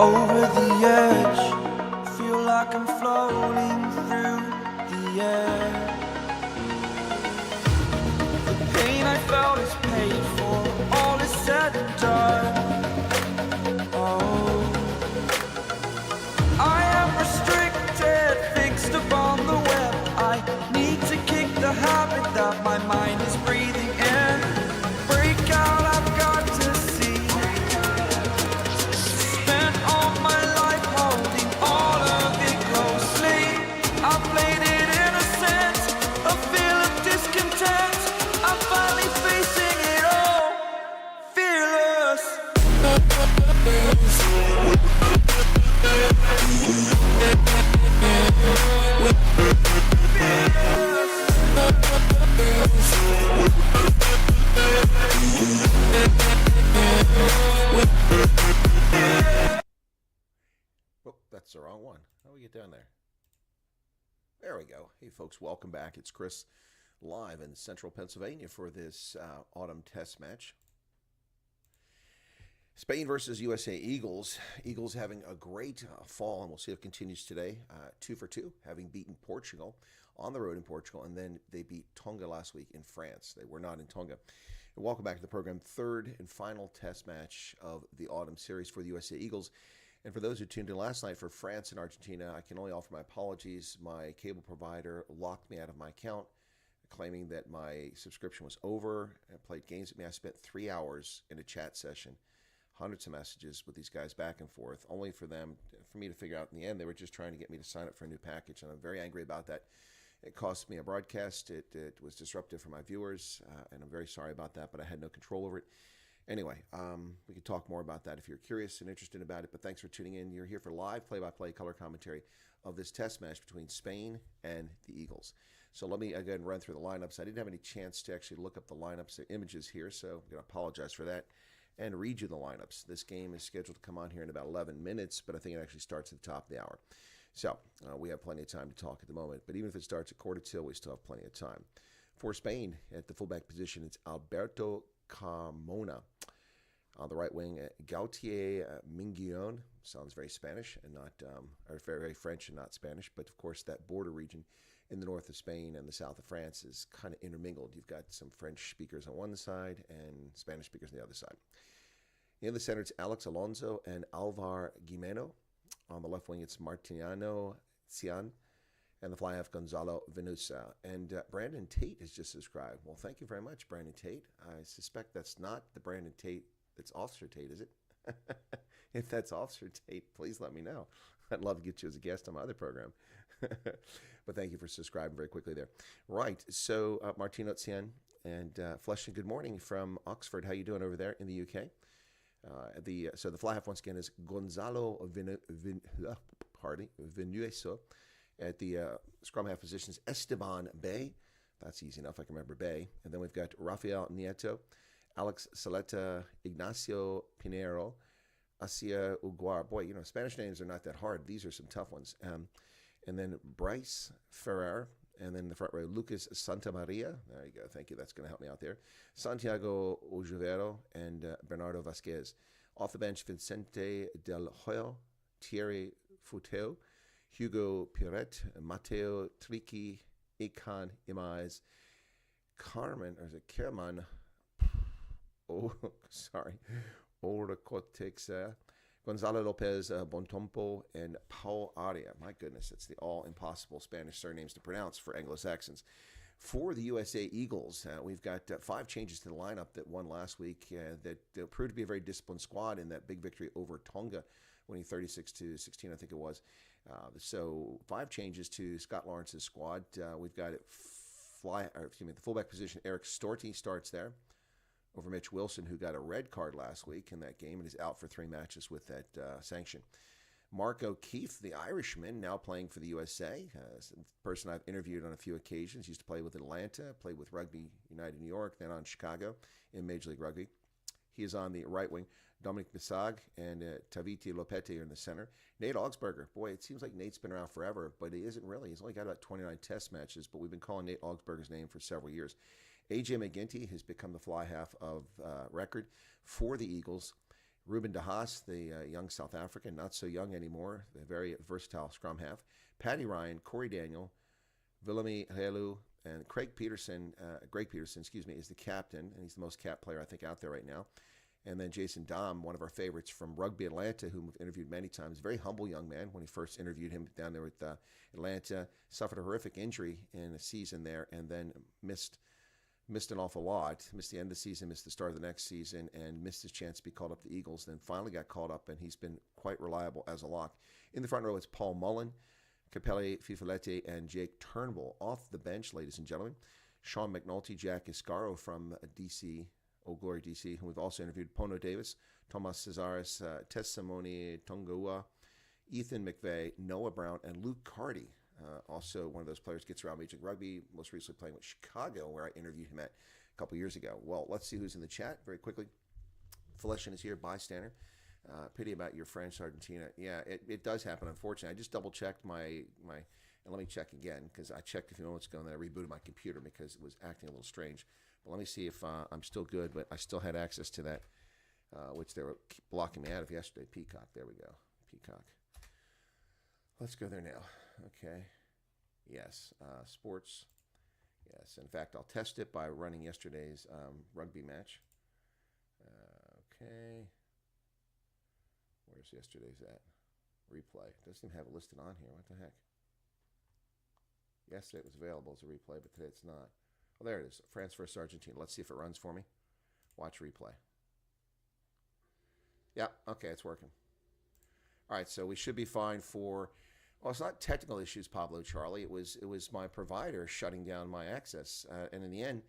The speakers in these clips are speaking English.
over the edge. Feel like I'm floating through the air. The pain I felt is paid for, all is said and done. Oh, I am restricted, fixed upon the web. I need to kick the habit that my mind is breathing in. Break out, I've got to see. Spent all my life holding all of it closely. I played it innocent, a feel of discontent. I'm finally facing it all, fearless. Oh, that's the wrong one. How do we get down there? There we go. Hey, folks, welcome back. It's Chris live in central Pennsylvania for this autumn test match. Spain versus USA Eagles. Eagles having a great fall, and we'll see if it continues today. 2 for 2, having beaten Portugal on the road in Portugal, and then they beat Tonga last week in France. They were not in Tonga. And welcome back to the program. Third and final test match of the autumn series for the USA Eagles. And for those who tuned in last night for France and Argentina, I can only offer my apologies. My cable provider locked me out of my account, claiming that my subscription was over and played games with me. I spent 3 hours in a chat session, hundreds of messages with these guys back and forth, only for me to figure out in the end they were just trying to get me to sign up for a new package, and I'm very angry about that. It cost me a broadcast. It was disruptive for my viewers, and I'm very sorry about that, but I had no control over it. Anyway, we can talk more about that if you're curious and interested about it, but thanks for tuning in. You're here for live play-by-play color commentary of this test match between Spain and the Eagles. So let me again run through the lineups. I didn't have any chance to actually look up the lineups, the images here, so I'm going to apologize for that and read you the lineups. This game is scheduled to come on here in about 11 minutes, but I think it actually starts at the top of the hour. So we have plenty of time to talk at the moment, but even if it starts at 1:45, we still have plenty of time. For Spain, at the fullback position, it's Alberto Carmona. On the right wing, Gautier Minguion. Sounds very Spanish and not, or very French and not Spanish, but of course that border region in the north of Spain and the south of France is kind of intermingled. You've got some French speakers on one side and Spanish speakers on the other side. In the center, it's Alex Alonso and Alvar Guimeno. On the left wing, it's Martiniano Cian, and the fly half, Gonzalo Venusa. And Brandon Tate is just subscribed. Well, thank you very much, Brandon Tate. I suspect that's not the Brandon Tate that's Officer Tate, is it? If that's Officer Tate, please let me know. I'd love to get you as a guest on my other program. But thank you for subscribing very quickly there. Right, so Martino Cian and Flushing, good morning from Oxford. How you doing over there in the UK? So the fly half once again is Gonzalo Venuesa. At the scrum half positions, Esteban Bay. That's easy enough. I can remember Bay. And then we've got Rafael Nieto, Alex Saleta, Ignacio Pinero, Asia Uguar. Boy, Spanish names are not that hard. These are some tough ones. And then Bryce Ferrer. And then the front row, Lucas Santamaria. There you go. Thank you. That's going to help me out there. Santiago Ojuvero and Bernardo Vasquez. Off the bench, Vicente Del Hoyo, Thierry Futeo, Hugo Piret, Mateo Triqui, Ikan Imais, Carmen, or is it Kerman? Oh, sorry. Oracotexa, Gonzalo Lopez Bontompo, and Paul Aria. My goodness, it's the all-impossible Spanish surnames to pronounce for Anglo-Saxons. For the USA Eagles, we've got 5 changes to the lineup that won last week that proved to be a very disciplined squad in that big victory over Tonga, winning 36-16, I think it was. So 5 changes to Scott Lawrence's squad. We've got the fullback position, Eric Storty starts there over Mitch Wilson, who got a red card last week in that game and is out for 3 matches with that sanction. Mark O'Keefe, the Irishman, now playing for the USA, a person I've interviewed on a few occasions. Used to play with Atlanta, played with Rugby United New York, then on Chicago in Major League Rugby. He is on the right wing. Dominic Bisag and Taviti Lopete are in the center. Nate Augsburger. Boy, it seems like Nate's been around forever, but he isn't really. He's only got about 29 test matches, but we've been calling Nate Augsburger's name for several years. A.J. McGinty has become the fly half of record for the Eagles. Ruben De Haas, the young South African, not so young anymore, the very versatile scrum half. Paddy Ryan, Corey Daniel, Willemi Helu, and Greg Peterson, is the captain, and he's the most capped player I think out there right now. And then Jason Dahm, one of our favorites from Rugby Atlanta, whom we've interviewed many times. Very humble young man. When we first interviewed him down there with Atlanta, suffered a horrific injury in a season there, and then missed an awful lot. Missed the end of the season, missed the start of the next season, and missed his chance to be called up to the Eagles. Then finally got called up, and he's been quite reliable as a lock. In the front row, it's Paul Mullen, Capelli Fifalete, and Jake Turnbull. Off the bench, ladies and gentlemen, Sean McNulty, Jack Iscaro from DC, Old Glory DC, whom we've also interviewed, Pono Davis, Tomas Cesaris, Tessimony Tongua, Ethan McVeigh, Noah Brown, and Luke Carty. Also one of those players gets around Major League Rugby, most recently playing with Chicago, where I interviewed him a couple years ago. Well, let's see who's in the chat very quickly. Feletion is here, bystander. Pity about your French Argentina. Yeah, it does happen, unfortunately. I just double-checked my and let me check again, because I checked a few moments ago, and then I rebooted my computer because it was acting a little strange. But let me see if I'm still good, but I still had access to that, which they were blocking me out of yesterday. Peacock, there we go. Peacock. Let's go there now. Okay. Yes. Sports. Yes. In fact, I'll test it by running yesterday's rugby match. Okay. Where's yesterday's at? Replay. Doesn't even have it listed on here. What the heck? Yesterday it was available as a replay, but today it's not. Well, there it is. France versus Argentina. Let's see if it runs for me. Watch replay. Yeah, okay, it's working. All right, so we should be fine for, well, it's not technical issues, Pablo Charlie. It was my provider shutting down my access. And in the end,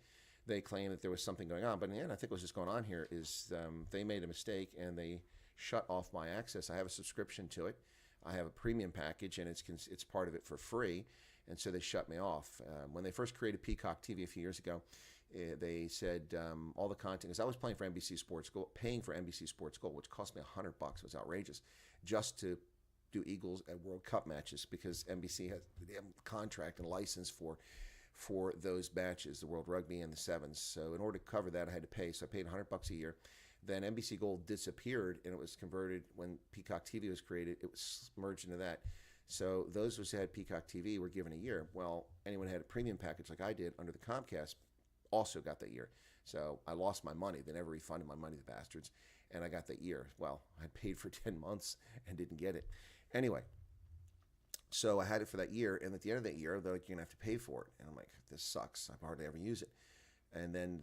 they claimed that there was something going on. But in the end, I think what's just going on here is they made a mistake and they shut off my access. I have a subscription to it. I have a premium package, and it's part of it for free. And so they shut me off. When they first created Peacock TV a few years ago, they said all the content, because I was playing for NBC Sports Gold, paying for NBC Sports Gold, which cost me $100. It was outrageous, just to do Eagles and World Cup matches, because NBC has the contract and license for those matches, the World Rugby and the Sevens. So in order to cover that, I had to pay. So I paid $100 a year. Then NBC Gold disappeared, and it was converted when Peacock TV was created. It was merged into that. So those who had Peacock TV were given a year. Well, anyone who had a premium package like I did under the Comcast also got that year. So I lost my money. They never refunded my money, the bastards. And I got that year. Well, I paid for 10 months and didn't get it. Anyway, so I had it for that year. And at the end of that year, they're like, you're going to have to pay for it. And I'm like, this sucks. I hardly ever use it. And then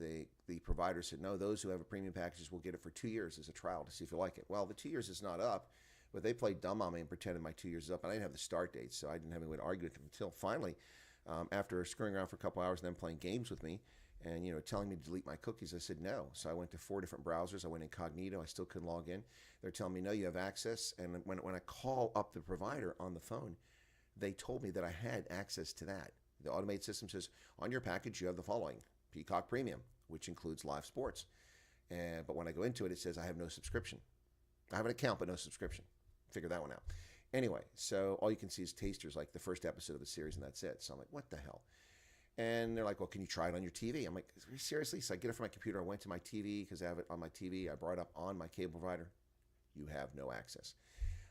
the provider said, no, those who have a premium packages will get it for 2 years as a trial to see if you like it. Well, the 2 years is not up. But they played dumb on me and pretended my 2 years is up. And I didn't have the start date, so I didn't have any way to argue with them until finally, after screwing around for a couple hours and then playing games with me and, telling me to delete my cookies, I said no. So I went to 4 different browsers. I went incognito. I still couldn't log in. They're telling me, no, you have access. And when I call up the provider on the phone, they told me that I had access to that. The automated system says, on your package, you have the following: Peacock Premium, which includes live sports. But when I go into it, it says I have no subscription. I have an account, but no subscription. Figure that one out. Anyway, so all you can see is tasters, like the first episode of the series, and that's it. So I'm like, what the hell? And they're like, well, can you try it on your TV? I'm like, seriously? So I get it from my computer. I went to my TV because I have it on my TV. I brought it up on my cable provider. You have no access.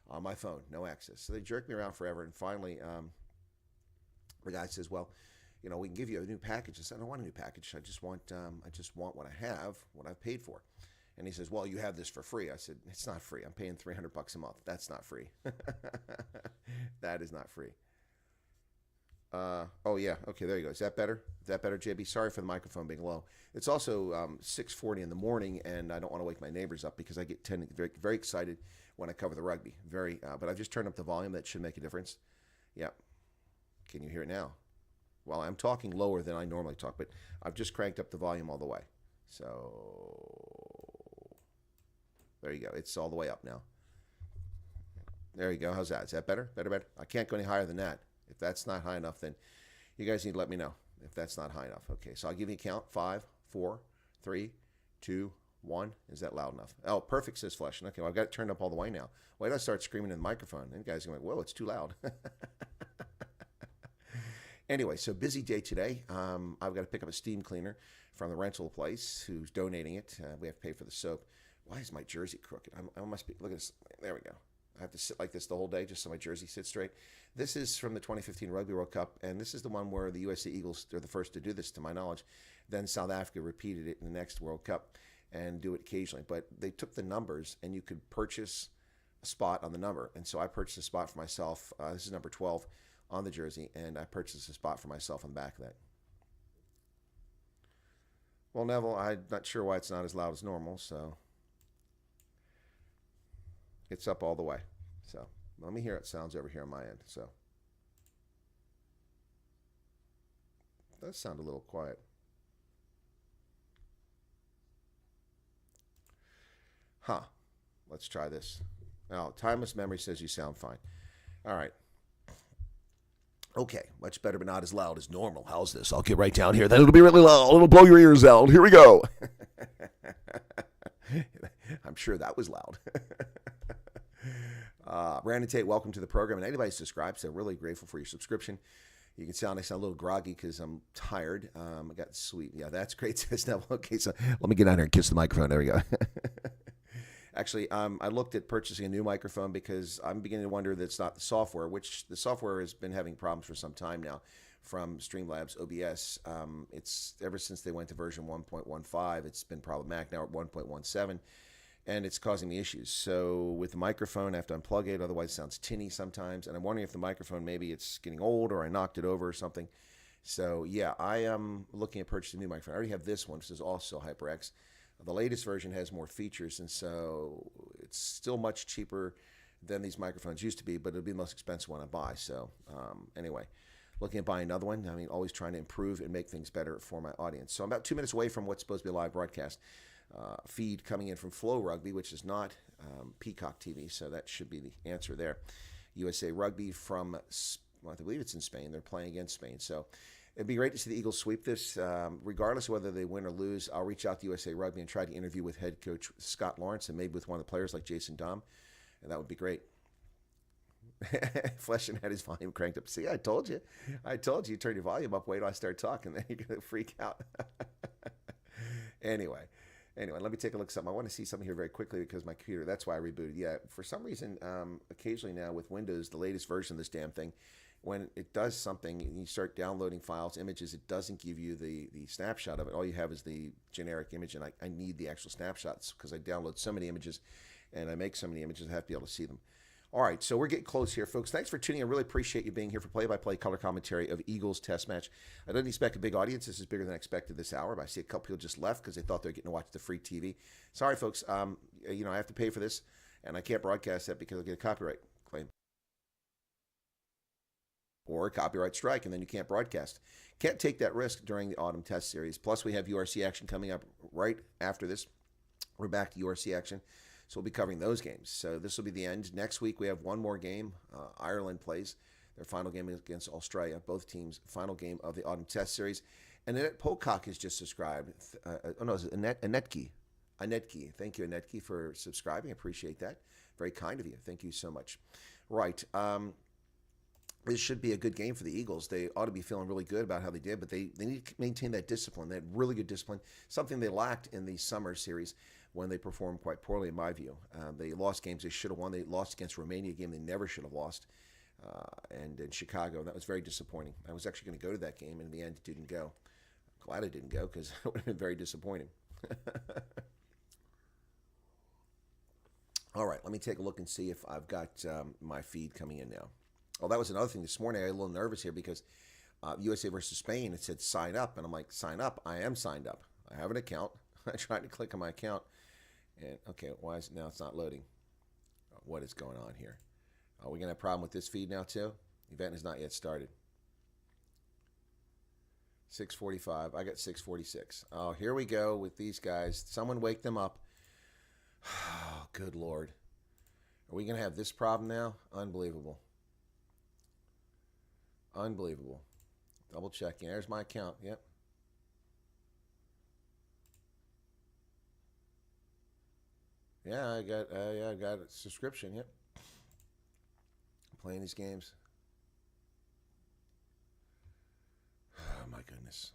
On my phone, no access. So they jerked me around forever. And finally, the guy says, well, we can give you a new package. I said, I don't want a new package. I just want what I have, what I've paid for. And he says, well, you have this for free. I said, it's not free. I'm paying $300 a month. That's not free. That is not free. Oh, yeah. Okay, there you go. Is that better? Is that better, JB? Sorry for the microphone being low. It's also 6:40 in the morning, and I don't want to wake my neighbors up because I get very, very excited when I cover the rugby. But I've just turned up the volume. That should make a difference. Yeah. Can you hear it now? Well, I'm talking lower than I normally talk, but I've just cranked up the volume all the way. So there you go. It's all the way up now. There you go. How's that? Is that better? Better? I can't go any higher than that. If that's not high enough, then you guys need to let me know if that's not high enough. Okay, so I'll give you a count. 5, 4, 3, 2, 1. Is that loud enough? Oh, perfect, says Flesh. Okay, well, I've got it turned up all the way now. Why did I start screaming in the microphone? And you guys are like, whoa, it's too loud. Anyway, so busy day today. I've got to pick up a steam cleaner from the rental place who's donating it. We have to pay for the soap. Why is my jersey crooked? I must be. Look at this. There we go. I have to sit like this the whole day just so my jersey sits straight. This is from the 2015 Rugby World Cup, and this is the one where the USA Eagles are the first to do this, to my knowledge. Then South Africa repeated it in the next World Cup and do it occasionally. But they took the numbers, and you could purchase a spot on the number. And so I purchased a spot for myself. This is number 12 on the jersey, and I purchased a spot for myself on the back of that. Well, Neville, I'm not sure why it's not as loud as normal, so it's up all the way. So let me hear it sounds over here on my end. So it does sound a little quiet. Huh. Let's try this. Now, Timeless Memory says you sound fine. All right. Okay, much better, but not as loud as normal. How's this? I'll get right down here. Then it'll be really loud. It'll blow your ears out. Here we go. I'm sure that was loud. Brandon Tate, welcome to the program. And anybody subscribes, I'm really grateful for your subscription. You can sound, I sound a little groggy because I'm tired. I got sweet. Yeah, that's great. Says Neville. Okay, so let me get down here and kiss the microphone. There we go. Actually, I looked at purchasing a new microphone because I'm beginning to wonder that it's not the software, which the software has been having problems for some time now from Streamlabs OBS. It's ever since they went to version 1.15, it's been problematic. Now we're at 1.17, and it's causing me issues. So with the microphone, I have to unplug it, otherwise it sounds tinny sometimes. And I'm wondering if the microphone, maybe it's getting old or I knocked it over or something. So yeah, I am looking at purchasing a new microphone. I already have this one, which is also HyperX. The latest version has more features, and so it's still much cheaper than these microphones used to be, but it'll be the most expensive one I buy. So anyway, looking at buying another one. I mean, always trying to improve and make things better for my audience. So I'm about 2 minutes away from what's supposed to be a live broadcast feed coming in from Flow Rugby, which is not Peacock TV, so that should be the answer there. USA Rugby from, well, I believe it's in Spain. They're playing against Spain, so it'd be great to see the Eagles sweep this. Regardless of whether they win or lose, I'll reach out to USA Rugby and try to interview with head coach Scott Lawrence and maybe with one of the players like Jason Dom, and that would be great. Flesh and had his volume cranked up. See, I told you. You turn your volume up. Wait till I start talking. Then you're going to freak out. Anyway, let me take a look at something. I want to see something here very quickly because my computer, that's why I rebooted. Yeah, for some reason, occasionally now with Windows, the latest version of this damn thing, when it does something and you start downloading files, images, it doesn't give you the snapshot of it. All you have is the generic image, and I need the actual snapshots because I download so many images and I make so many images, I have to be able to see them. All right, so we're getting close here, folks. Thanks for tuning in. I really appreciate you being here for play-by-play color commentary of Eagles test match. I didn't expect a big audience. This is bigger than I expected this hour, but I see a couple people just left because they thought they were getting to watch the free TV. Sorry, folks. I have to pay for this, and I can't broadcast that because I'll get a copyright claim or a copyright strike, and then you can't broadcast. Can't take that risk during the autumn test series. Plus, we have URC action coming up right after this. We're back to URC action, so we'll be covering those games. So this will be the end. Next week, we have one more game. Ireland plays their final game against Australia. Both teams' final game of the autumn test series. And Annette Pocock has just subscribed. Is it Annetke? Annetke. Thank you, Annetke, for subscribing. I appreciate that. Very kind of you. Thank you so much. Right. This should be a good game for the Eagles. They ought to be feeling really good about how they did, but they need to maintain that discipline. They had really good discipline, something they lacked in the summer series when they performed quite poorly, in my view. They lost games they should have won. They lost against Romania, a game they never should have lost, and in Chicago. That was very disappointing. I was actually going to go to that game, and in the end, it didn't go. I'm glad it didn't go because it would have been very disappointing. All right, let me take a look and see if I've got my feed coming in now. Oh, that was another thing this morning. I got a little nervous here because USA versus Spain, it said sign up. And I'm like, sign up? I am signed up. I have an account. I tried to click on my account. And, okay, why is it now it's not loading? What is going on here? Are we going to have a problem with this feed now, too? The event has not yet started. 6:45. I got 6:46. Oh, here we go with these guys. Someone wake them up. Oh, good Lord. Are we going to have this problem now? Unbelievable. Unbelievable. Double checking. There's my account. Yep. Yeah, I got a subscription. Yep. Playing these games. Oh my goodness.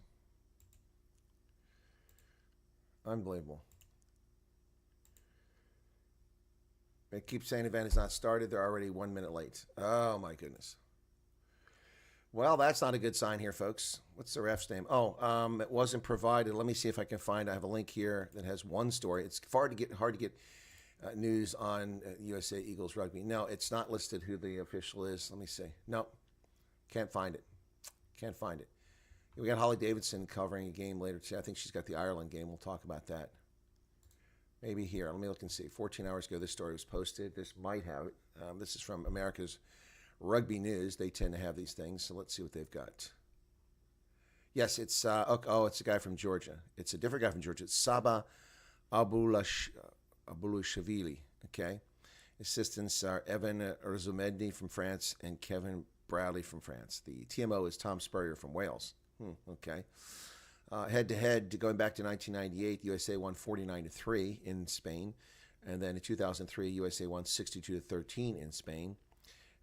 It keeps saying event is not started. They're already 1 minute late. Oh, my goodness. Well, that's not a good sign here, folks. What's the ref's name? Oh, it wasn't provided. Let me see if I can find. I have a link here that has one story. It's hard to get news on USA Eagles rugby. No, it's not listed who the official is. Let me see. No, can't find it. Can't find it. We got Holly Davidson covering a game later today. I think she's got the Ireland game. We'll talk about that. Maybe here. Let me look and see. 14 hours ago, this story was posted. This might have it. This is from America's Rugby News. They tend to have these things, so let's see what they've got. Yes, it's it's a guy from Georgia. It's a different guy from Georgia. It's Saba Abulashvili. Okay, assistants are Evan Erzumedni from France and Kevin Bradley from France. The TMO is Tom Spurrier from Wales. Okay. Head-to-head, going back to 1998, USA won 49-3 in Spain. And then in 2003, USA won 62-13 in Spain.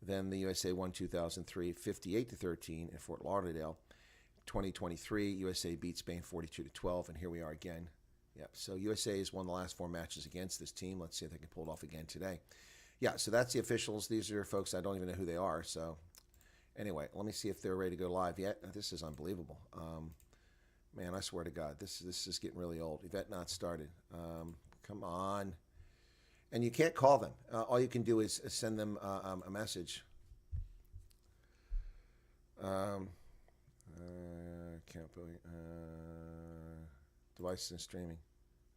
Then the USA won 2003, 58-13 in Fort Lauderdale. 2023, USA beat Spain 42-12, and here we are again. Yep. So USA has won the last 4 matches against this team. Let's see if they can pull it off again today. Yeah, so that's the officials. These are folks I don't even know who they are. So anyway, let me see if they're ready to go live yet. This is unbelievable. Man, I swear to God, this is getting really old. Event not started. Come on. And you can't call them. All you can do is send them a message. Can't believe. Devices and streaming.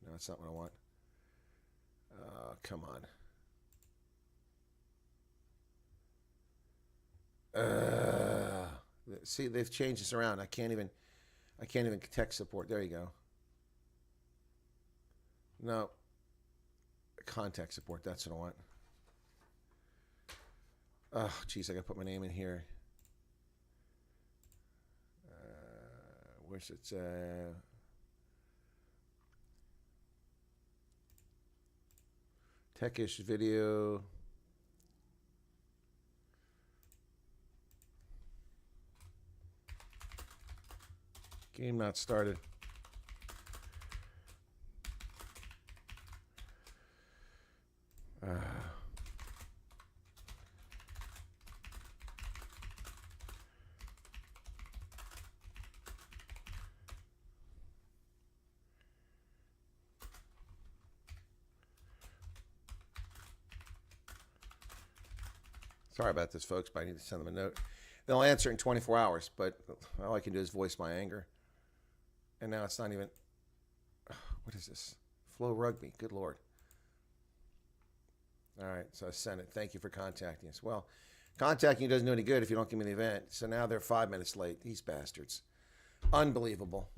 No, that's not what I want. Come on. See, they've changed this around. I can't even text support. There you go. No. Contact support. That's what I want. Oh, geez, I got to put my name in here. Where's it? Techish video. Game not started. Sorry about this, folks, but I need to send them a note. They'll answer in 24 hours, but all I can do is voice my anger. And now it's not even... What is this? Flow Rugby. Good Lord. All right, so I sent it. Thank you for contacting us. Well, contacting you doesn't do any good if you don't give me the event. So now they're 5 minutes late. These bastards. Unbelievable.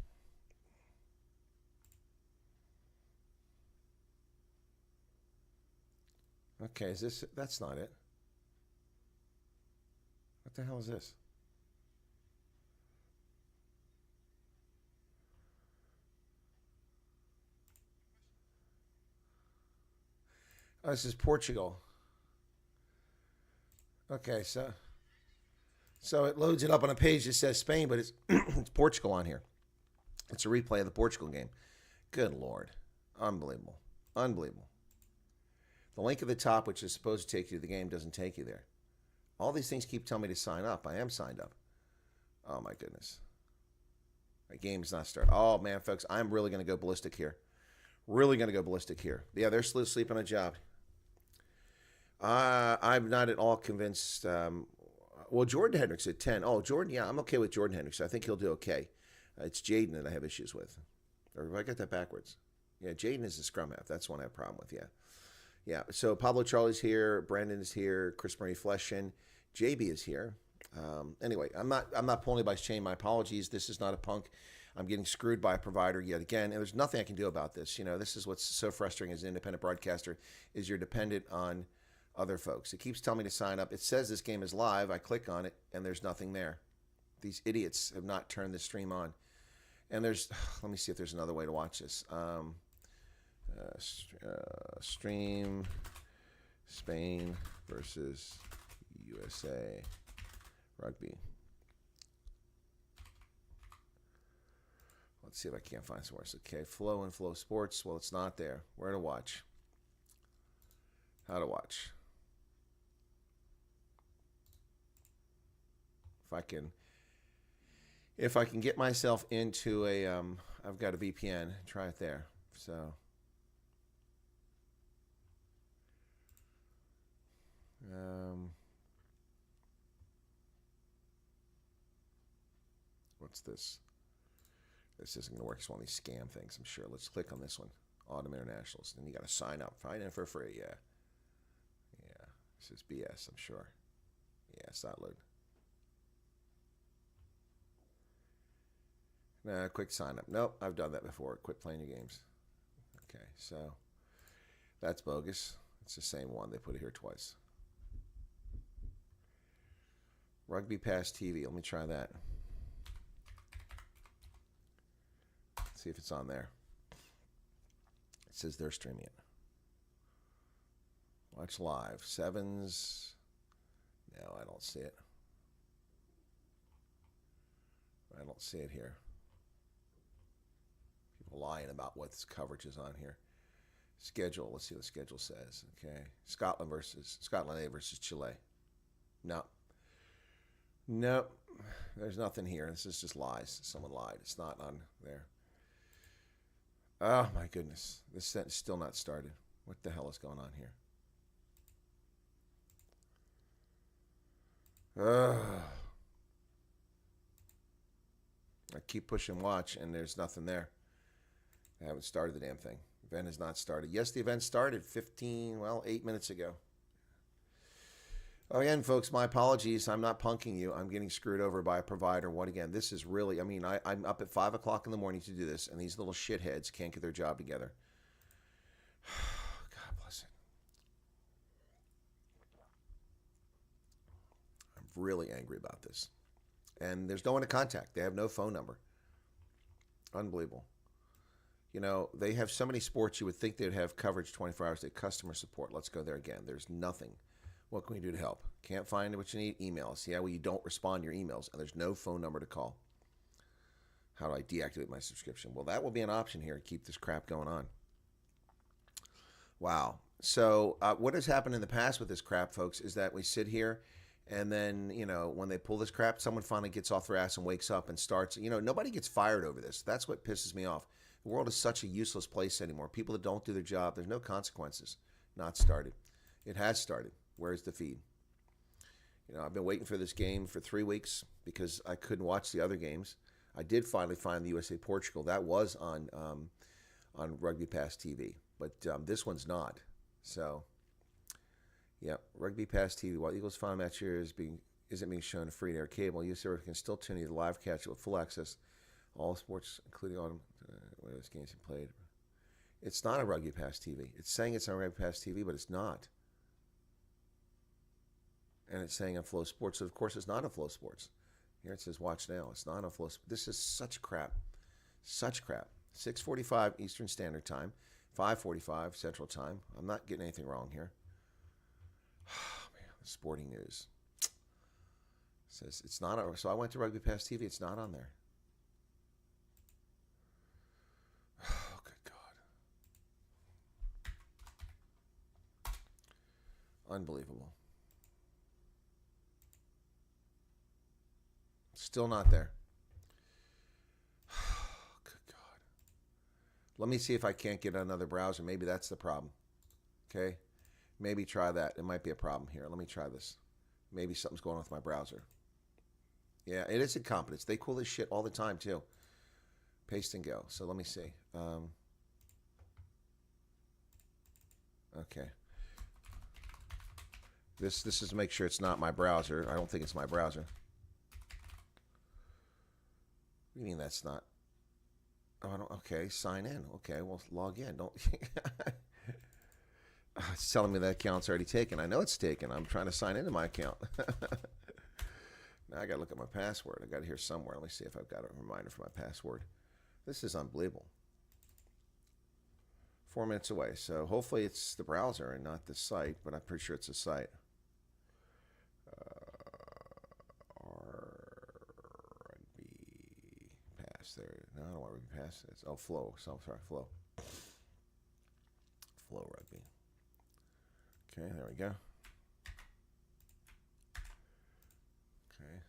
Okay, is this... That's not it. What the hell is this? Oh, this is Portugal. Okay, so it loads it up on a page that says Spain, but it's it's Portugal on here. It's a replay of the Portugal game. Good Lord. Unbelievable. Unbelievable. The link at the top, which is supposed to take you to the game, doesn't take you there. All these things keep telling me to sign up. I am signed up. Oh, my goodness. My game's not started. Oh, man, folks, I'm really going to go ballistic here. Really going to go ballistic here. Yeah, they're sleeping on a job. I'm not at all convinced. Well, Jordan Hendricks at 10. Oh, Jordan, yeah, I'm okay with Jordan Hendricks. I think he'll do okay. It's Jaden that I have issues with. Or have I got that backwards? Yeah, Jaden is the scrum half. That's one I have a problem with, yeah. Yeah, so Pablo Charlie's here. Brandon is here. Chris Marie Fleshin. JB is here. Anyway, I'm not pulling anybody's chain. My apologies. This is not a punk. I'm getting screwed by a provider yet again, and there's nothing I can do about this. You know, this is what's so frustrating as an independent broadcaster is you're dependent on other folks. It keeps telling me to sign up. It says this game is live. I click on it, and there's nothing there. These idiots have not turned the stream on. And there's, let me see if there's another way to watch this. Stream Spain versus USA Rugby. Let's see if I can't find source. Okay, Flow and Flow Sports. Well, it's not there. Where to watch? How to watch. If I can get myself into a I've got a VPN, try it there. So what's this? This isn't going to work. It's one of these scam things, I'm sure. Let's click on this one. Autumn Internationals. Then you got to sign up. Sign in for free. Yeah. Yeah. This is BS, I'm sure. Yeah, it's not load. Nah, quick sign up. Nope, I've done that before. Quit playing your games. Okay, so that's bogus. It's the same one. They put it here twice. Rugby Pass TV. Let me try that. See if it's on there. It says they're streaming it. Watch live. Sevens. No, I don't see it. I don't see it here. People lying about what coverage is on here. Schedule. Let's see what the schedule says. Okay. Scotland A versus Chile. No. Nope. There's nothing here. This is just lies. Someone lied. It's not on there. Oh my goodness. This sentence is still not started. What the hell is going on here? I keep pushing watch and there's nothing there. I haven't started the damn thing. Event has not started. Yes, the event started 8 minutes ago. Again, folks, my apologies. I'm not punking you. I'm getting screwed over by a provider. What again? This is really, I'm up at 5 o'clock in the morning to do this, and these little shitheads can't get their job together. God bless it. I'm really angry about this. And there's no one to contact. They have no phone number. Unbelievable. You know, they have so many sports you would think they'd have coverage 24 hours a day. Customer support. Let's go there again. There's nothing. What can we do to help? Can't find what you need? Emails. Yeah, well, you don't respond to your emails, and there's no phone number to call. How do I deactivate my subscription? Well, that will be an option here to keep this crap going on. Wow. So what has happened in the past with this crap, folks, is that we sit here, and then, you know, when they pull this crap, someone finally gets off their ass and wakes up and starts. You know, nobody gets fired over this. That's what pisses me off. The world is such a useless place anymore. People that don't do their job, there's no consequences. Not started. It has started. Where's the feed? You know, I've been waiting for this game for 3 weeks because I couldn't watch the other games. I did finally find the USA Portugal. That was on Rugby Pass TV, but this one's not. So, yeah, Rugby Pass TV. While Eagles final match here isn't being shown free to air cable, USA can still tune in the live catch it with full access. All sports, including all where those games are played. It's not on Rugby Pass TV. It's saying it's on Rugby Pass TV, but it's not. And it's saying on Flow Sports. So, of course, it's not on Flow Sports. Here it says watch now. It's not on Flow Sports. This is such crap. Such crap. 6:45 Eastern Standard Time. 5:45 Central Time. I'm not getting anything wrong here. Oh, man, the sporting news. It says it's not on. So I went to Rugby Pass TV. It's not on there. Oh, good God. Unbelievable. Still not there. Good God. Let me see if I can't get another browser. Maybe that's the problem. Okay? Maybe try that. It might be a problem here. Let me try this. Maybe something's going on with my browser. Yeah, it is incompetence. They cool this shit all the time, too. Paste and go. So let me see. Okay. This is to make sure it's not my browser. I don't think it's my browser. What do you mean that's not? Oh, I don't. Okay, sign in. Okay, well, log in. Don't. It's telling me that account's already taken. I know it's taken. I'm trying to sign into my account. Now I got to look at my password. I got it here somewhere. Let me see if I've got a reminder for my password. This is unbelievable. 4 minutes away. So hopefully it's the browser and not the site, but I'm pretty sure it's a site. There. No, I don't want Rugby Pass. It's Flow. So sorry, Flow. Flow Rugby. Okay, there we go. Okay.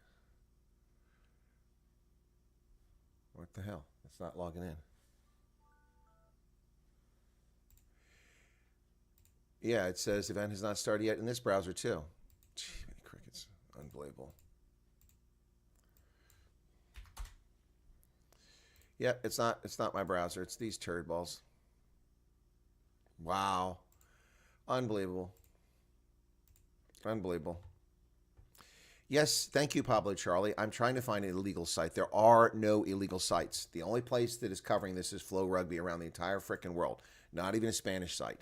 What the hell? It's not logging in. Yeah, it says event has not started yet in this browser too. Gee, many crickets. Unbelievable. Yeah, it's not my browser. It's these turd balls. Wow. Unbelievable. Unbelievable. Yes, thank you, Pablo Charlie. I'm trying to find an illegal site. There are no illegal sites. The only place that is covering this is Flow Rugby around the entire frickin' world. Not even a Spanish site.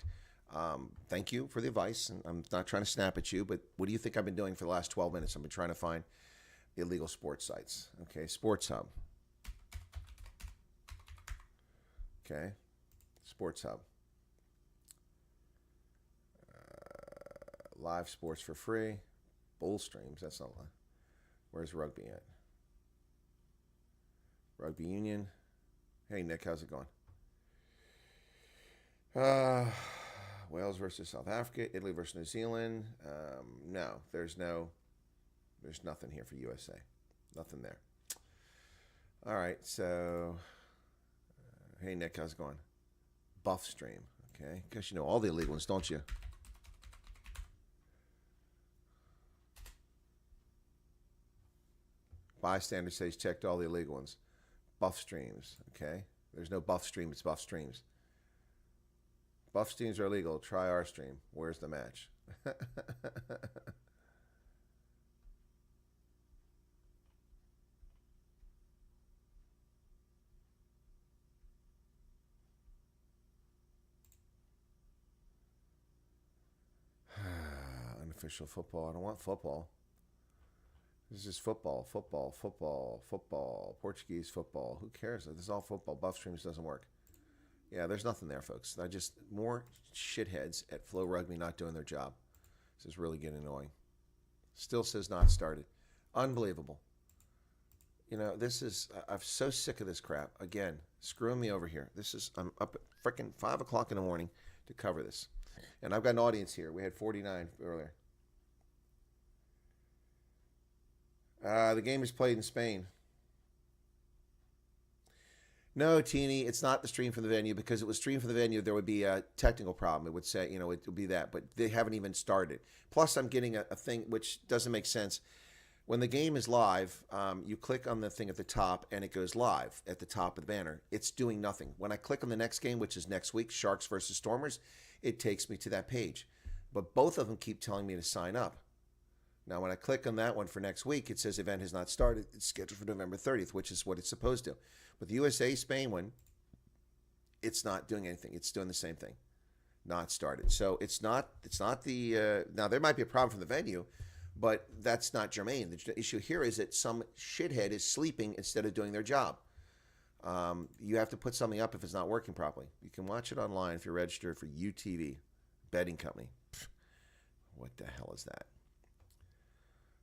Thank you for the advice. And I'm not trying to snap at you, but what do you think I've been doing for the last 12 minutes? I've been trying to find illegal sports sites. Okay, Sports Hub. Okay, Sports Hub. Live sports for free. Bull streams. That's not live. Where's Rugby at? Rugby Union. Hey, Nick, how's it going? Wales versus South Africa. Italy versus New Zealand. No, there's nothing here for USA. Nothing there. All right, so hey, Nick, how's it going? Buff stream. Okay, because you know all the illegal ones, don't you? Bystander says checked all the illegal ones. Buff streams. Okay, there's no buff stream. It's buff streams. Buff streams are illegal. Try our stream. Where's the match? Unofficial football. I don't want football. This is football, football, football, football, Portuguese football. Who cares? This is all football. Buff streams doesn't work. Yeah, there's nothing there, folks. I just more shitheads at Flow Rugby not doing their job. This is really getting annoying. Still says not started. Unbelievable. You know, this is, I'm so sick of this crap. Again, screwing me over here. I'm up at freaking 5 o'clock in the morning to cover this. And I've got an audience here. We had 49 earlier. The game is played in Spain. No, Teeny, it's not the stream from the venue, because it was streamed from the venue, there would be a technical problem. It would say, it would be that, but they haven't even started. Plus, I'm getting a thing which doesn't make sense. When the game is live, you click on the thing at the top, and it goes live at the top of the banner. It's doing nothing. When I click on the next game, which is next week, Sharks versus Stormers, it takes me to that page. But both of them keep telling me to sign up. Now, when I click on that one for next week, it says event has not started. It's scheduled for November 30th, which is what it's supposed to. But the USA-Spain one, it's not doing anything. It's doing the same thing. Not started. So it's not the, now there might be a problem from the venue, but that's not germane. The issue here is that some shithead is sleeping instead of doing their job. You have to put something up if it's not working properly. You can watch it online if you're registered for UTV, betting company. Pfft, what the hell is that?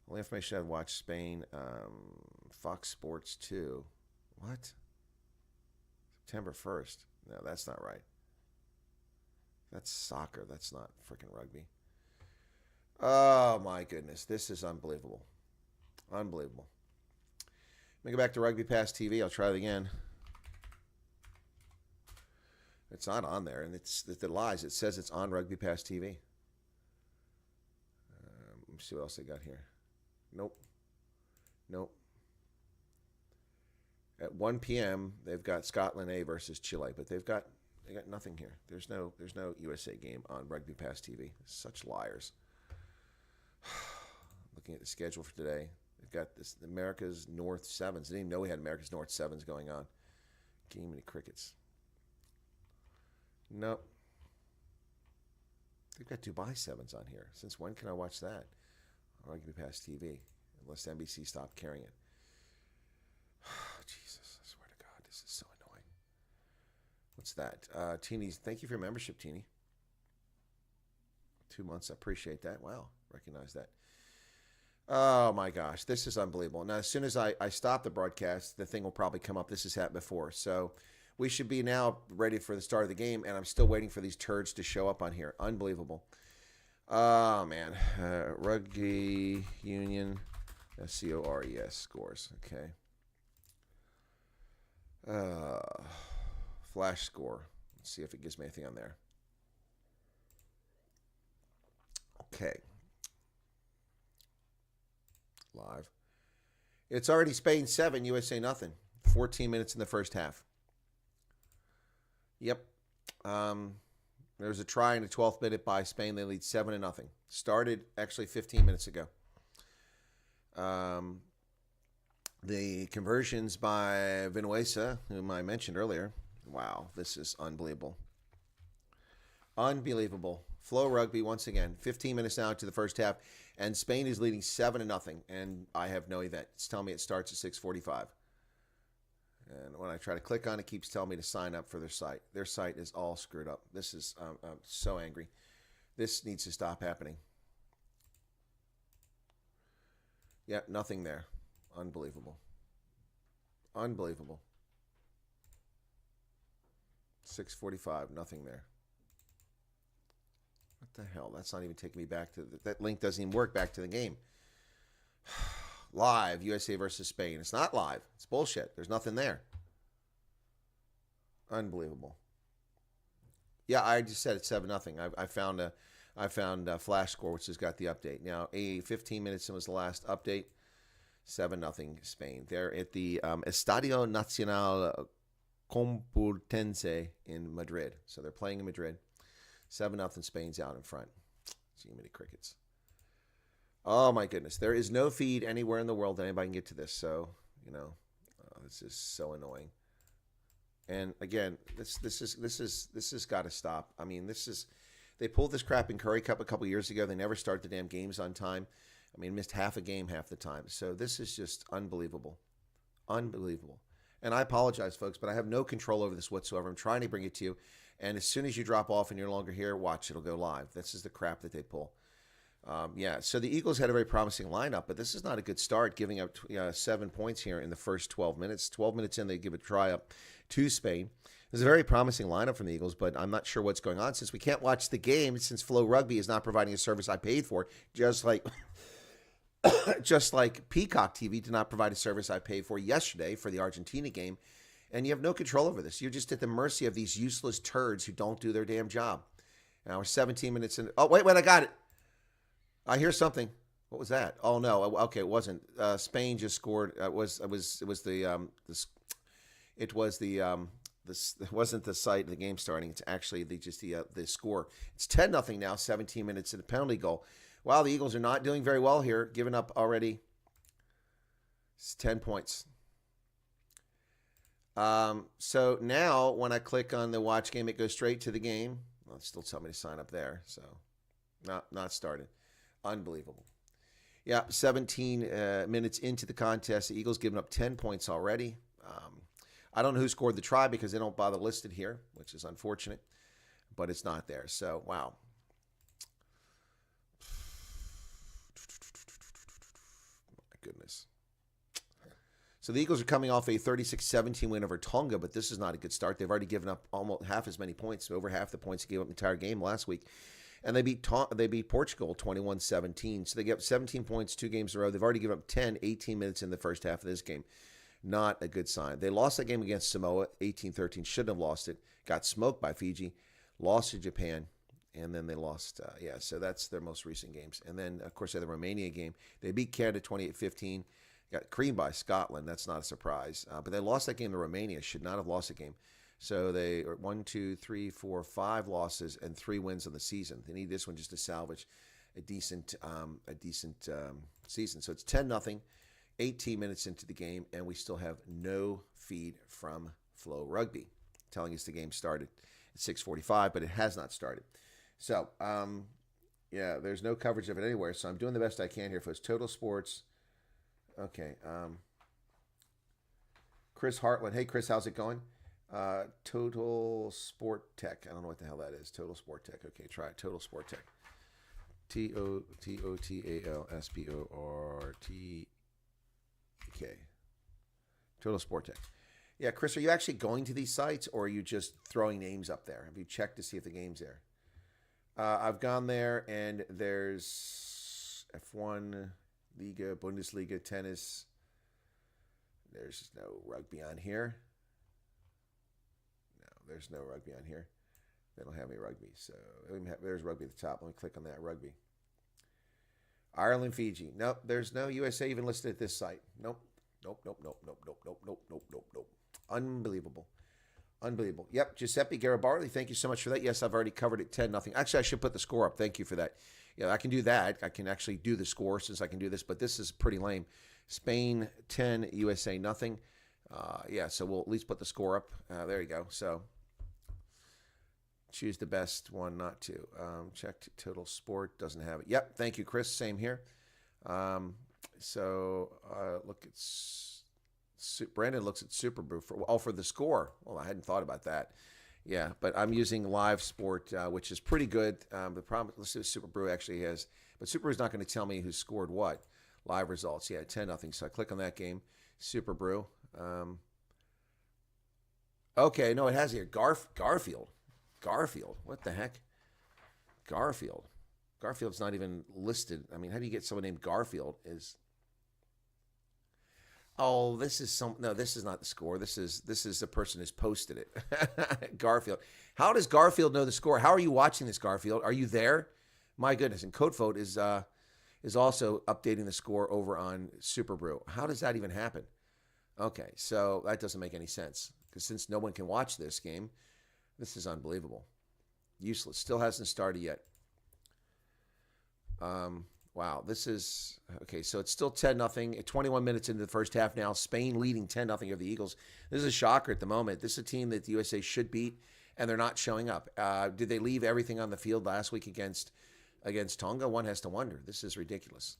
Only information I've watched Spain, Fox Sports 2. What? September 1st. No, that's not right. That's soccer. That's not freaking rugby. Oh, my goodness. This is unbelievable. Unbelievable. Let me go back to Rugby Pass TV. I'll try it again. It's not on there, and it's the lies. It says it's on Rugby Pass TV. Let me see what else they got here. Nope. Nope. At 1 p.m. they've got Scotland A versus Chile, but they got nothing here. There's no USA game on Rugby Pass TV. Such liars. Looking at the schedule for today, they've got this America's North Sevens. I didn't even know we had America's North Sevens going on. Game many crickets. Nope. They've got Dubai Sevens on here. Since when can I watch that? Rugby Pass TV, unless NBC stopped carrying it. Jesus, I swear to God, this is so annoying. What's that? Teeny, thank you for your membership, Teeny. 2 months, I appreciate that. Wow, recognize that. Oh my gosh, this is unbelievable. Now, as soon as I stop the broadcast, the thing will probably come up. This has happened before. So we should be now ready for the start of the game, and I'm still waiting for these turds to show up on here. Unbelievable. Oh, man. Rugby Union, SCORES scores. Okay. Flash score. Let's see if it gives me anything on there. Okay. Live. It's already Spain 7, USA nothing. 14 minutes in the first half. Yep. There was a try in the 12th minute by Spain. They lead 7-0. Started actually 15 minutes ago. The conversions by Vinuesa, whom I mentioned earlier. Wow, this is unbelievable. Unbelievable. Flow Rugby once again. 15 minutes now to the first half, and Spain is leading 7-0. And I have no event. It's telling me it starts at 6:45. And when I try to click on it, it keeps telling me to sign up for their site. Their site is all screwed up. This is, I'm so angry. This needs to stop happening. Yeah, nothing there. Unbelievable. Unbelievable. 6:45, nothing there. What the hell? That's not even taking me back to that link. Doesn't even work back to the game. Live, USA versus Spain. It's not live. It's bullshit. There's nothing there. Unbelievable. Yeah, I just said it's 7-0. I found a flash score which has got the update. Now, 15 minutes was the last update. 7-0 Spain. They're at the Estadio Nacional Complutense in Madrid. So they're playing in Madrid. 7-0 Spain's out in front. See many crickets. Oh, my goodness. There is no feed anywhere in the world that anybody can get to this. So, this is so annoying. And, again, this has got to stop. I mean, they pulled this crap in Curry Cup a couple years ago. They never start the damn games on time. I mean, missed half a game half the time. So this is just unbelievable. Unbelievable. And I apologize, folks, but I have no control over this whatsoever. I'm trying to bring it to you. And as soon as you drop off and you're no longer here, watch, it'll go live. This is the crap that they pull. So the Eagles had a very promising lineup, but this is not a good start, giving up 7 points here in the first 12 minutes. 12 minutes in, they give a try up to Spain. It's a very promising lineup from the Eagles, but I'm not sure what's going on. Since we can't watch the game, since Flow Rugby is not providing a service I paid for, just like Peacock TV did not provide a service I paid for yesterday for the Argentina game, and you have no control over this. You're just at the mercy of these useless turds who don't do their damn job. Now we're 17 minutes in. Oh, wait, I got it. I hear something. What was that? Oh no. Okay, it wasn't. Spain just scored. It wasn't the site of the game starting. It's actually the score. It's 10-0 now. 17 minutes in the penalty goal. Wow, the Eagles are not doing very well here. Giving up already. It's 10 points. So now when I click on the watch game, it goes straight to the game. Well, it's still telling me to sign up there. So not started. Unbelievable. Yeah, 17 minutes into the contest. The Eagles giving up 10 points already. I don't know who scored the try because they don't bother listed here, which is unfortunate. But it's not there. So, wow. My goodness. So the Eagles are coming off a 36-17 win over Tonga, but this is not a good start. They've already given up almost half as many points, over half the points they gave up the entire game last week. And they beat Portugal 21-17. So they get 17 points 2 games in a row. They've already given up 18 minutes in the first half of this game. Not a good sign. They lost that game against Samoa, 18-13. Shouldn't have lost it. Got smoked by Fiji. Lost to Japan. And then they lost. So that's their most recent games. And then, of course, they had the Romania game. They beat Canada 28-15. Got creamed by Scotland. That's not a surprise. But they lost that game to Romania. Should not have lost the game. So they are 5 losses and 3 wins on the season. They need this one just to salvage a decent season. So it's 10-0, 18 minutes into the game, and we still have no feed from Flow Rugby, telling us the game started at 6:45, but it has not started. So there's no coverage of it anywhere. So I'm doing the best I can here for Total Sports. Okay. Chris Hartland. Hey, Chris, how's it going? Total Sport Tech. I don't know what the hell that is. Total Sport Tech. Okay, try it. Total Sport Tech. TOTALSPORTK. Total Sport Tech. Yeah, Chris, are you actually going to these sites or are you just throwing names up there? Have you checked to see if the game's there? I've gone there, and there's F1, Liga, Bundesliga, tennis. There's no rugby on here. No, there's no rugby on here. They don't have any rugby. So there's rugby at the top. Let me click on that rugby. Ireland, Fiji. Nope, there's no USA even listed at this site. Nope. Nope. Unbelievable. Unbelievable. Yep, Giuseppe Garibaldi, thank you so much for that. Yes, I've already covered it 10-0. Actually, I should put the score up. Thank you for that. Yeah, I can do that. I can actually do the score since I can do this, but this is pretty lame. Spain 10, USA nothing. Yeah, so we'll at least put the score up. There you go. So choose the best one not to. Checked total sport. Doesn't have it. Yep, thank you, Chris. Same here. Look at... Brandon looks at Super Brew for the score. Well, I hadn't thought about that. Yeah, but I'm using Live Sport, which is pretty good. The problem, let's see what Super Brew actually has. But Super Brew is not going to tell me who scored what. Live results, yeah, 10-0. So I click on that game, Super Brew. Okay, no, it has here Garfield. What the heck? Garfield's not even listed. I mean, how do you get someone named Garfield? Oh, this is not the score. This is the person who's posted it. Garfield. How does Garfield know the score? How are you watching this, Garfield? Are you there? My goodness. And CodeVote is also updating the score over on Super Brew. How does that even happen? Okay, so that doesn't make any sense. Because since no one can watch this game, this is unbelievable. Useless. Still hasn't started yet. Wow, this is... Okay, so it's still 10-0. 21 minutes into the first half now. Spain leading 10-0 over the Eagles. This is a shocker at the moment. This is a team that the USA should beat, and they're not showing up. Did they leave everything on the field last week against Tonga? One has to wonder. This is ridiculous.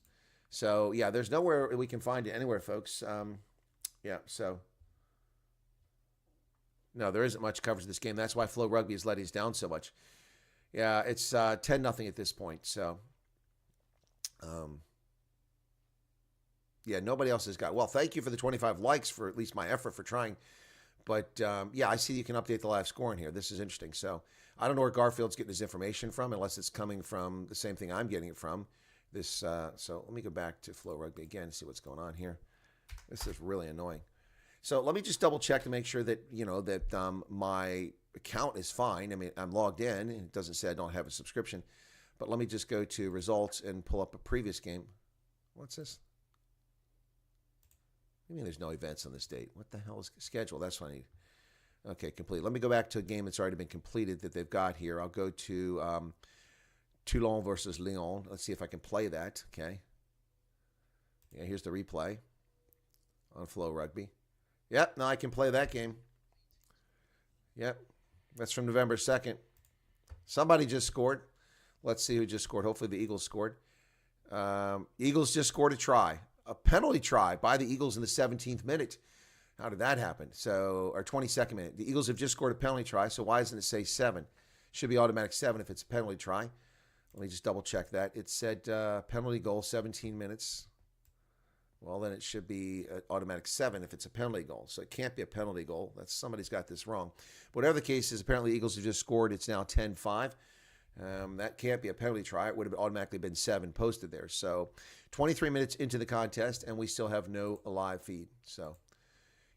So, yeah, there's nowhere we can find it anywhere, folks. Yeah, so... No, there isn't much coverage of this game. That's why Flow Rugby is letting us down so much. Yeah, it's 10-0 at this point, so... Yeah, nobody else has got. Well, thank you for the 25 likes for at least my effort for trying. But yeah, I see you can update the live score in here. This is interesting. So I don't know where Garfield's getting his information from, unless it's coming from the same thing I'm getting it from. This. So let me go back to Flow Rugby again and see what's going on here. This is really annoying. So let me just double check to make sure that my account is fine. I mean, I'm logged in, and it doesn't say I don't have a subscription. But let me just go to results and pull up a previous game. What's this? I mean, there's no events on this date. What the hell is scheduled? That's what I need. Okay, complete. Let me go back to a game that's already been completed that they've got here. I'll go to Toulon versus Lyon. Let's see if I can play that. Okay. Yeah, here's the replay on Flow Rugby. Yep, now I can play that game. Yep, that's from November 2nd. Somebody just scored. Let's see who just scored. Hopefully the Eagles scored. Eagles just scored a penalty try by the Eagles in the 17th minute. How did that happen? Or 22nd minute. The Eagles have just scored a penalty try, so why doesn't it say 7? Should be automatic 7 if it's a penalty try. Let me just double check that. It said penalty goal, 17 minutes. Well, then it should be automatic 7 if it's a penalty goal. So it can't be a penalty goal. Somebody's got this wrong. Whatever the case is, apparently the Eagles have just scored. It's now 10-5. That can't be a penalty try. It would have automatically been 7 posted there. So 23 minutes into the contest, and we still have no live feed. So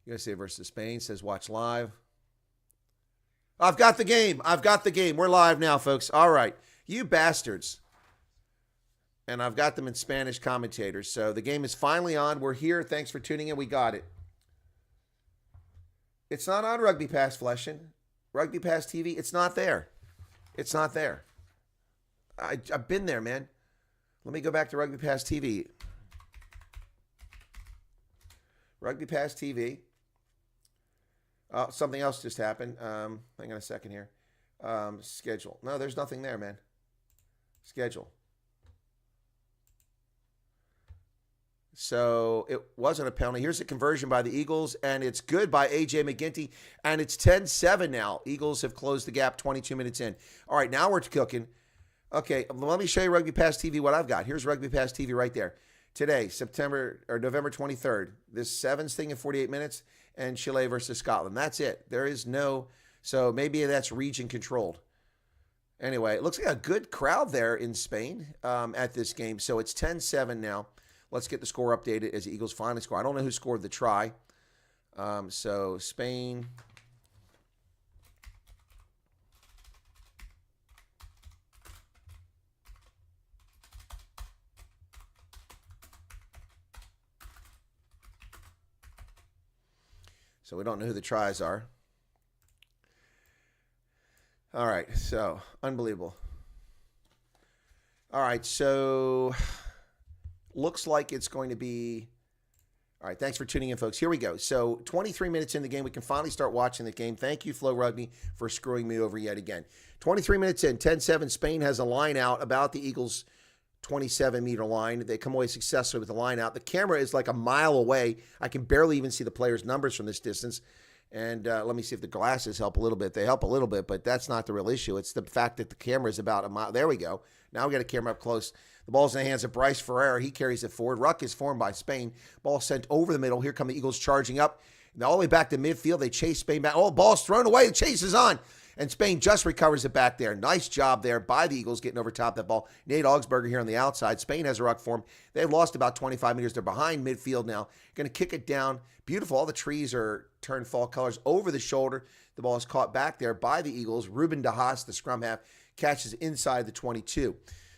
USA versus Spain says watch live. I've got the game. We're live now, folks. All right. You bastards. And I've got them in Spanish commentators. So the game is finally on. We're here. Thanks for tuning in. We got it. It's not on Rugby Pass Fleshin. Rugby Pass TV. It's not there. It's not there. I've been there, man. Let me go back to Rugby Pass TV. Rugby Pass TV. Something else just happened. Hang on a second here. Schedule. No, there's nothing there, man. Schedule. So it wasn't a penalty. Here's a conversion by the Eagles, and it's good by A.J. McGinty, and it's 10-7 now. Eagles have closed the gap 22 minutes in. All right, now we're cooking. Okay, let me show you Rugby Pass TV, what I've got. Here's Rugby Pass TV right there. Today, November 23rd, this Sevens thing in 48 minutes, and Chile versus Scotland. That's it. There is no, so maybe that's region controlled. Anyway, it looks like a good crowd there in Spain at this game. So it's 10-7 now. Let's get the score updated as the Eagles finally score. I don't know who scored the try. So Spain. So we don't know who the tries are. All right, so unbelievable. All right, so looks like it's going to be. All right, thanks for tuning in, folks. Here we go. So 23 minutes in the game, we can finally start watching the game. Thank you, Flow Rugby, for screwing me over yet again. 23 minutes in, 10-7. Spain has a line out about the Eagles' 27-meter line. They come away successfully with the line out. The camera is like a mile away. I can barely even see the players' numbers from this distance. And let me see if the glasses help a little bit. They help a little bit, but that's not the real issue. It's the fact that the camera is about a mile. There we go. Now we got a camera up close. The ball's in the hands of Bryce Ferreira. He carries it forward. Ruck is formed by Spain. Ball sent over the middle. Here come the Eagles charging up. Now all the way back to midfield. They chase Spain back. Oh, the ball's thrown away. The chase is on. And Spain just recovers it back there. Nice job there by the Eagles getting over top of that ball. Nate Augsburger here on the outside. Spain has a ruck form. They've lost about 25 meters. They're behind midfield now. Going to kick it down. Beautiful. All the trees are turned fall colors over the shoulder. The ball is caught back there by the Eagles. Ruben De Haas, the scrum half, catches inside the 22.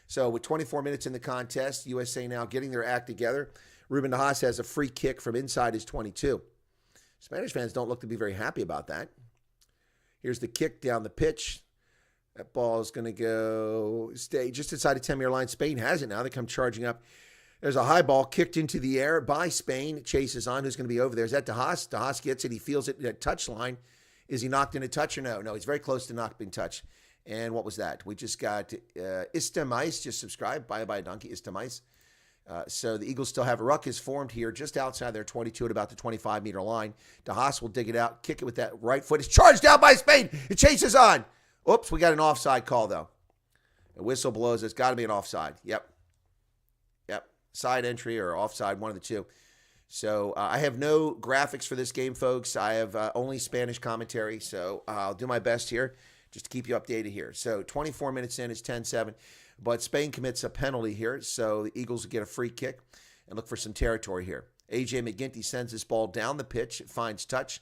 So with 24 minutes in the contest, USA now getting their act together. Ruben De Haas has a free kick from inside his 22. Spanish fans don't look to be very happy about that. Here's the kick down the pitch. That ball is going to stay just inside the 10-meter line. Spain has it now. They come charging up. There's a high ball kicked into the air by Spain. It chases on. Who's going to be over there? Is that De Haas? De Haas gets it. He feels it at touch line. Is he knocked in a touch or no? No, he's very close to knocked in touch. And what was that? We just got Istamais just subscribed. Bye-bye, donkey. Istamais. So the Eagles still have a ruck is formed here just outside their 22 at about the 25-meter line. De Haas will dig it out, kick it with that right foot. It's charged down by Spain. It chases on. Oops, we got an offside call, though. The whistle blows. It's got to be an offside. Yep. Side entry or offside, one of the two. So I have no graphics for this game, folks. I have only Spanish commentary, so I'll do my best here just to keep you updated here. So 24 minutes in, it's 10-7. But Spain commits a penalty here, so the Eagles get a free kick and look for some territory here. A.J. McGinty sends this ball down the pitch. It finds touch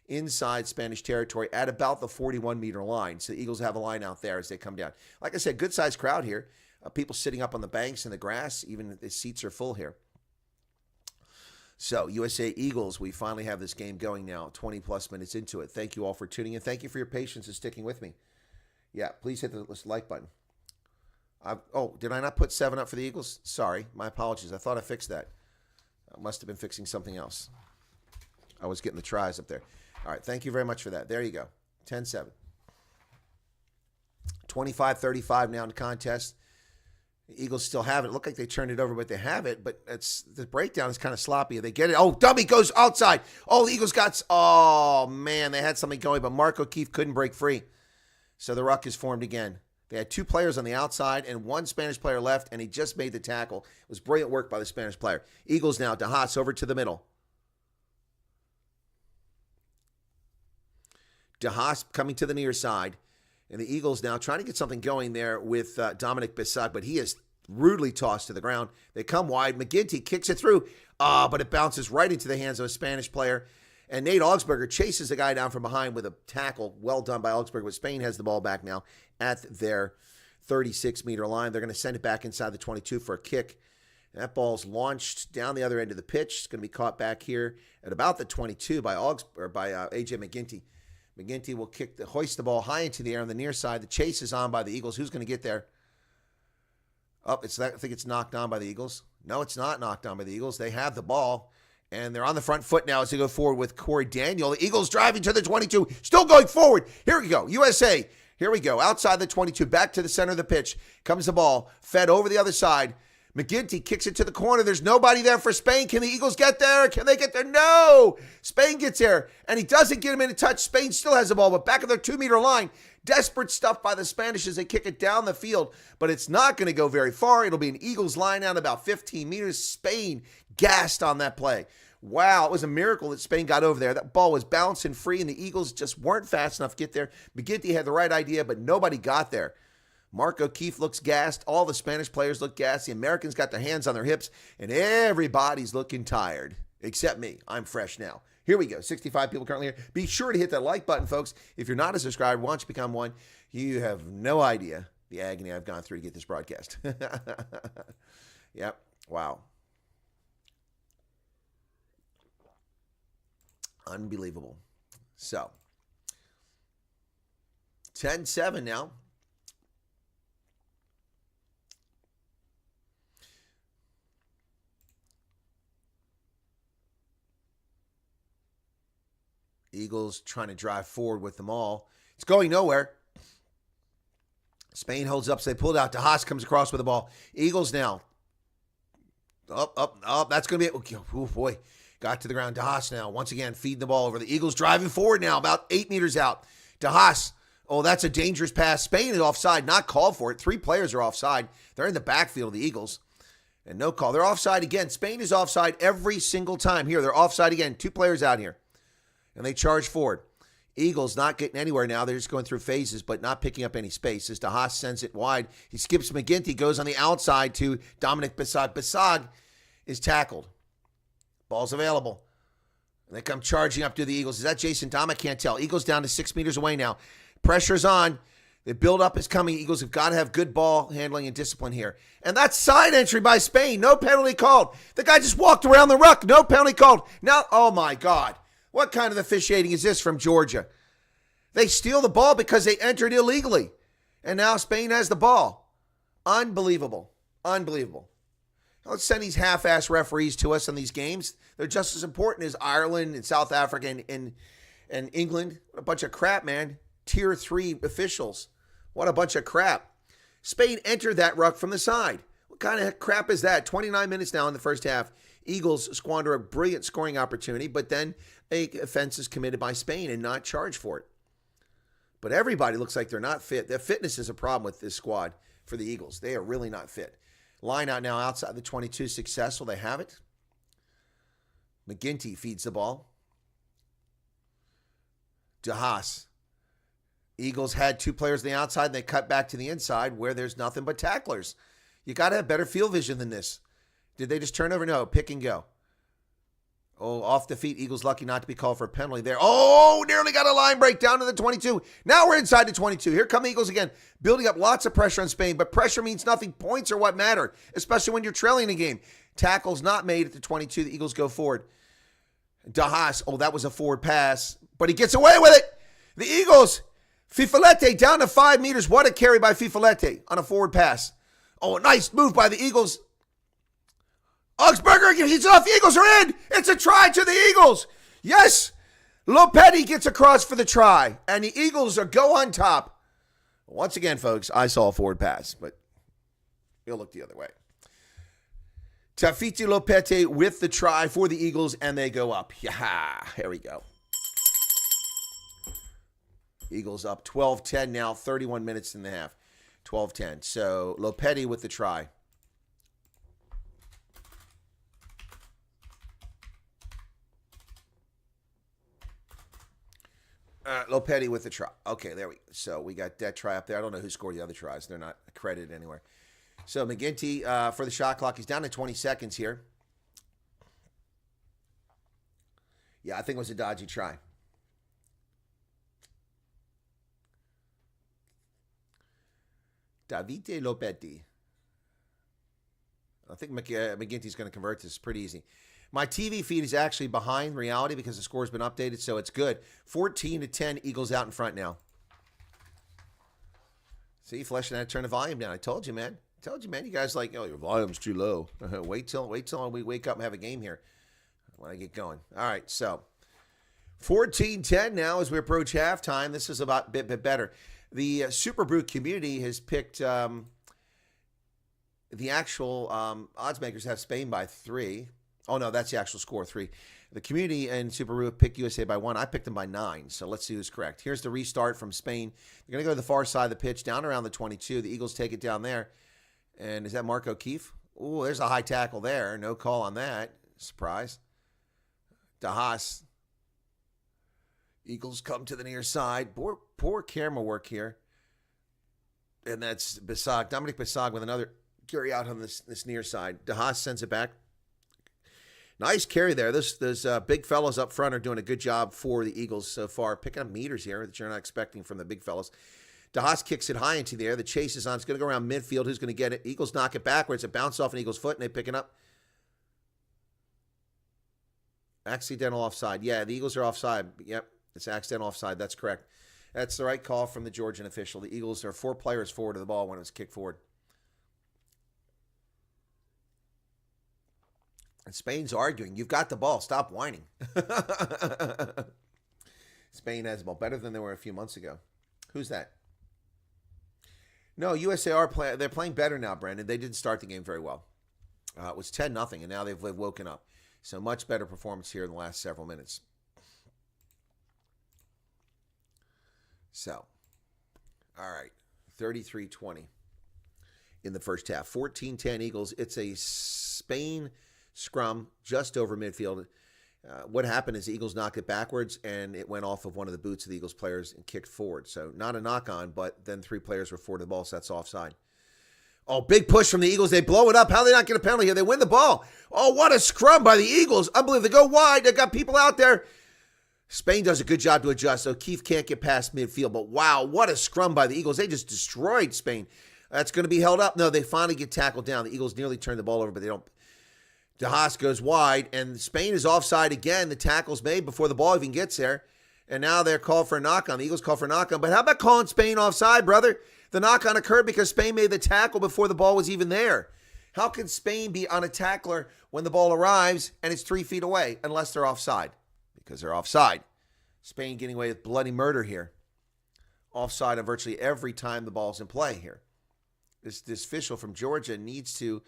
inside Spanish territory at about the 41-meter line. So the Eagles have a line out there as they come down. Like I said, good-sized crowd here. People sitting up on the banks in the grass. Even the seats are full here. So USA Eagles, we finally have this game going now, 20-plus minutes into it. Thank you all for tuning in. Thank you for your patience and sticking with me. Yeah, please hit the like button. Did I not put 7 up for the Eagles? Sorry, my apologies. I thought I fixed that. I must have been fixing something else. I was getting the tries up there. All right, thank you very much for that. There you go, 10-7. 25-35 now in the contest. The Eagles still have it. It looked like they turned it over, but they have it. But the breakdown is kind of sloppy. They get it. Oh, dummy goes outside. Oh, the Eagles got. Oh, man, they had something going, but Mark O'Keefe couldn't break free. So the ruck is formed again. They had 2 players on the outside and 1 Spanish player left, and he just made the tackle. It was brilliant work by the Spanish player. Eagles now, De Haas over to the middle. De Haas coming to the near side. And the Eagles now trying to get something going there with Dominic Bissett, but he is rudely tossed to the ground. They come wide. McGinty kicks it through, but it bounces right into the hands of a Spanish player. And Nate Augsburger chases the guy down from behind with a tackle. Well done by Augsburger, but Spain has the ball back now at their 36-meter line. They're going to send it back inside the 22 for a kick. And that ball's launched down the other end of the pitch. It's going to be caught back here at about the 22 by A.J. McGinty. McGinty will hoist the ball high into the air on the near side. The chase is on by the Eagles. Who's going to get there? I think it's knocked on by the Eagles. No, it's not knocked on by the Eagles. They have the ball, and they're on the front foot now as they go forward with Corey Daniel. The Eagles driving to the 22, still going forward. Here we go, USA. Here we go, outside the 22, back to the center of the pitch. Comes the ball, fed over the other side. McGinty kicks it to the corner. There's nobody there for Spain. Can the Eagles get there? Can they get there? No! Spain gets there, and he doesn't get him in a touch. Spain still has the ball, but back of their 2-meter line. Desperate stuff by the Spanish as they kick it down the field, but it's not going to go very far. It'll be an Eagles line out about 15 meters. Spain gassed on that play. Wow, it was a miracle that Spain got over there. That ball was bouncing free, and the Eagles just weren't fast enough to get there. McGinty had the right idea, but nobody got there. Mark O'Keefe looks gassed. All the Spanish players look gassed. The Americans got their hands on their hips, and everybody's looking tired, except me. I'm fresh now. Here we go. 65 people currently here. Be sure to hit that like button, folks. If you're not a subscriber, why don't you become one? You have no idea the agony I've gone through to get this broadcast. Yep. Wow. Unbelievable. So, 10-7 now. Eagles trying to drive forward with them all. It's going nowhere. Spain holds up, so they pulled out. De Haas comes across with the ball. Eagles now. Up. That's going to be it. Oh, boy. Got to the ground. De Haas now, once again, feeding the ball over. The Eagles driving forward now, about 8 meters out. De Haas. Oh, that's a dangerous pass. Spain is offside, not called for it. 3 players are offside. They're in the backfield, the Eagles. And no call. They're offside again. Spain is offside every single time. Here, they're offside again. 2 players out here. And they charge forward. Eagles not getting anywhere now. They're just going through phases, but not picking up any space. As De Haas sends it wide, he skips McGinty, goes on the outside to Dominic Basag. Basag is tackled. Ball's available. And they come charging up to the Eagles. Is that Jason Dom? I can't tell. Eagles down to 6 meters away now. Pressure's on. The build-up is coming. Eagles have got to have good ball handling and discipline here. And that's side entry by Spain. No penalty called. The guy just walked around the ruck. No penalty called. Now, oh, my God. What kind of officiating is this from Georgia? They steal the ball because they entered illegally. And now Spain has the ball. Unbelievable. Unbelievable. Let's send these half-ass referees to us on these games. They're just as important as Ireland and South Africa and England. What a bunch of crap, man. Tier 3 officials. What a bunch of crap. Spain entered that ruck from the side. What kind of crap is that? 29 minutes now in the first half. Eagles squander a brilliant scoring opportunity, but then an offense is committed by Spain and not charged for it. But everybody looks like they're not fit. Their fitness is a problem with this squad for the Eagles. They are really not fit. Line out now outside the 22, successful. They have it. McGinty feeds the ball. De Haas. Eagles had 2 players on the outside, and they cut back to the inside where there's nothing but tacklers. You got to have better field vision than this. Did they just turn over? No, pick and go. Oh, off the feet. Eagles lucky not to be called for a penalty there. Oh, nearly got a line break down to the 22. Now we're inside the 22. Here come Eagles again, building up lots of pressure on Spain, but pressure means nothing. Points are what matter, especially when you're trailing a game. Tackles not made at the 22. The Eagles go forward. De Haas, oh, that was a forward pass, but he gets away with it. The Eagles, Fifalete down to 5 meters. What a carry by Fifalete on a forward pass. Oh, nice move by the Eagles. Augsburger, he's off. The Eagles are in. It's a try to the Eagles. Yes. Lopetti gets across for the try, and the Eagles go on top. Once again, folks, I saw a forward pass, but he'll look the other way. Tafiti Lopetti with the try for the Eagles, and they go up. Yeah, here we go. Eagles up 12-10 now, 31 minutes in the half. 12-10. So Lopetti with the try. Lopetti with the try. Okay, there we go. So we got that try up there. I don't know who scored the other tries. They're not accredited anywhere. So McGinty for the shot clock. He's down to 20 seconds here. Yeah, I think it was a dodgy try. Davide Lopetti. I think McGinty's going to convert this pretty easy. My TV feed is actually behind reality because the score's been updated, so it's good. 14-10, Eagles out in front now. See, Flesh and I turn the volume down. I told you, man. You guys like, oh, your volume's too low. Wait till we wake up and have a game here when I get going. All right, so 14-10 now as we approach halftime. This is about a bit better. The Super Brew community has picked the actual odds makers have Spain by 3. Oh, no, that's the actual score, 3. The community and Super Brew picked USA by 1. I picked them by 9, so let's see who's correct. Here's the restart from Spain. They're going to go to the far side of the pitch, down around the 22. The Eagles take it down there. And is that Mark O'Keefe? Oh, there's a high tackle there. No call on that. Surprise. De Haas. Eagles come to the near side. Poor camera work here. And that's Besag. Dominic Besag with another carry out on this near side. DeHaas sends it back. Nice carry there. Those big fellas up front are doing a good job for the Eagles so far, picking up meters here that you're not expecting from the big fellas. DeHaas kicks it high into the air. The chase is on. It's going to go around midfield. Who's going to get it? Eagles knock it backwards. It bounces off an Eagles' foot, and they pick it up. Accidental offside. Yeah, the Eagles are offside. Yep, it's accidental offside. That's correct. That's the right call from the Georgian official. The Eagles are 4 players forward of the ball when it was kicked forward. And Spain's arguing. You've got the ball. Stop whining. Spain has the ball. Better than they were a few months ago. Who's that? No, USA are playing. They're playing better now, Brandon. They didn't start the game very well. It was 10-0, and now they've woken up. So much better performance here in the last several minutes. So, all right, 33-20 in the first half. 14-10 Eagles. It's a Spain scrum just over midfield. What happened is the Eagles knocked it backwards, and it went off of one of the boots of the Eagles players and kicked forward. So not a knock-on, but then 3 players were forward of the ball, so that's offside. Oh, big push from the Eagles. They blow it up. How do they not get a penalty here? They win the ball. Oh, what a scrum by the Eagles. Unbelievable. They go wide. They got people out there. Spain does a good job to adjust. O'Keefe can't get past midfield. But, wow, what a scrum by the Eagles. They just destroyed Spain. That's going to be held up. No, they finally get tackled down. The Eagles nearly turn the ball over, but they don't. DeHaas goes wide, and Spain is offside again. The tackle's made before the ball even gets there. And now they're called for a knock-on. The Eagles call for a knock-on. But how about calling Spain offside, brother? The knock-on occurred because Spain made the tackle before the ball was even there. How can Spain be on a tackler when the ball arrives and it's 3 feet away unless they're offside? Because they're offside. Spain getting away with bloody murder here. Offside on virtually every time the ball's in play here. This official from Georgia needs to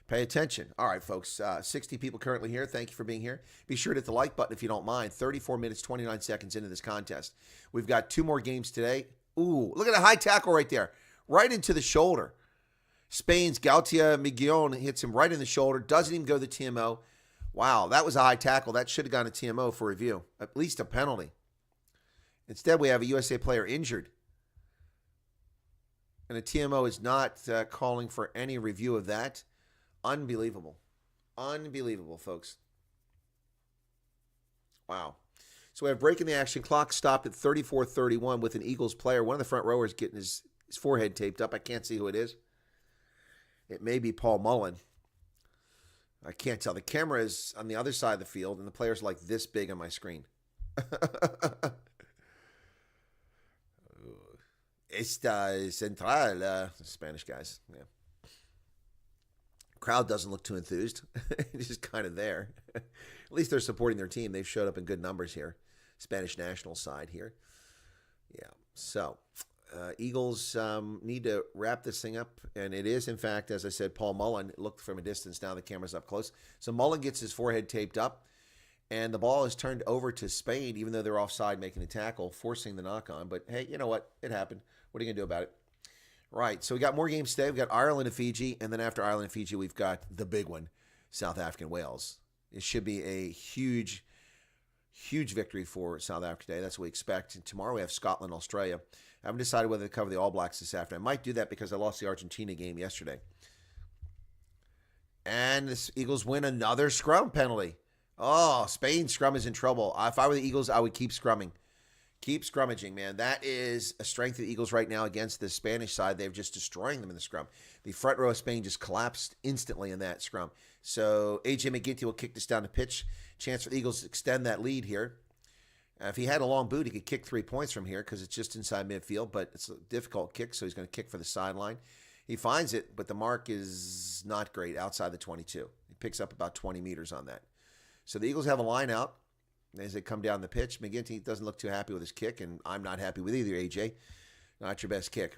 pay attention. All right, folks, 60 people currently here. Thank you for being here. Be sure to hit the like button if you don't mind. 34 minutes, 29 seconds into this contest. We've got 2 more games today. Ooh, look at a high tackle right there. Right into the shoulder. Spain's Gautier Miguel hits him right in the shoulder. Doesn't even go to the TMO. Wow, that was a high tackle. That should have gone to TMO for review. At least a penalty. Instead, we have a USA player injured. And a TMO is not calling for any review of that. Unbelievable. Unbelievable, folks. Wow. So we have break in the action. Clock stopped at 34:31 with an Eagles player. One of the front rowers getting his forehead taped up. I can't see who it is. It may be Paul Mullen. I can't tell. The camera is on the other side of the field, and the player's like this big on my screen. Esta central. Spanish guys. Yeah. Crowd doesn't look too enthused. It's just kind of there. At least they're supporting their team. They've showed up in good numbers here. Spanish national side here. Yeah. So, Eagles need to wrap this thing up. And it is, in fact, as I said, Paul Mullen. It looked from a distance. Now the camera's up close. So Mullen gets his forehead taped up. And the ball is turned over to Spain, even though they're offside making a tackle, forcing the knock-on. But, hey, you know what? It happened. What are you going to do about it? Right, so we got more games today. We've got Ireland and Fiji, and then after Ireland and Fiji, we've got the big one, South Africa and Wales. It should be a huge, huge victory for South Africa today. That's what we expect. And tomorrow we have Scotland, Australia. I haven't decided whether to cover the All Blacks this afternoon. I might do that because I lost the Argentina game yesterday. And the Eagles win another scrum penalty. Oh, Spain's scrum is in trouble. If I were the Eagles, I would keep scrumming. Keep scrummaging, man. That is a strength of the Eagles right now against the Spanish side. They're just destroying them in the scrum. The front row of Spain just collapsed instantly in that scrum. So A.J. McGinty will kick this down the pitch. Chance for the Eagles to extend that lead here. If he had a long boot, he could kick 3 points from here because it's just inside midfield, but it's a difficult kick, so he's going to kick for the sideline. He finds it, but the mark is not great outside the 22. He picks up about 20 meters on that. So the Eagles have a line out. As they come down the pitch, McGinty doesn't look too happy with his kick, and I'm not happy with either, AJ. Not your best kick.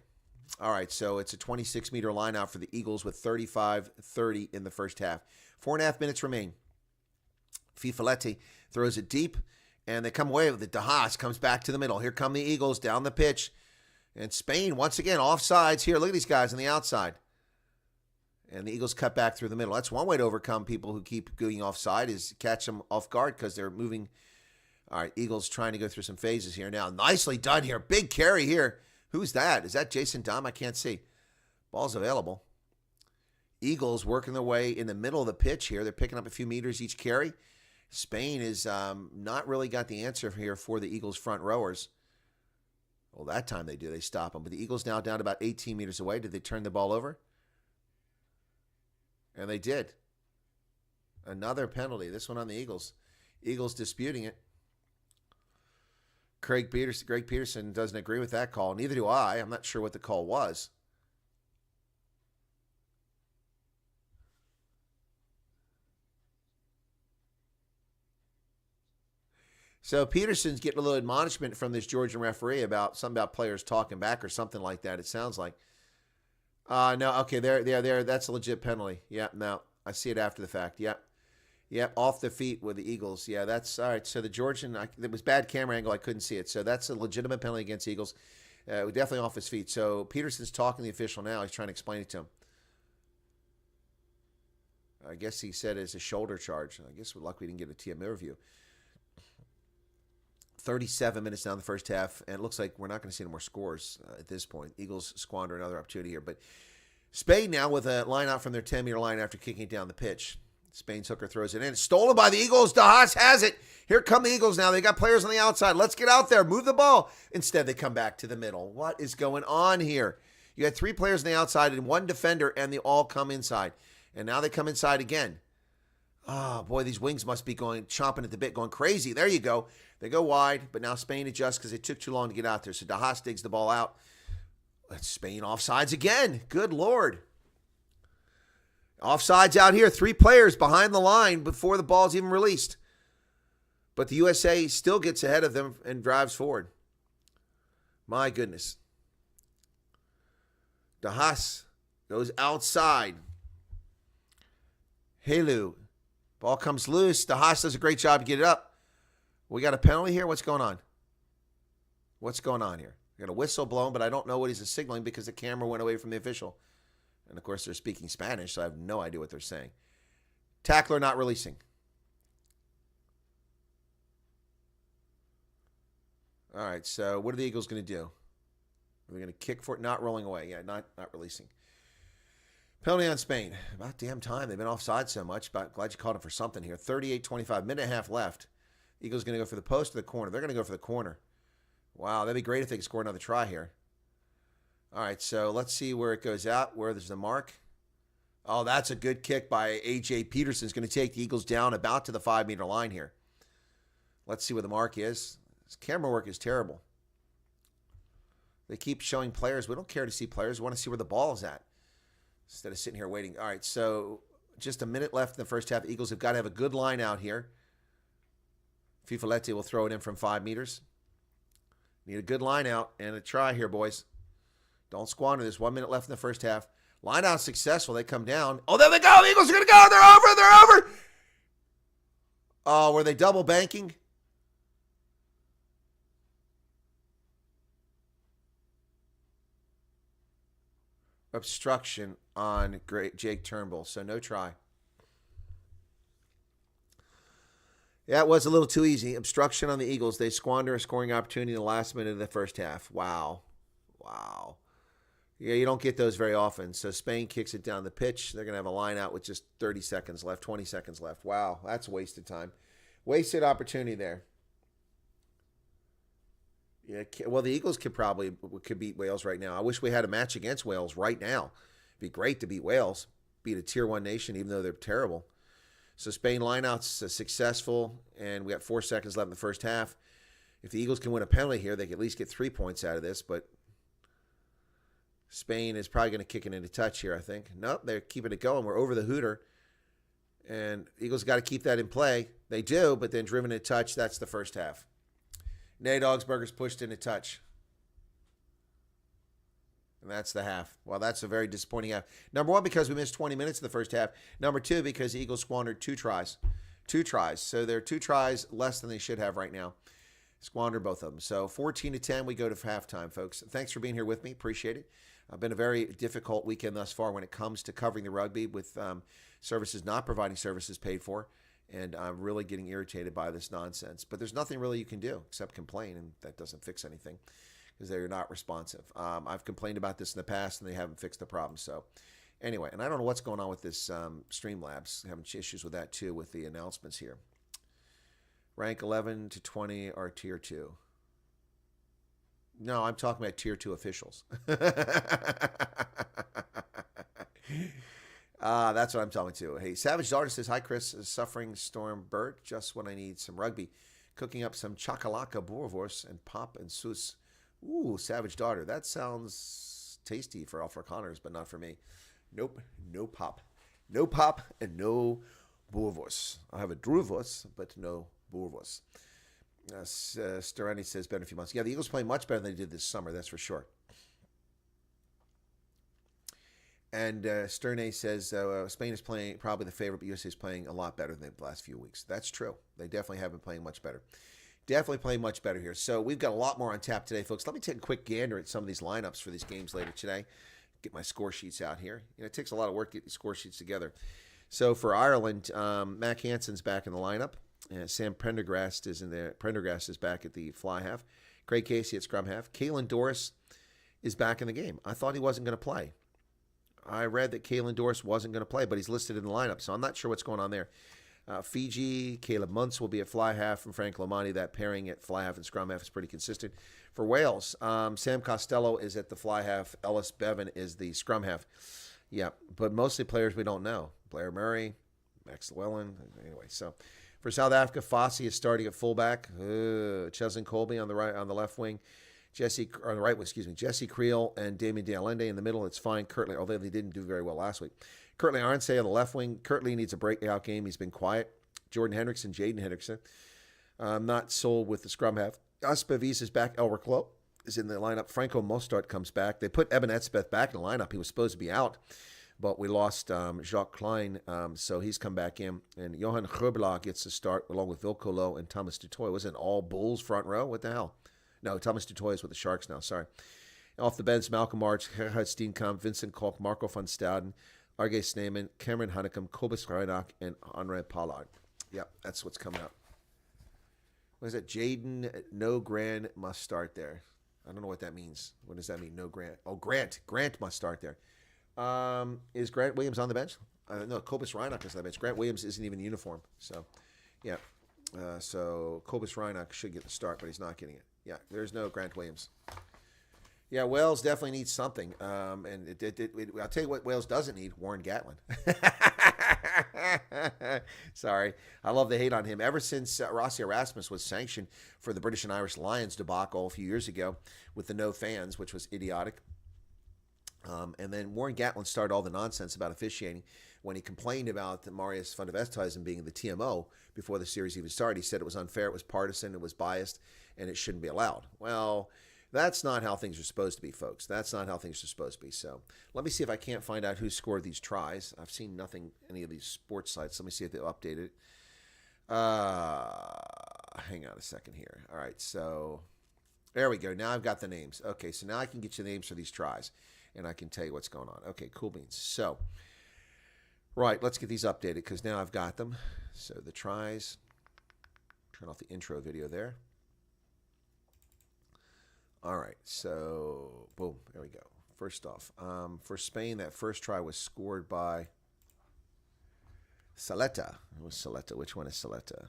All right, so it's a 26-meter line out for the Eagles with 35-30 in the first half. 4.5 minutes remain. Fifaletti throws it deep, and they come away with it. DeHaas comes back to the middle. Here come the Eagles down the pitch. And Spain, once again, offsides here. Look at these guys on the outside. And the Eagles cut back through the middle. That's one way to overcome people who keep going offside is catch them off guard because they're moving. All right, Eagles trying to go through some phases here now. Nicely done here. Big carry here. Who's that? Is that Jason Dom? I can't see. Ball's available. Eagles working their way in the middle of the pitch here. They're picking up a few meters each carry. Spain is not really got the answer here for the Eagles front rowers. Well, that time they do. They stop them. But the Eagles now down about 18 meters away. Did they turn the ball over? And they did. Another penalty. This one on the Eagles. Eagles disputing it. Greg Peterson doesn't agree with that call. Neither do I. I'm not sure what the call was. So Peterson's getting a little admonishment from this Georgian referee about something about players talking back or something like that. It sounds like. No, okay, there. That's a legit penalty. Yeah, no, I see it after the fact. Yep, off the feet with the Eagles. Yeah, that's all right. So the Georgian, it was bad camera angle. I couldn't see it. So that's a legitimate penalty against Eagles. Definitely off his feet. So Peterson's talking to the official now. He's trying to explain it to him. I guess he said it's a shoulder charge. I guess we're lucky we didn't get a TMO review. 37 minutes down the first half, and it looks like we're not going to see any more scores at this point. Eagles squander another opportunity here. But Spain now with a line out from their 10-meter line after kicking it down the pitch. Spain's hooker throws it in. Stolen by the Eagles. DeHaas has it. Here come the Eagles now. They got players on the outside. Let's get out there. Move the ball. Instead, they come back to the middle. What is going on here? You had 3 players on the outside and 1 defender, and they all come inside. And now they come inside again. Oh, boy, these wings must be chomping at the bit, going crazy. There you go. They go wide, but now Spain adjusts because it took too long to get out there. So DeHaas digs the ball out. That's Spain offsides again. Good Lord. Offsides out here. 3 players behind the line before the ball's even released. But the USA still gets ahead of them and drives forward. My goodness. DeHaas goes outside. Helu. Ball comes loose. DeHaas does a great job to get it up. We got a penalty here? What's going on? What's going on here? We got a whistle blown, but I don't know what he's signaling because the camera went away from the official. And, of course, they're speaking Spanish, so I have no idea what they're saying. Tackler not releasing. All right, so what are the Eagles going to do? Are they going to kick for it? Not rolling away. Yeah, not releasing. Penalty on Spain. About damn time. They've been offside so much, but glad you caught him for something here. 38-25, minute and a half left. Eagles going to go for the post or the corner? They're going to go for the corner. Wow, that'd be great if they could score another try here. All right, so let's see where it goes out, where there's the mark. Oh, that's a good kick by A.J. Peterson. It's going to take the Eagles down about to the 5-meter line here. Let's see where the mark is. This camera work is terrible. They keep showing players. We don't care to see players. We want to see where the ball is at instead of sitting here waiting. All right, so just a minute left in the first half. The Eagles have got to have a good line out here. Fifaletti will throw it in from 5 meters. Need a good line out and a try here, boys. Don't squander this. 1 minute left in the first half. Line out successful. They come down. Oh, there they go. The Eagles are going to go. They're over. They're over. Oh, were they double banking? Obstruction on Jake Turnbull. So no try. Yeah, it was a little too easy. Obstruction on the Eagles. They squander a scoring opportunity in the last minute of the first half. Wow. Yeah, you don't get those very often. So Spain kicks it down the pitch. They're going to have a line out with just 30 seconds left, 20 seconds left. Wow, that's wasted time. Wasted opportunity there. Yeah, well, the Eagles could beat Wales right now. I wish we had a match against Wales right now. It'd be great to beat Wales, beat a Tier 1 nation, even though they're terrible. So Spain lineout's successful, and we got 4 seconds left in the first half. If the Eagles can win a penalty here, they can at least get 3 points out of this, but Spain is probably going to kick it into touch here, I think. Nope, they're keeping it going. We're over the hooter, and Eagles got to keep that in play. They do, but then driven into touch, that's the first half. Nate Augsburger's pushed into touch. And that's the half. Well, that's a very disappointing half. Number 1, because we missed 20 minutes in the first half. Number 2, because the Eagles squandered 2 tries. 2 tries. So they're 2 tries less than they should have right now. Squandered both of them. So 14-10, we go to halftime, folks. Thanks for being here with me. Appreciate it. Been a very difficult weekend thus far when it comes to covering the rugby with services not providing services paid for. And I'm really getting irritated by this nonsense. But there's nothing really you can do except complain, and that doesn't fix anything. because they're not responsive. I've complained about this in the past, and they haven't fixed the problem. So anyway, and I don't know what's going on with this Streamlabs. Having issues with that, too, with the announcements here. Rank 11 to 20 are Tier 2. No, I'm talking about Tier 2 officials. That's what I'm talking to. Hey, Savage Daughter says, hi, Chris. Suffering Storm Burt, just when I need some rugby. Cooking up some chakalaka boerewors and pop and sus. Ooh, Savage Daughter. That sounds tasty for Afrikaners, but not for me. Nope, no pop. No pop and no boerewors. I have a droevos, but no boerewors. Sturani says, better in a few months. Yeah, the Eagles play much better than they did this summer, that's for sure. And Sterne says Spain is playing probably the favorite, but USA is playing a lot better than the last few weeks. That's true. They definitely have been playing much better. Definitely playing much better here. So we've got a lot more on tap today, folks. Let me take a quick gander at some of these lineups for these games later today. Get my score sheets out here. You know, it takes a lot of work to get these score sheets together. So for Ireland, Mac Hansen's back in the lineup. Sam Prendergast is in there. Prendergast is back at the fly half. Craig Casey at scrum half. Caelan Doris is back in the game. I thought he wasn't going to play. I read that Caelan Doris wasn't going to play, but he's listed in the lineup, so I'm not sure what's going on there. Fiji, Caleb Muntz will be at fly half, and Frank Lomani. That pairing at fly half and scrum half is pretty consistent. For Wales, Sam Costello is at the fly half. Ellis Bevan is the scrum half. Yeah, but mostly players we don't know. Blair Murray, Max Llewellyn. Anyway, so for South Africa, Fossey is starting at fullback. Cheslin Colby on the right, on the left wing. Jesse Creel and Damien De Allende in the middle. It's fine. Kirtley, although they didn't do very well last week. Kirtley Arnsey on the left wing. Kirtley needs a breakout game. He's been quiet. Jordan Hendrickson, Jaden Hendrickson. Not sold with the scrum half. Aspavis is back. Elric Lowe is in the lineup. Franco Mostart comes back. They put Eben Etzbeth back in the lineup. He was supposed to be out, but we lost Jacques Klein, so he's come back in. And Johan Gerbla gets the start along with Vilko Lowe and Thomas Dutoy. Wasn't all Bulls front row? What the hell? No, Thomas Dutoy is with the Sharks now. Sorry. Off the bench, Malcolm March, Gerhard Steenkamp, Vincent Kolk, Marco van Staden, Arge Sneeman, Cameron Honeycomb, Kobus Reinach, and Andre Pollard. Yep, that's what's coming up. What is that? Jaden No Grant must start there. I don't know what that means. What does that mean? No Grant. Oh, Grant. Grant must start there. Is Grant Williams on the bench? No, Kobus Reinach is on the bench. Grant Williams isn't even in uniform. So, yeah. So Kobus Reinach should get the start, but he's not getting it. Yeah, there's no Grant Williams. Yeah, Wales definitely needs something. And I'll tell you what Wales doesn't need, Warren Gatlin. Sorry. I love the hate on him. Ever since Rossi Erasmus was sanctioned for the British and Irish Lions debacle a few years ago with the no fans, which was idiotic. And then Warren Gatlin started all the nonsense about officiating when he complained about Marius van der Westhuizen being the TMO before the series even started. He said it was unfair, it was partisan, it was biased, and it shouldn't be allowed. Well, that's not how things are supposed to be, folks. That's not how things are supposed to be. So let me see if I can't find out who scored these tries. I've seen nothing, any of these sports sites. Let me see if they've updated it. Hang on a second here. All right, so there we go. Now I've got the names. Okay, so now I can get you the names for these tries, and I can tell you what's going on. Okay, cool beans. So, right, let's get these updated because now I've got them. So the tries, turn off the intro video there. All right, so boom, there we go. First off, for Spain, that first try was scored by Saleta. It was Saleta. Which one is Saleta?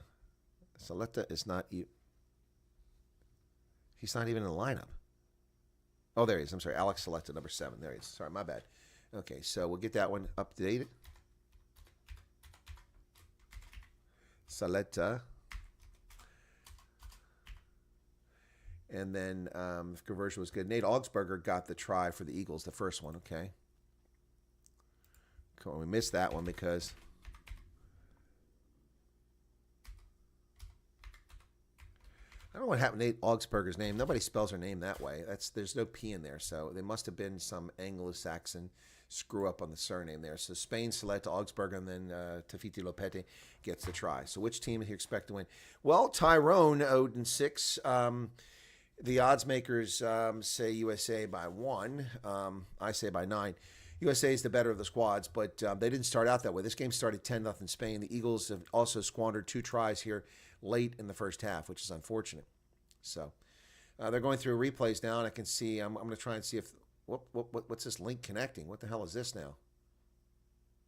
Saleta is not even. He's not even in the lineup. Oh, there he is. I'm sorry, Alex Saleta, number 7. There he is. Sorry, my bad. Okay, so we'll get that one updated. Saleta. And then conversion was good. Nate Augsburger got the try for the Eagles, the first one. Okay. Cool. We missed that one because I don't know what happened to Nate Augsburger's name. Nobody spells her name that way. There's no P in there, so there must have been some Anglo-Saxon screw up on the surname there. So Spain select Augsburger, and then Tafiti Lopete gets the try. So which team do you expect to win? Well, Tyrone, 0-6. The odds makers say USA by 1. I say by 9. USA is the better of the squads, but they didn't start out that way. This game started 10-0 Spain. The Eagles have also squandered 2 tries here late in the first half, which is unfortunate. So They're going through replays now, and I can see. I'm going to try and see if what's this link connecting? What the hell is this now?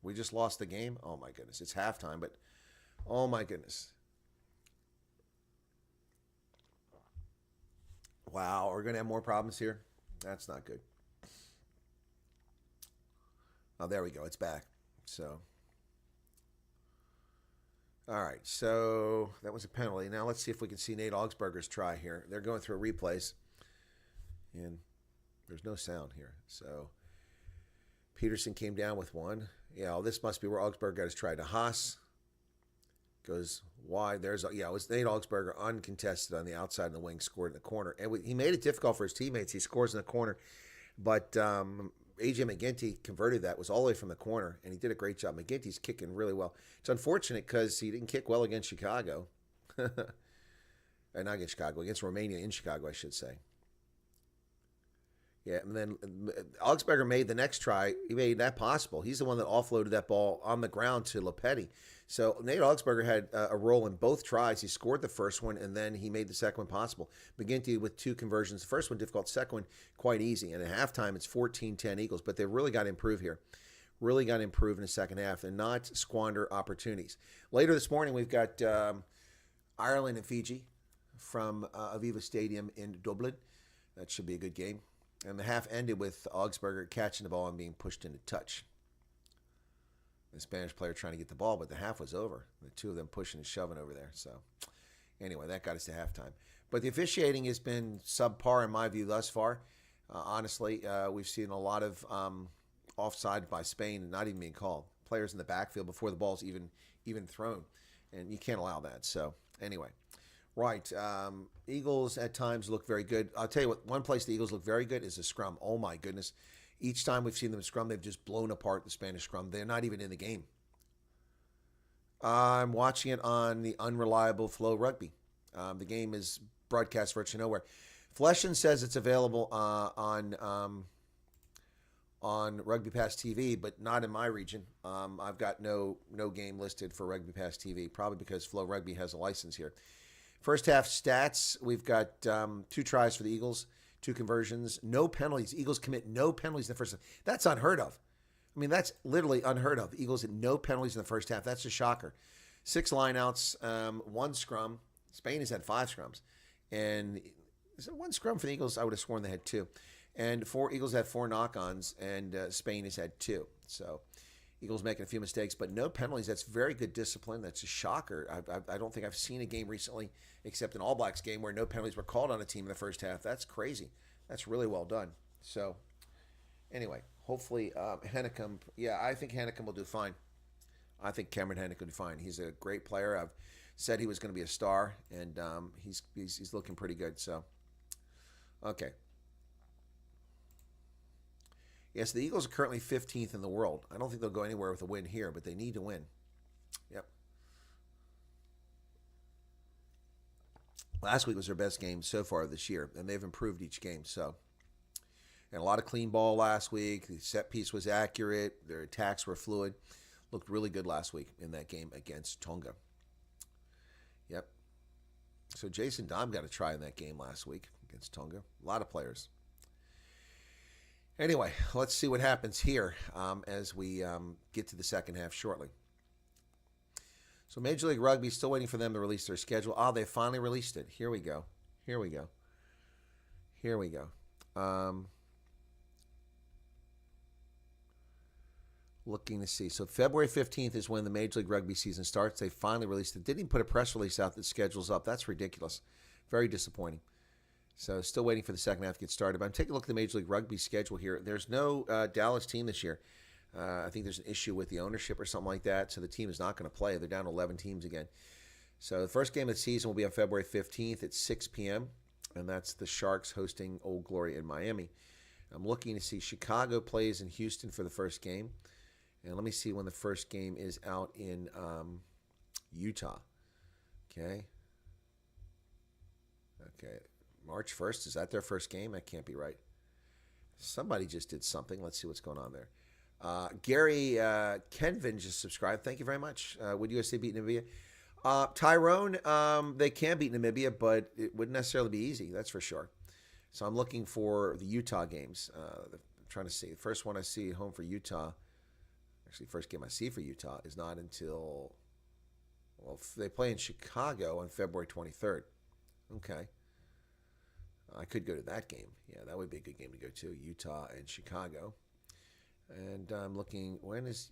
We just lost the game. Oh my goodness! It's halftime, but oh my goodness! Wow, we're going to have more problems here. That's not good. Oh, there we go. It's back. So, all right. So that was a penalty. Now let's see if we can see Nate Augsburger's try here. They're going through replays, and there's no sound here. So Peterson came down with one. Yeah, well, this must be where Augsburger got his try. To Haas goes wide. It was Nate Augsburger uncontested on the outside of the wing, scored in the corner, and he made it difficult for his teammates. He scores in the corner, but AJ McGinty converted that. Was all the way from the corner, and he did a great job. McGinty's kicking really well. It's unfortunate because he didn't kick well against Chicago. Not against Chicago, against Romania in Chicago, I should say. Yeah, and then Augsburger made the next try. He made that possible. He's the one that offloaded that ball on the ground to Lopetti. So Nate Augsburger had a role in both tries. He scored the first one, and then he made the second one possible. McGinty with 2 conversions. The first one difficult, second one quite easy. And at halftime, it's 14-10 Eagles. But they really got to improve here. Really got to improve in the second half and not squander opportunities. Later this morning, we've got Ireland and Fiji from Aviva Stadium in Dublin. That should be a good game. And the half ended with Augsburger catching the ball and being pushed into touch. The Spanish player trying to get the ball, but the half was over. The two of them pushing and shoving over there. So, anyway, that got us to halftime. But the officiating has been subpar in my view thus far. Honestly, we've seen a lot of offside by Spain and not even being called. Players in the backfield before the ball's even thrown. And you can't allow that. So, anyway. Right. Eagles at times look very good. I'll tell you what, one place the Eagles look very good is the scrum. Oh, my goodness. Each time we've seen them scrum, they've just blown apart the Spanish scrum. They're not even in the game. I'm watching it on the unreliable Flow Rugby. The game is broadcast virtually nowhere. Fleshin says it's available on Rugby Pass TV, but not in my region. I've got no game listed for Rugby Pass TV, probably because Flow Rugby has a license here. First half stats, we've got 2 tries for the Eagles, 2 conversions, no penalties. Eagles commit no penalties in the first half. That's unheard of. I mean, that's literally unheard of. Eagles had no penalties in the first half. That's a shocker. 6 lineouts, 1 scrum. Spain has had 5 scrums. And is it 1 scrum for the Eagles? I would have sworn they had 2. And 4 Eagles had 4 knock-ons, and Spain has had 2. So Eagles making a few mistakes, but no penalties. That's very good discipline. That's a shocker. I don't think I've seen a game recently, except an All Blacks game, where no penalties were called on a team in the first half. That's crazy. That's really well done. So, anyway, hopefully Hennecum. Yeah, I think Hennecum will do fine. I think Cameron Hennecum will do fine. He's a great player. I've said he was going to be a star, and he's looking pretty good. So, okay. Yes, the Eagles are currently 15th in the world. I don't think they'll go anywhere with a win here, but they need to win. Yep. Last week was their best game so far this year, and they've improved each game. So, and a lot of clean ball last week. The set piece was accurate. Their attacks were fluid. Looked really good last week in that game against Tonga. Yep. So Jason Dom got a try in that game last week against Tonga. A lot of players. Anyway, let's see what happens here as we get to the second half shortly. So Major League Rugby, still waiting for them to release their schedule. Oh, they finally released it. Here we go. Here we go. Here we go. Looking to see. So February 15th is when the Major League Rugby season starts. They finally released it. Didn't even put a press release out that schedule's up. That's ridiculous. Very disappointing. So still waiting for the second half to get started. But I'm taking a look at the Major League Rugby schedule here. There's no Dallas team this year. I think there's an issue with the ownership or something like that. So the team is not going to play. They're down to 11 teams again. So the first game of the season will be on February 15th at 6 p.m. And that's the Sharks hosting Old Glory in Miami. I'm looking to see Chicago plays in Houston for the first game. And let me see when the first game is out in Utah. Okay. March 1st, is that their first game? That can't be right. Somebody just did something. Let's see what's going on there. Gary Kenvin just subscribed. Thank you very much. Would USA beat Namibia? Tyrone, they can beat Namibia, but it wouldn't necessarily be easy. That's for sure. So I'm looking for the Utah games. I'm trying to see. The first one I see home for Utah, actually, first game I see for Utah is not until, well, they play in Chicago on February 23rd. Okay. I could go to that game. Yeah, that would be a good game to go to. Utah and Chicago. And I'm looking, when is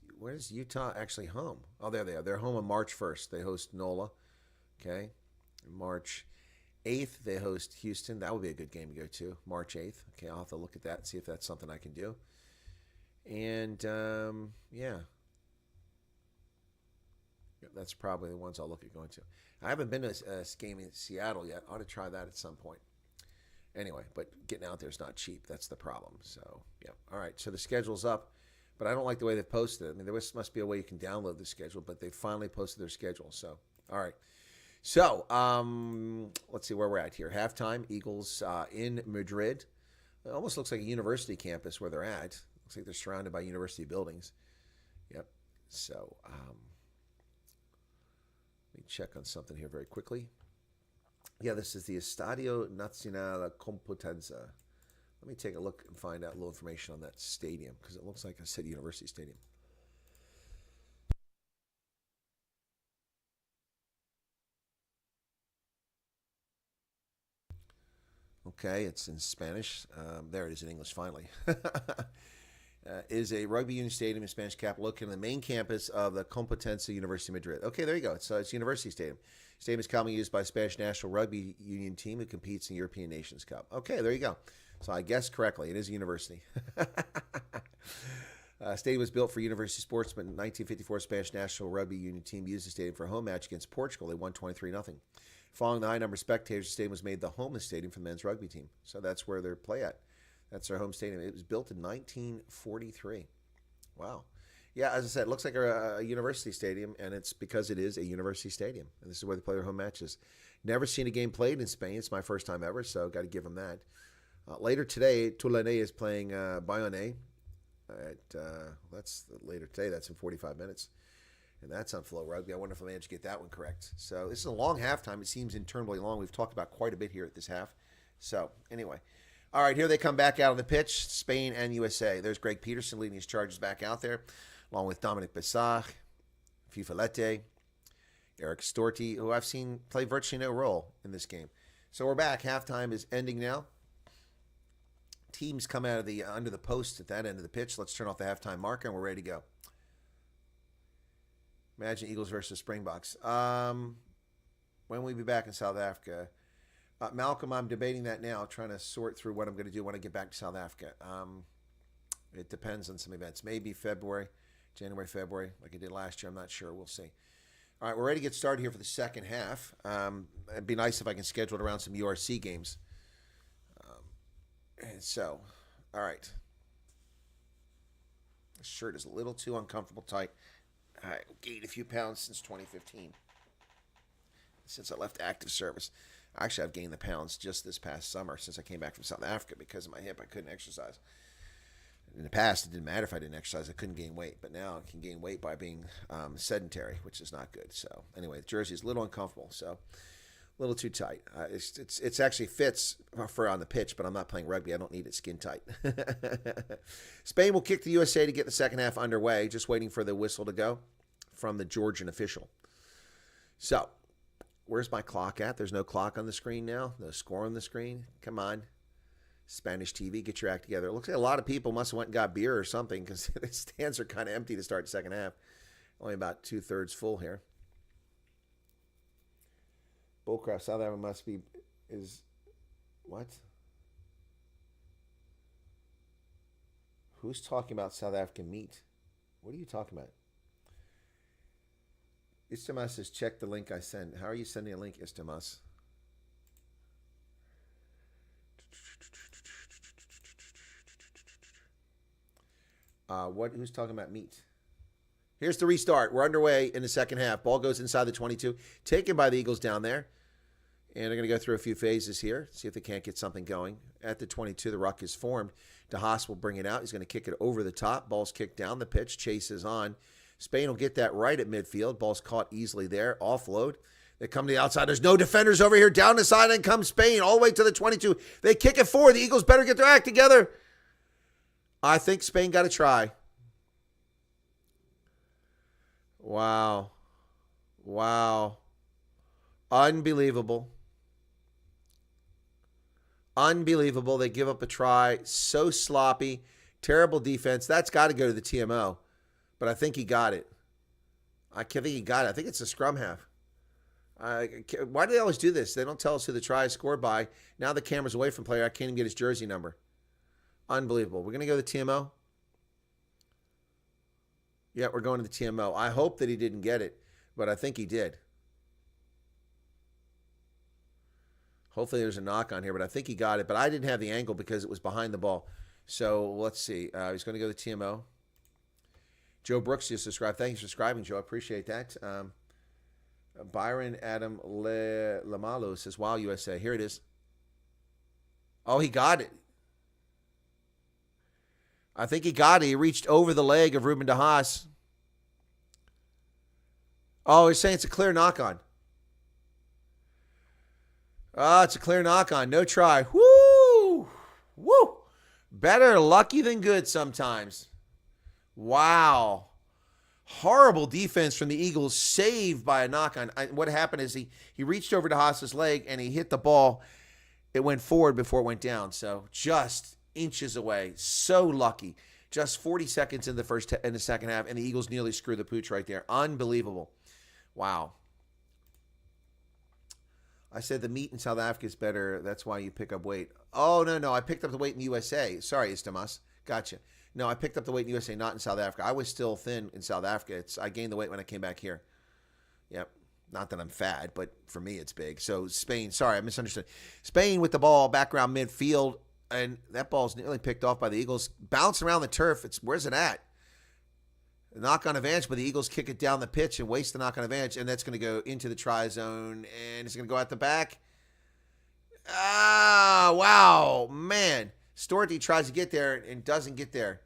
Utah actually home? Oh, there they are. They're home on March 1st. They host NOLA. Okay. March 8th, they host Houston. That would be a good game to go to. March 8th. Okay, I'll have to look at that and see if that's something I can do. And, yeah. That's probably the ones I'll look at going to. I haven't been to a game in Seattle yet. I ought to try that at some point. Anyway, but getting out there is not cheap. That's the problem. So, yeah. All right, so the schedule's up, but I don't like the way they've posted it. I mean, there must be a way you can download the schedule, but they finally posted their schedule. So, all right. So, let's see where we're at here. Halftime, Eagles in Madrid. It almost looks like a university campus where they're at. Looks like they're surrounded by university buildings. Yep. So, let me check on something here very quickly. Yeah, this is the Estadio Nacional Complutense. Let me take a look and find out a little information on that stadium because it looks like a City University stadium. Okay, it's in Spanish. There it is in English, finally. Is a rugby union stadium in Spanish capital located on the main campus of the Complutense University of Madrid. Okay, there you go. So it's University Stadium. Stadium is commonly used by Spanish national rugby union team who competes in the European Nations Cup. Okay, there you go. So I guessed correctly. It is a university. Stadium was built for university sports, but in 1954, Spanish national rugby union team used the stadium for a home match against Portugal. They won 23-0. Following the high number of spectators, the stadium was made the home stadium for the men's rugby team. So that's where they play at. That's their home stadium. It was built in 1943. Wow. Yeah, as I said, it looks like a university stadium, and it's because it is a university stadium. And this is where they play their home matches. Never seen a game played in Spain. It's my first time ever, so got to give them that. Later today, Talon is playing Bayonne. That's later today. That's in 45 minutes. And that's on Flow Rugby. I wonder if I managed to get that one correct. So this is a long halftime. It seems interminably long. We've talked about quite a bit here at this half. So anyway. All right, here they come back out on the pitch, Spain and USA. There's Greg Peterson leading his charges back out there, along with Dominic Bassach, Fifalete, Eric Storti, who I've seen play virtually no role in this game. So we're back. Halftime is ending now. Teams come out of the under the post at that end of the pitch. Let's turn off the halftime marker, and we're ready to go. Imagine Eagles versus Springboks. When will we be back in South Africa? Malcolm, I'm debating that now, trying to sort through what I'm going to do when I get back to South Africa. It depends on some events. Maybe February, January, February, like I did last year. I'm not sure. We'll see. All right, we're ready to get started here for the second half. It'd be nice if I can schedule it around some URC games. And so, all right. This shirt is a little too uncomfortable tight. I gained a few pounds since 2015, since I left active service. Actually, I've gained the pounds just this past summer since I came back from South Africa because of my hip. I couldn't exercise. In the past, it didn't matter if I didn't exercise. I couldn't gain weight. But now I can gain weight by being sedentary, which is not good. So anyway, the jersey is a little uncomfortable. So a little too tight. It's actually fits for on the pitch, but I'm not playing rugby. I don't need it skin tight. Spain will kick the USA to get the second half underway. Just waiting for the whistle to go from the Georgian official. So where's my clock at? There's no clock on the screen now. No score on the screen. Come on. Spanish TV, get your act together. It looks like a lot of people must have went and got beer or something because the stands are kind of empty to start the second half. Only about 2/3 full here. Bullcrap, South Africa must be, is, what? Who's talking about South African meat? What are you talking about? Istamas says, check the link I send. How are you sending a link, Istamas? Who's talking about meat? Here's the restart. We're underway in the second half. Ball goes inside the 22. Taken by the Eagles down there. And they're going to go through a few phases here. See if they can't get something going. At the 22, the ruck is formed. DeHaas will bring it out. He's going to kick it over the top. Ball's kicked down the pitch. Chase is on. Spain will get that right at midfield. Ball's caught easily there. Offload. They come to the outside. There's no defenders over here. Down the sideline comes Spain all the way to the 22. They kick it forward. The Eagles better get their act together. I think Spain got a try. Wow. Wow. Unbelievable. Unbelievable. They give up a try. So sloppy. Terrible defense. That's got to go to the TMO. But I think he got it. I think he got it. I think it's a scrum half. Why do they always do this? They don't tell us who the try is scored by. Now the camera's away from player. I can't even get his jersey number. Unbelievable. We're going to go to the TMO. Yeah, we're going to the TMO. I hope that he didn't get it, but I think he did. Hopefully there's a knock on here, but I think he got it. But I didn't have the angle because it was behind the ball. So let's see. He's going to go to the TMO. Joe Brooks just subscribed. Thanks for subscribing, Joe. I appreciate that. Byron Adam Lamalo says, wow, USA. Here it is. Oh, he got it. I think he got it. He reached over the leg of Ruben De Haas. Oh, he's saying it's a clear knock-on. It's a clear knock-on. No try. Woo! Woo! Better lucky than good sometimes. Wow. Horrible defense from the Eagles, saved by a knock-on. What happened is he reached over to Haas's leg and he hit the ball. It went forward before it went down. So just inches away. So lucky. Just 40 seconds in the second half, and the Eagles nearly screw the pooch right there. Unbelievable. Wow. I said the meat in South Africa is better. That's why you pick up weight. Oh, no. I picked up the weight in the USA. Sorry, Istamas. Gotcha. No, I picked up the weight in the USA, not in South Africa. I was still thin in South Africa. I gained the weight when I came back here. Yep. Not that I'm fat, but for me it's big. So Spain, sorry, I misunderstood. Spain with the ball, background midfield, and that ball's nearly picked off by the Eagles. Bouncing around the turf. Where's it at? A knock-on advantage, but the Eagles kick it down the pitch and waste the knock-on advantage, and that's going to go into the try zone, and it's going to go out the back. Ah, wow, man. Storty tries to get there and doesn't get there.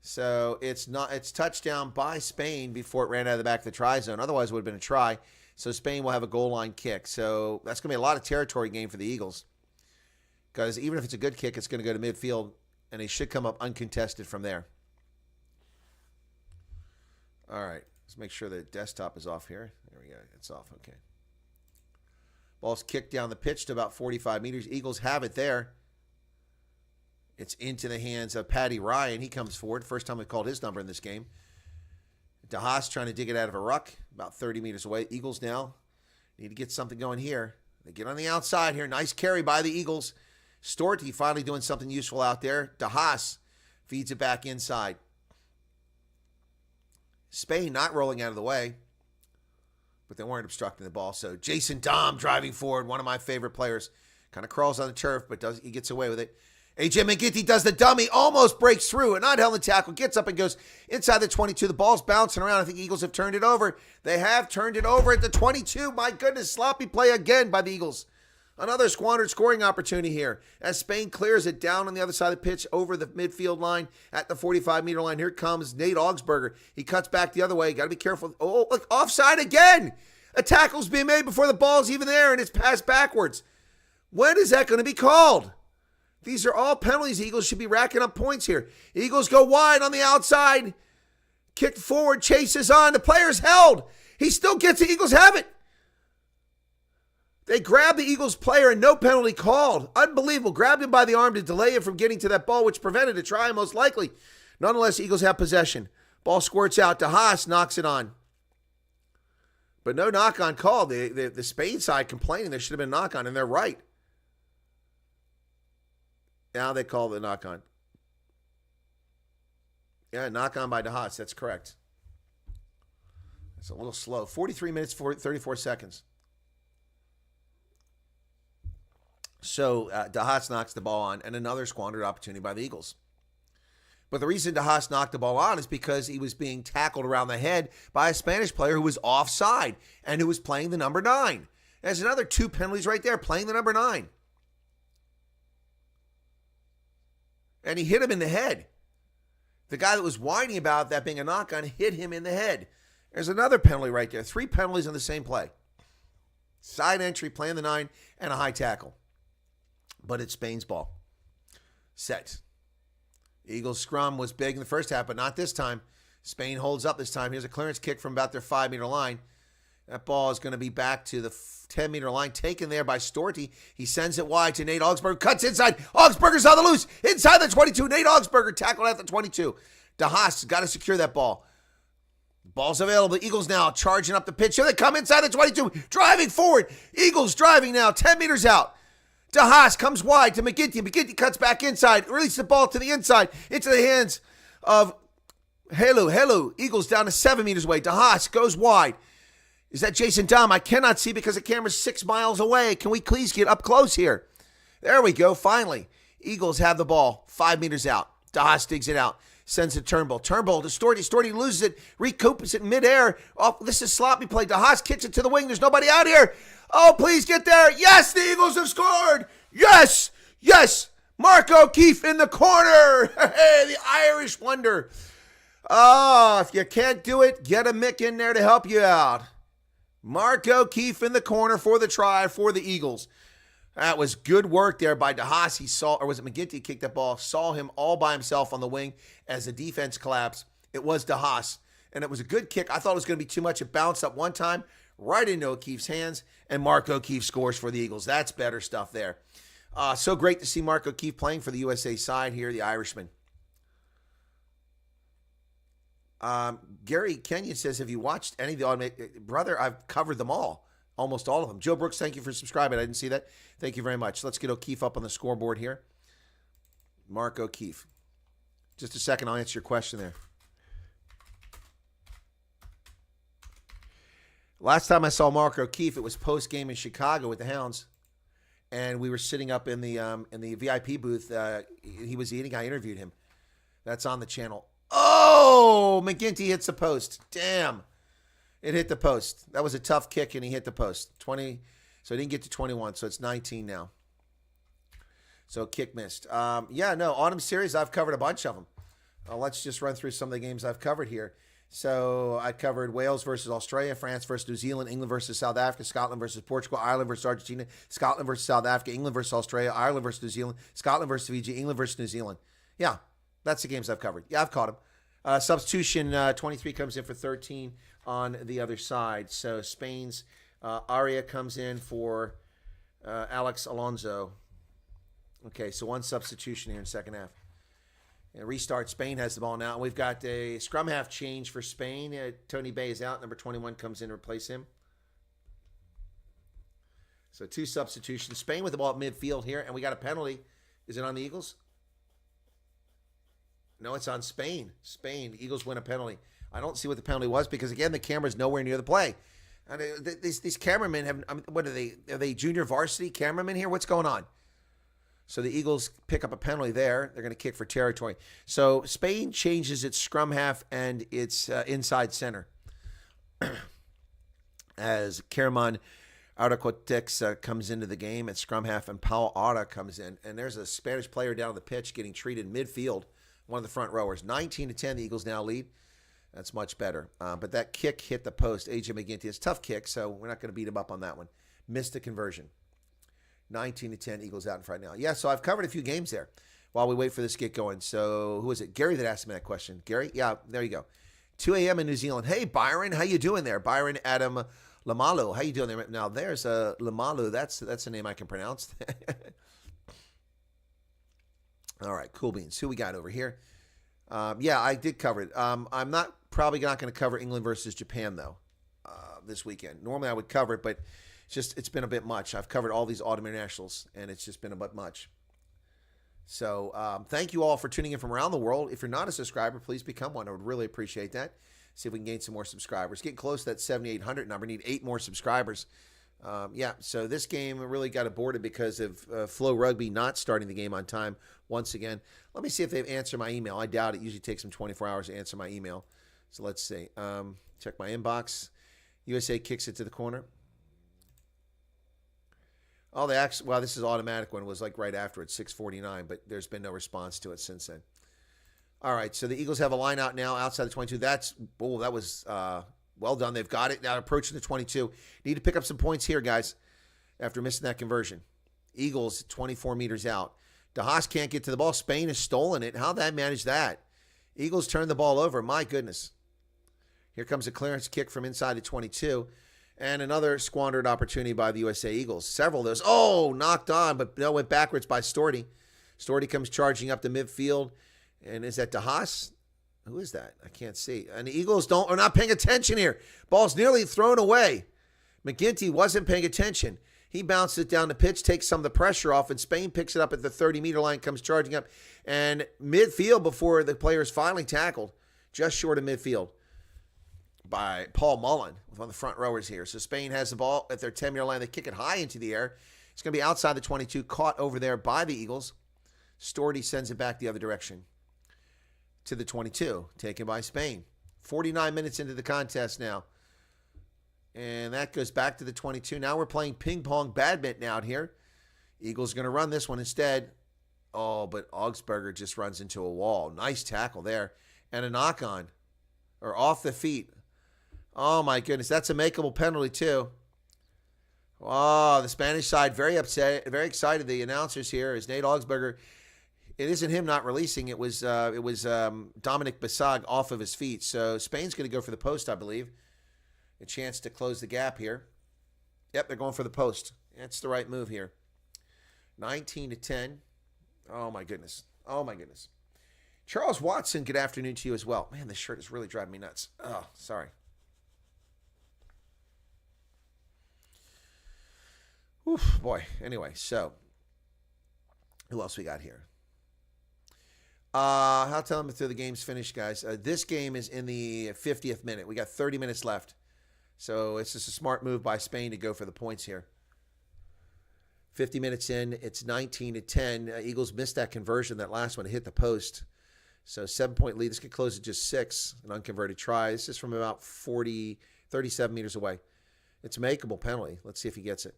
So it's touchdown by Spain before it ran out of the back of the try zone. Otherwise, it would have been a try. So Spain will have a goal line kick. So that's going to be a lot of territory gain for the Eagles. Because even if it's a good kick, it's going to go to midfield, and they should come up uncontested from there. All right. Let's make sure the desktop is off here. There we go. It's off. Okay. Ball's kicked down the pitch to about 45 meters. Eagles have it there. It's into the hands of Paddy Ryan. He comes forward. First time we called his number in this game. De Haas trying to dig it out of a ruck, about 30 meters away. Eagles now need to get something going here. They get on the outside here. Nice carry by the Eagles. Storty finally doing something useful out there. De Haas feeds it back inside. Spain not rolling out of the way, but they weren't obstructing the ball. So Jason Dom driving forward, one of my favorite players. Kind of crawls on the turf, but he gets away with it. A.J. McGinty does the dummy, almost breaks through, and not held in tackle, gets up and goes inside the 22. The ball's bouncing around. I think Eagles have turned it over. They have turned it over at the 22. My goodness, sloppy play again by the Eagles. Another squandered scoring opportunity here as Spain clears it down on the other side of the pitch over the midfield line at the 45-meter line. Here comes Nate Augsburger. He cuts back the other way. Got to be careful. Oh, look, offside again. A tackle's being made before the ball's even there, and it's passed backwards. When is that going to be called? These are all penalties. Eagles should be racking up points here. Eagles go wide on the outside. Kicked forward, chases on. The player's held. He still gets it. Eagles have it. They grab the Eagles player and no penalty called. Unbelievable. Grabbed him by the arm to delay him from getting to that ball, which prevented a try most likely. Nonetheless, Eagles have possession. Ball squirts out. De Haas knocks it on. But no knock-on called. The Spain side complaining there should have been a knock-on, and they're right. Now they call the knock-on. Yeah, knock-on by De Haas. That's correct. It's a little slow. 43 minutes, 34 seconds. So De Haas knocks the ball on, and another squandered opportunity by the Eagles. But the reason De Haas knocked the ball on is because he was being tackled around the head by a Spanish player who was offside and who was playing the number 9. There's another 2 penalties right there, playing the number 9. And he hit him in the head. The guy that was whining about that being a knock-on hit him in the head. There's another penalty right there. 3 penalties on the same play. Side entry, playing the 9, and a high tackle. But it's Spain's ball. Set. Eagles scrum was big in the first half, but not this time. Spain holds up this time. Here's a clearance kick from about their 5-meter line. That ball is going to be back to the 10-meter line, taken there by Storty. He sends it wide to Nate Augsburger. Cuts inside. Augsburger's on the loose. Inside the 22. Nate Augsburger tackled at the 22. DeHaas got to secure that ball. Ball's available. The Eagles now charging up the pitch. Here they come inside the 22. Driving forward. Eagles driving now. 10 meters out. DeHaas comes wide to McGinty. McGinty cuts back inside. Releases the ball to the inside. Into the hands of Helu. Eagles down to 7 meters away. DeHaas goes wide. Is that Jason Dom? I cannot see because the camera's 6 miles away. Can we please get up close here? There we go. Finally. Eagles have the ball 5 meters out. DeHaas digs it out. Sends it to Turnbull. Turnbull to Storty. Storty loses it. Recoups it in midair. Oh, this is sloppy play. DeHaas kicks it to the wing. There's nobody out here. Oh, please get there. Yes, the Eagles have scored. Yes. Mark O'Keefe in the corner. Hey, the Irish wonder. Oh, if you can't do it, get a Mick in there to help you out. Mark O'Keefe in the corner for the try for the Eagles. That was good work there by DeHaas. He saw, or was it McGinty kicked that ball, saw him all by himself on the wing as the defense collapsed. It was DeHaas, and it was a good kick. I thought it was going to be too much. It bounced up one time, right into O'Keefe's hands, and Mark O'Keefe scores for the Eagles. That's better stuff there. So great to see Mark O'Keefe playing for the USA side here, the Irishman. Gary Kenyon says, have you watched any of the automated? Brother, I've covered them all. Almost all of them. Joe Brooks, thank you for subscribing. I didn't see that. Thank you very much. Let's get O'Keefe up on the scoreboard here. Mark O'Keefe. Just a second, I'll answer your question there. Last time I saw Mark O'Keefe, it was post-game in Chicago with the Hounds. And we were sitting up in the VIP booth. He was eating. I interviewed him. That's on the channel. Oh, McGinty hits the post. Damn. It hit the post. That was a tough kick, and he hit the post. 20, so he didn't get to 21, so it's 19 now. So kick missed. Autumn series, I've covered a bunch of them. Let's just run through some of the games I've covered here. So I covered Wales versus Australia, France versus New Zealand, England versus South Africa, Scotland versus Portugal, Ireland versus Argentina, Scotland versus South Africa, England versus Australia, Ireland versus New Zealand, Scotland versus Fiji, England versus New Zealand. Yeah, that's the games I've covered. Yeah, I've caught them. Substitution, 23 comes in for 13 on the other side. So Spain's Aria comes in for Alex Alonso. Okay, so one substitution here in the second half. And restart, Spain has the ball now. We've got a scrum half change for Spain. Tony Bay is out. Number 21 comes in to replace him. So 2 substitutions. Spain with the ball at midfield here, and we got a penalty. Is it on the Eagles? No, it's on Spain. Spain. The Eagles win a penalty. I don't see what the penalty was because, again, the camera's nowhere near the play. And these cameramen have, what are they? Are they junior varsity cameramen here? What's going on? So the Eagles pick up a penalty there. They're going to kick for territory. So Spain changes its scrum half and its inside center. As Kerman Aracotix comes into the game at scrum half and Pau Ara comes in. And there's a Spanish player down on the pitch getting treated midfield, one of the front rowers. 19-10, the Eagles now lead. That's much better. But that kick hit the post. AJ McGinty. It's a tough kick, so we're not going to beat him up on that one. Missed the conversion. 19-10, Eagles out in front now. Yeah, so I've covered a few games there while we wait for this to get going. So who was it? Gary that asked me that question. Gary? Yeah, there you go. 2 a.m. in New Zealand. Hey, Byron, how you doing there? Byron Adam Lamalu. How you doing there? Now, there's a Lamalu. That's a name I can pronounce. All right, cool beans. Who we got over here? Yeah, I did cover it. I'm probably not going to cover England versus Japan, though, this weekend. Normally I would cover it, but it's been a bit much. I've covered all these autumn internationals, and it's just been a bit much. So thank you all for tuning in from around the world. If you're not a subscriber, please become one. I would really appreciate that. See if we can gain some more subscribers. Getting close to that 7,800 number. Need 8 more subscribers. So this game really got aborted because of Flow Rugby not starting the game on time once again. Let me see if they've answered my email. I doubt it. Usually takes them 24 hours to answer my email. So let's see. Check my inbox. USA kicks it to the corner. Oh, this is automatic one. It was like right after it, 6:49, but there's been no response to it since then. All right, so the Eagles have a line out now outside the 22. That was Well done. They've got it now, approaching the 22. Need to pick up some points here, guys, after missing that conversion. Eagles 24 meters out. De Haas can't get to the ball. Spain has stolen it. How'd that manage that? Eagles turn the ball over. My goodness. Here comes a clearance kick from inside the 22. And another squandered opportunity by the USA Eagles. Several of those. Oh, knocked on, but no, went backwards by Storty. Storty comes charging up the midfield. And is that De Haas? Who is that? I can't see. And the Eagles are not paying attention here. Ball's nearly thrown away. McGinty wasn't paying attention. He bounces it down the pitch, takes some of the pressure off, and Spain picks it up at the 30-meter line, comes charging up. And midfield before the player is finally tackled, just short of midfield by Paul Mullen, with one of the front rowers here. So Spain has the ball at their 10-meter line. They kick it high into the air. It's going to be outside the 22, caught over there by the Eagles. Storty sends it back the other direction to the 22, taken by Spain. 49 minutes into the contest now. And that goes back to the 22. Now we're playing ping-pong badminton out here. Eagles going to run this one instead. Oh, but Augsburger just runs into a wall. Nice tackle there. And a knock-on. Or off the feet. Oh, my goodness. That's a makeable penalty, too. Oh, the Spanish side very upset, very excited. The announcers here is Nate Augsburger. It isn't him not releasing. It was Dominic Basag off of his feet. So Spain's going to go for the post, I believe. A chance to close the gap here. Yep, they're going for the post. That's the right move here. 19-10. Oh, my goodness. Oh, my goodness. Charles Watson, good afternoon to you as well. Man, this shirt is really driving me nuts. Oh, sorry. Oof, boy. Anyway, so who else we got here? I'll tell them until the game's finished, guys. This game is in the 50th minute. We got 30 minutes left. So it's just a smart move by Spain to go for the points here. 50 minutes in, it's 19-10. Eagles missed that conversion. That last one hit the post. So 7-point lead. This could close at just 6, an unconverted try. This is from about 37 meters away. It's a makeable penalty. Let's see if he gets it.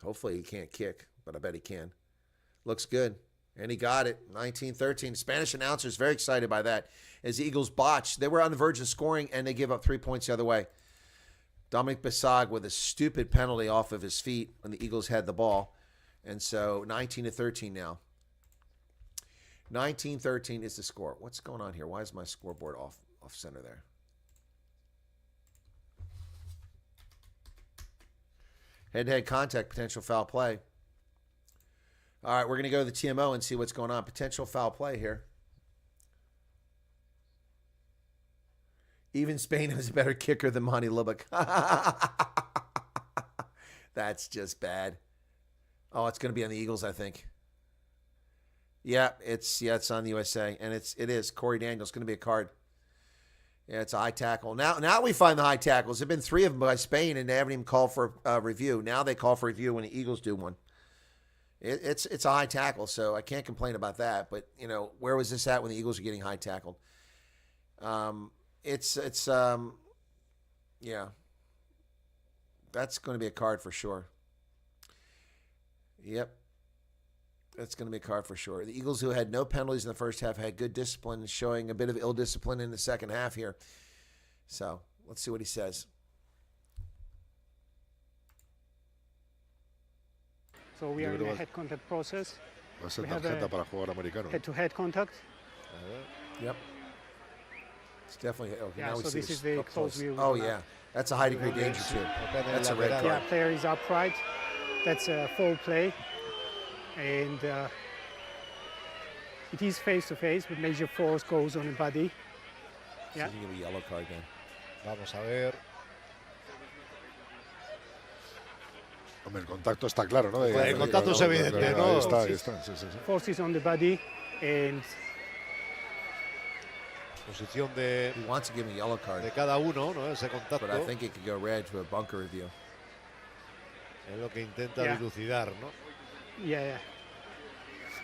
Hopefully he can't kick, but I bet he can. Looks good. And he got it. 19-13. Spanish announcers very excited by that. As the Eagles botched, they were on the verge of scoring, and they give up 3 points the other way. Dominic Basag with a stupid penalty off of his feet when the Eagles had the ball. And so 19-13 now. 19-13 is the score. What's going on here? Why is my scoreboard off center there? Head-to-head contact, potential foul play. All right, we're going to go to the TMO and see what's going on. Potential foul play here. Even Spain has a better kicker than Monty Lubbock. That's just bad. Oh, it's going to be on the Eagles, I think. Yeah, it's on the USA, and it is. Corey Daniels going to be a card. Yeah, it's a high tackle. Now we find the high tackles. There have been 3 of them by Spain, and they haven't even called for review. Now they call for review when the Eagles do one. It's a high tackle, so I can't complain about that. But where was this at when the Eagles were getting high tackled? Yeah, that's going to be a card for sure. Yep, that's going to be a card for sure. The Eagles, who had no penalties in the first half, had good discipline, showing a bit of ill discipline in the second half here. So let's see what he says. So we are in a head contact process. Va a ser We have tarjeta a para jugador americano. Head-to-head contact. Yep. It's definitely. Okay, Yeah, now we so see this is the up close view. Oh yeah, that's a high degree of danger too. That's a red card. Yeah, player is upright. That's a foul play. And it is face-to-face, but major force goes on the body. Yeah. So you give a yellow card then. Vamos a ver. Hombre, el contacto está claro, ¿no? El contacto es evidente, ¿no? Ahí está. Sí. Force is on the body, and Posición de He wants to give him a yellow card, cada uno, ¿no? Ese but contacto I think it could go red to a bunker review. es lo que intenta Yeah. dilucidar, ¿no?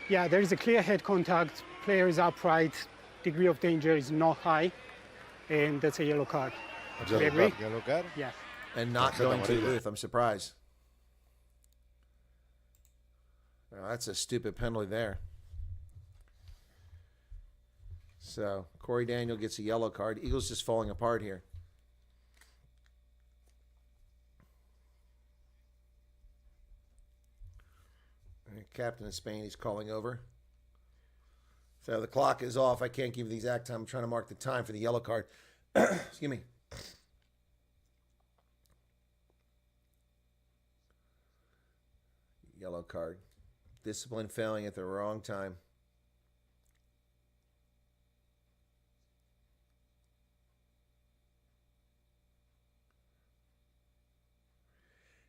yeah, there is a clear head contact. Player is upright. Degree of danger is not high, and that's a yellow card. Yellow We agree? Yellow card. Yeah. And not Tarjeta going to the amarilla. booth. I'm surprised. Well, that's a stupid penalty there. So Corey Daniel gets a yellow card. Eagles just falling apart here. Captain of Spain, he's calling over. So the clock is off. I can't give you the exact time. I'm trying to mark the time for the yellow card. Excuse me. Yellow card. Discipline failing at the wrong time.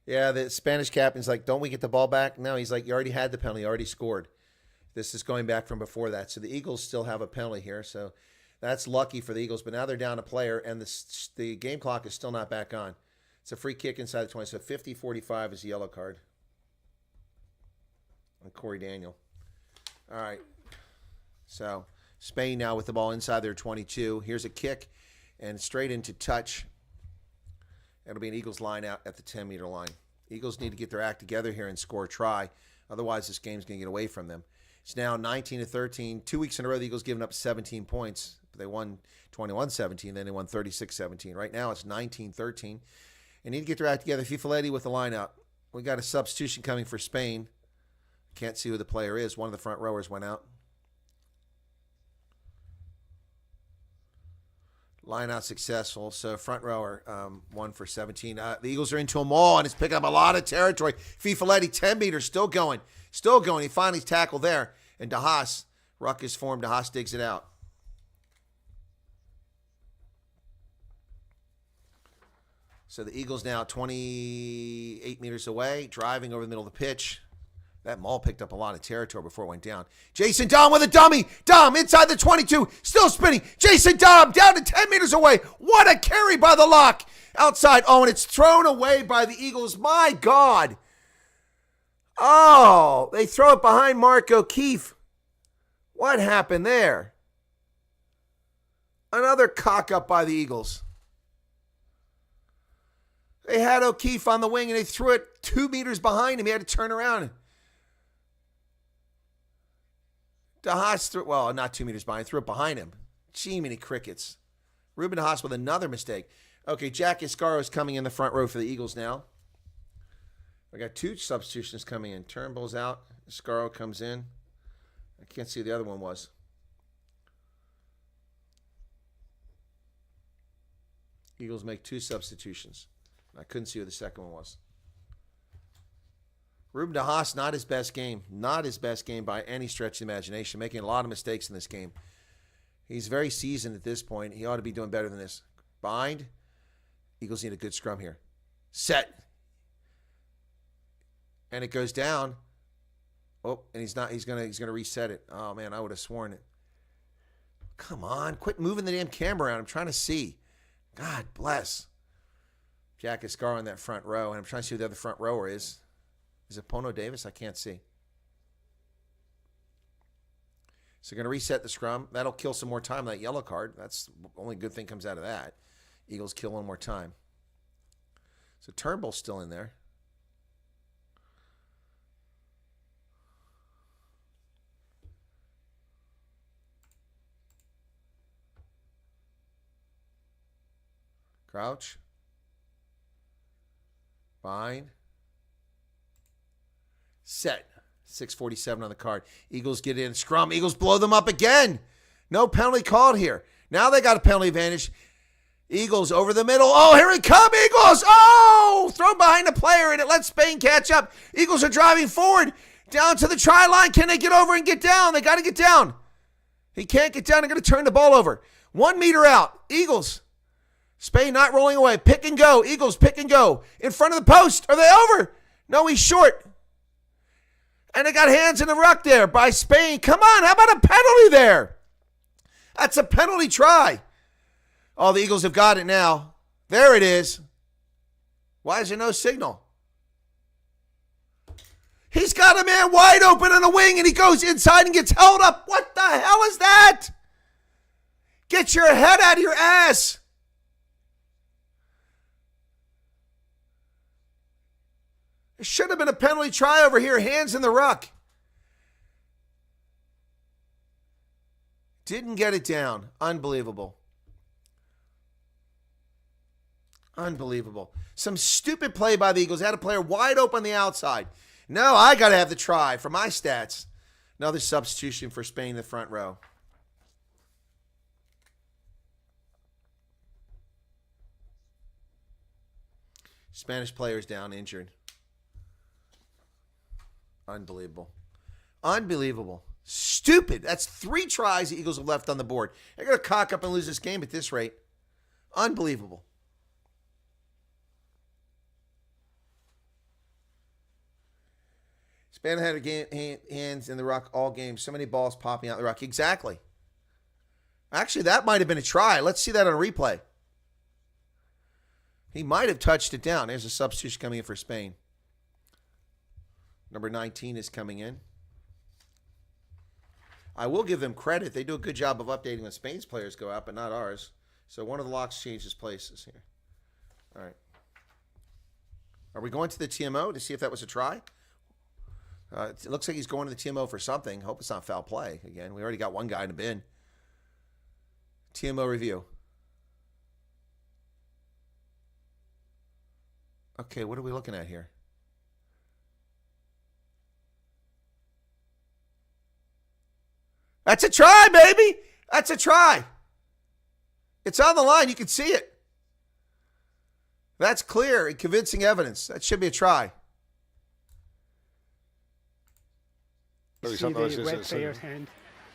Yeah, the Spanish captain's like, don't we get the ball back? No, he's like, you already had the penalty. You already scored. This is going back from before that. So the Eagles still have a penalty here. So that's lucky for the Eagles. But now they're down a player, and the game clock is still not back on. It's a free kick inside the 20. So 50-45 is the yellow card. And Corey Daniel. All right. So Spain now with the ball inside their 22. Here's a kick and straight into touch. It'll be an Eagles line out at the 10-meter line. Eagles need to get their act together here and score a try. Otherwise, this game's going to get away from them. It's now 19-13. 2 weeks in a row, the Eagles given up 17 points. They won 21-17, then they won 36-17. Right now, it's 19-13. They need to get their act together. Fifaletti with the line out. We got a substitution coming for Spain. Can't see who the player is. One of the front rowers went out. Line out successful. So front rower, 1 for 17. The Eagles are into them all, and it's picking up a lot of territory. Fifaletti, 10 meters, still going. Still going. He finally tackled there. And DeHaas, ruck is formed. DeHaas digs it out. So the Eagles now 28 meters away, driving over the middle of the pitch. That maul picked up a lot of territory before it went down. Jason Dom with a dummy. Dom inside the 22. Still spinning. Jason Dom down to 10 meters away. What a carry by the lock. Outside. Oh, and it's thrown away by the Eagles. My God. Oh, they throw it behind Mark O'Keefe. What happened there? Another cock up by the Eagles. They had O'Keefe on the wing, and they threw it 2 meters behind him. He had to turn around. DeHaas threw, well, not 2 meters behind, threw it behind him. Gee, many crickets. Ruben DeHaas with another mistake. Okay, Jack Iscaro is coming in the front row for the Eagles now. I got 2 substitutions coming in. Turnbull's out. Iscaro comes in. I can't see who the other one was. Eagles make 2 substitutions. I couldn't see who the second one was. Ruben DeHaas, not his best game. Not his best game by any stretch of the imagination. Making a lot of mistakes in this game. He's very seasoned at this point. He ought to be doing better than this. Bind. Eagles need a good scrum here. Set. And it goes down. Oh, and he's not. He's gonna reset it. Oh man, I would have sworn it. Come on, quit moving the damn camera around. I'm trying to see. God bless. Jack Iscaro in that front row, and I'm trying to see who the other front rower is. Is it Pono Davis? I can't see. So going to reset the scrum. That'll kill some more time, that yellow card. That's the only good thing comes out of that. Eagles kill one more time. So Turnbull's still in there. Crouch. Bind. Set. 6:47 on the card. Eagles get in. Scrum. Eagles blow them up again. No penalty called here. Now they got a penalty advantage. Eagles over the middle. Oh, here it come, Eagles. Oh, throw behind the player, and it lets Spain catch up. Eagles are driving forward down to the try line. Can they get over and get down? They got to get down. He can't get down. They're going to turn the ball over. 1 meter out. Eagles. Spain not rolling away. Pick and go. Eagles pick and go. In front of the post. Are they over? No, he's short. And they got hands in the ruck there by Spain. Come on, how about a penalty there? That's a penalty try. Oh, the Eagles have got it now. There it is. Why is there no signal? He's got a man wide open on the wing, and he goes inside and gets held up. What the hell is that? Get your head out of your ass. It should have been a penalty try over here. Hands in the ruck. Didn't get it down. Unbelievable. Unbelievable. Some stupid play by the Eagles. Had a player wide open on the outside. No, I got to have the try for my stats. Another substitution for Spain in the front row. Spanish players down, injured. Unbelievable. Unbelievable. Stupid. That's 3 tries the Eagles have left on the board. They're going to cock up and lose this game at this rate. Unbelievable. Spain had hands in the ruck all game. So many balls popping out the ruck. Exactly. Actually, that might have been a try. Let's see that on a replay. He might have touched it down. There's a substitution coming in for Spain. Number 19 is coming in. I will give them credit. They do a good job of updating when Spain's players go out, but not ours. So one of the locks changes places here. All right. Are we going to the TMO to see if that was a try? It looks like he's going to the TMO for something. Hope it's not foul play. Again, we already got one guy in the bin. TMO review. Okay, what are we looking at here? That's a try, baby. That's a try. It's on the line. You can see it. That's clear and convincing evidence. That should be a try. See the red player's hand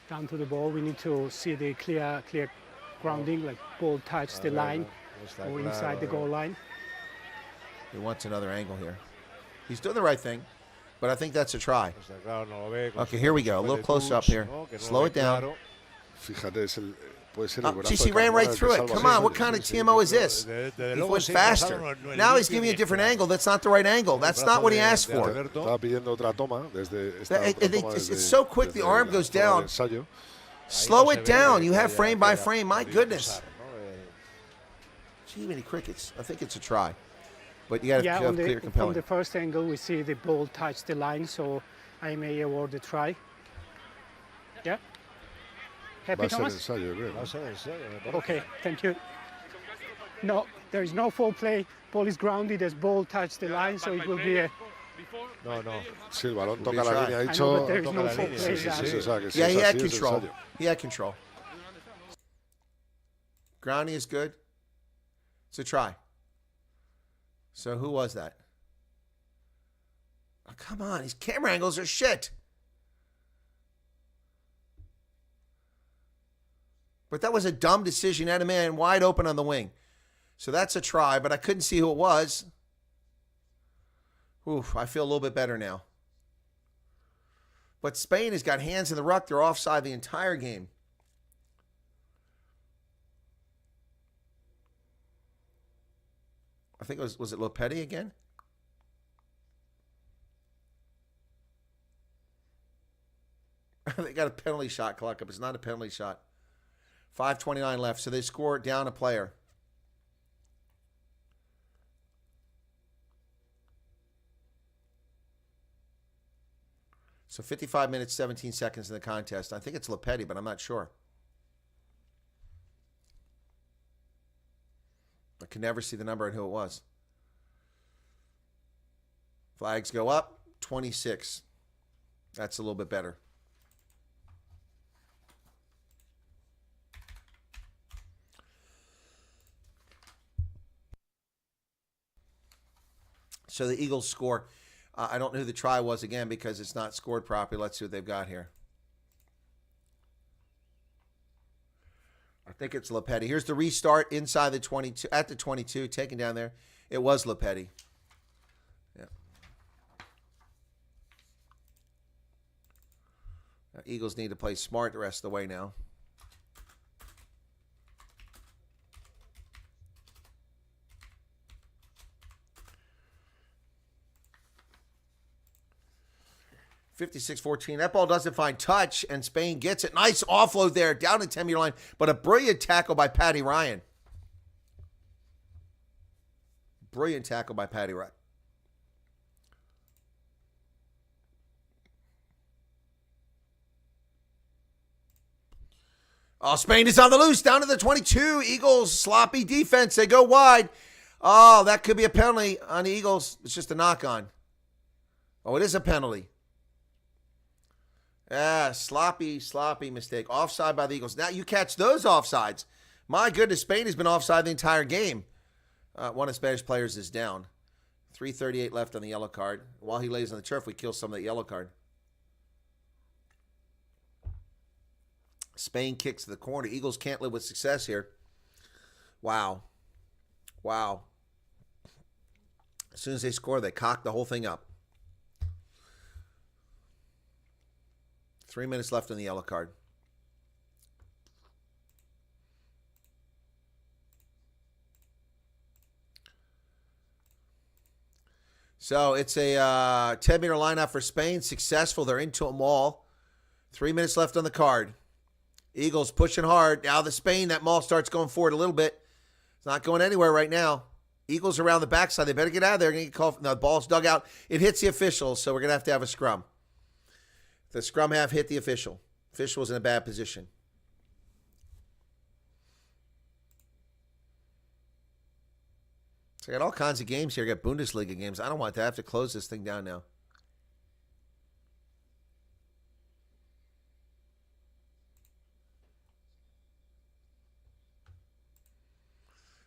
down to the ball. We need to see the clear grounding, like ball touch the line or inside the goal line. He wants another angle here. He's doing the right thing, but I think that's a try. Okay, here we go. A little close up here. Slow it down. Geez, he ran right through it. Come on, what kind of TMO is this? He went faster. Now he's giving me a different angle. That's not the right angle. That's not what he asked for. It's so quick, the arm goes down. Slow it down. You have frame by frame. My goodness. Gee, many crickets. I think it's a try. But you got to have clear, compelling. From the first angle, we see the ball touch the line, so I may award the try. Yeah. Happy, Thomas? Okay, thank you. No, there is no foul play. Ball is grounded as ball touched the line, so it will be a... No. Sí, el balón toca la línea. Ha dicho... Yeah, he had control. He had control. Grounding is good. It's a try. So who was that? Oh, come on, these camera angles are shit. But that was a dumb decision. Had a man wide open on the wing. So that's a try, but I couldn't see who it was. Oof, I feel a little bit better now. But Spain has got hands in the ruck. They're offside the entire game. I think was it Lopetti again? They got a penalty shot clock up. It's not a penalty shot. 5:29 left, so they score down a player. So 55 minutes, 17 seconds in the contest. I think it's Lopetti, but I'm not sure. I can never see the number and who it was. Flags go up. 26. That's a little bit better. So the Eagles score. I don't know who the try was again because it's not scored properly. Let's see what they've got here. I think it's Lopetti. Here's the restart inside the 22, at the 22, taken down there. It was Lopetti. Yeah. Now, Eagles need to play smart the rest of the way now. (56-14). That ball doesn't find touch, and Spain gets it. Nice offload there, down the 10-meter line, but a brilliant tackle by Paddy Ryan. Brilliant tackle by Paddy Ryan. Oh, Spain is on the loose, down to the 22. Eagles, sloppy defense. They go wide. Oh, that could be a penalty on the Eagles. It's just a knock-on. Oh, it is a penalty. Sloppy mistake. Offside by the Eagles. Now you catch those offsides. My goodness, Spain has been offside the entire game. One of the Spanish players is down. 3:38 left on the yellow card. While he lays on the turf, we kill some of that yellow card. Spain kicks to the corner. Eagles can't live with success here. Wow. As soon as they score, they cock the whole thing up. 3 minutes left on the yellow card. So it's a 10-meter lineout for Spain. Successful. They're into them all. 3 minutes left on the card. Eagles pushing hard. Now the Spain, that maul starts going forward a little bit. It's not going anywhere right now. Eagles around the backside. They better get out of there. They're going to get called. No, the ball's dug out. It hits the officials, so we're going to have a scrum. The scrum half hit the official. Official was in a bad position. So I got all kinds of games here. I got Bundesliga games. I don't want to have to close this thing down now.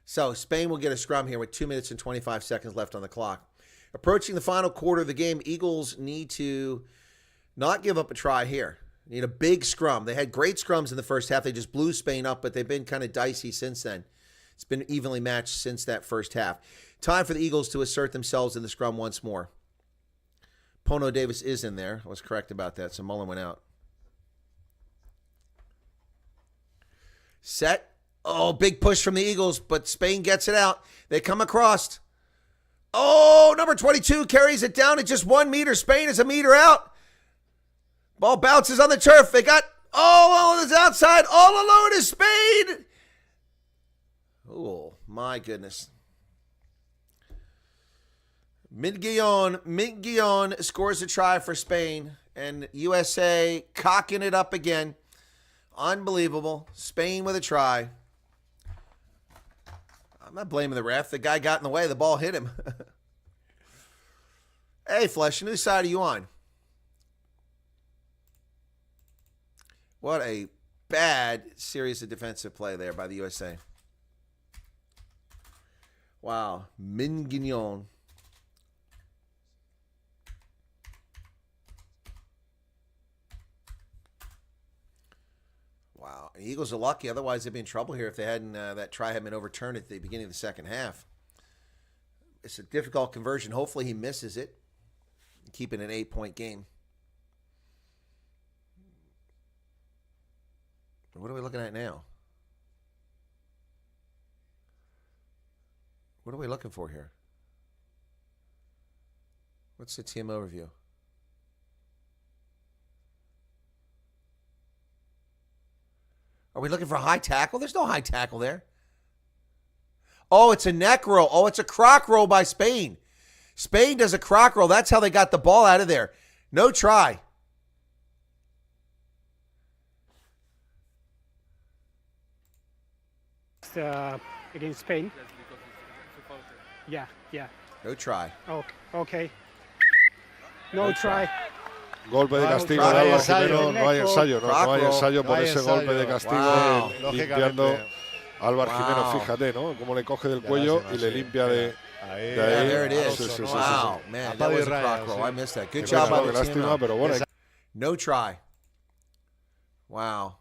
So Spain will get a scrum here with 2 minutes and 25 seconds left on the clock. Approaching the final quarter of the game, Eagles need to not give up a try here. Need a big scrum. They had great scrums in the first half. They just blew Spain up, but they've been kind of dicey since then. It's been evenly matched since that first half. Time for the Eagles to assert themselves in the scrum once more. Pono Davis is in there. I was correct about that, so Mullen went out. Set. Oh, big push from the Eagles, but Spain gets it out. They come across. Oh, number 22 carries it down at just 1 meter. Spain is a meter out. Ball bounces on the turf. They got, oh, it's outside. All alone is Spain. Oh, my goodness. Miguel scores a try for Spain, and USA cocking it up again. Unbelievable. Spain with a try. I'm not blaming the ref. The guy got in the way. The ball hit him. Hey, Flesh, whose side are you on? What a bad series of defensive play there by the USA. Wow. Miguel. Wow. The Eagles are lucky. Otherwise, they'd be in trouble here if they hadn't that try had been overturned at the beginning of the second half. It's a difficult conversion. Hopefully he misses it. Keep it an 8-point game. What are we looking at now? What are we looking for here? What's the team overview? Are we looking for a high tackle? There's no high tackle there. Oh, it's a neck roll. Oh, it's a croc roll by Spain. Spain does a croc roll. That's how they got the ball out of there. No try. Against Spain. Yeah. No try. Okay. No try. Golpe de castigo de Álvaro Jimeno, no hay ensayo, no hay ensayo por ese golpe de castigo, limpiando a Álvaro Jimeno, fíjate, ¿no? Cómo le coge del cuello y le limpia de ahí. There it is. Sí. Wow, man, that was a croc roll. I missed that. Good job by the team. Lástima, pero bueno. No try. Wow.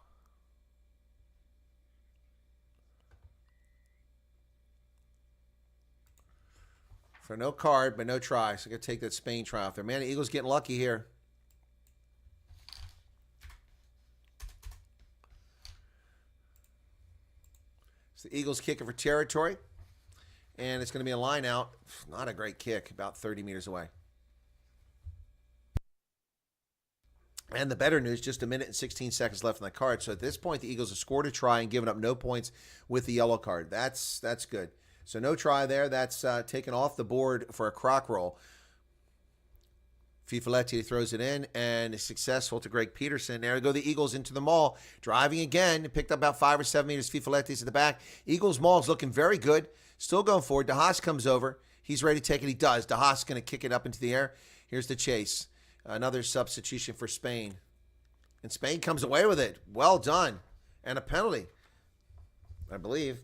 For no card, but no try. So I'm going to take that Spain try off there. Man, the Eagles getting lucky here. It's the Eagles kicking for territory. And it's going to be a line out. Not a great kick, about 30 meters away. And the better news, just 1 minute and 16 seconds left on the card. So at this point, the Eagles have scored a try and given up no points with the yellow card. That's good. So no try there. That's taken off the board for a croc roll. Fifaletti throws it in and is successful to Greg Peterson. There go the Eagles into the maul. Driving again. Picked up about 5 or 7 meters. Fifaletti's at the back. Eagles maul's looking very good. Still going forward. DeHaas comes over. He's ready to take it. He does. DeHaas is going to kick it up into the air. Here's the chase. Another substitution for Spain. And Spain comes away with it. Well done. And a penalty, I believe.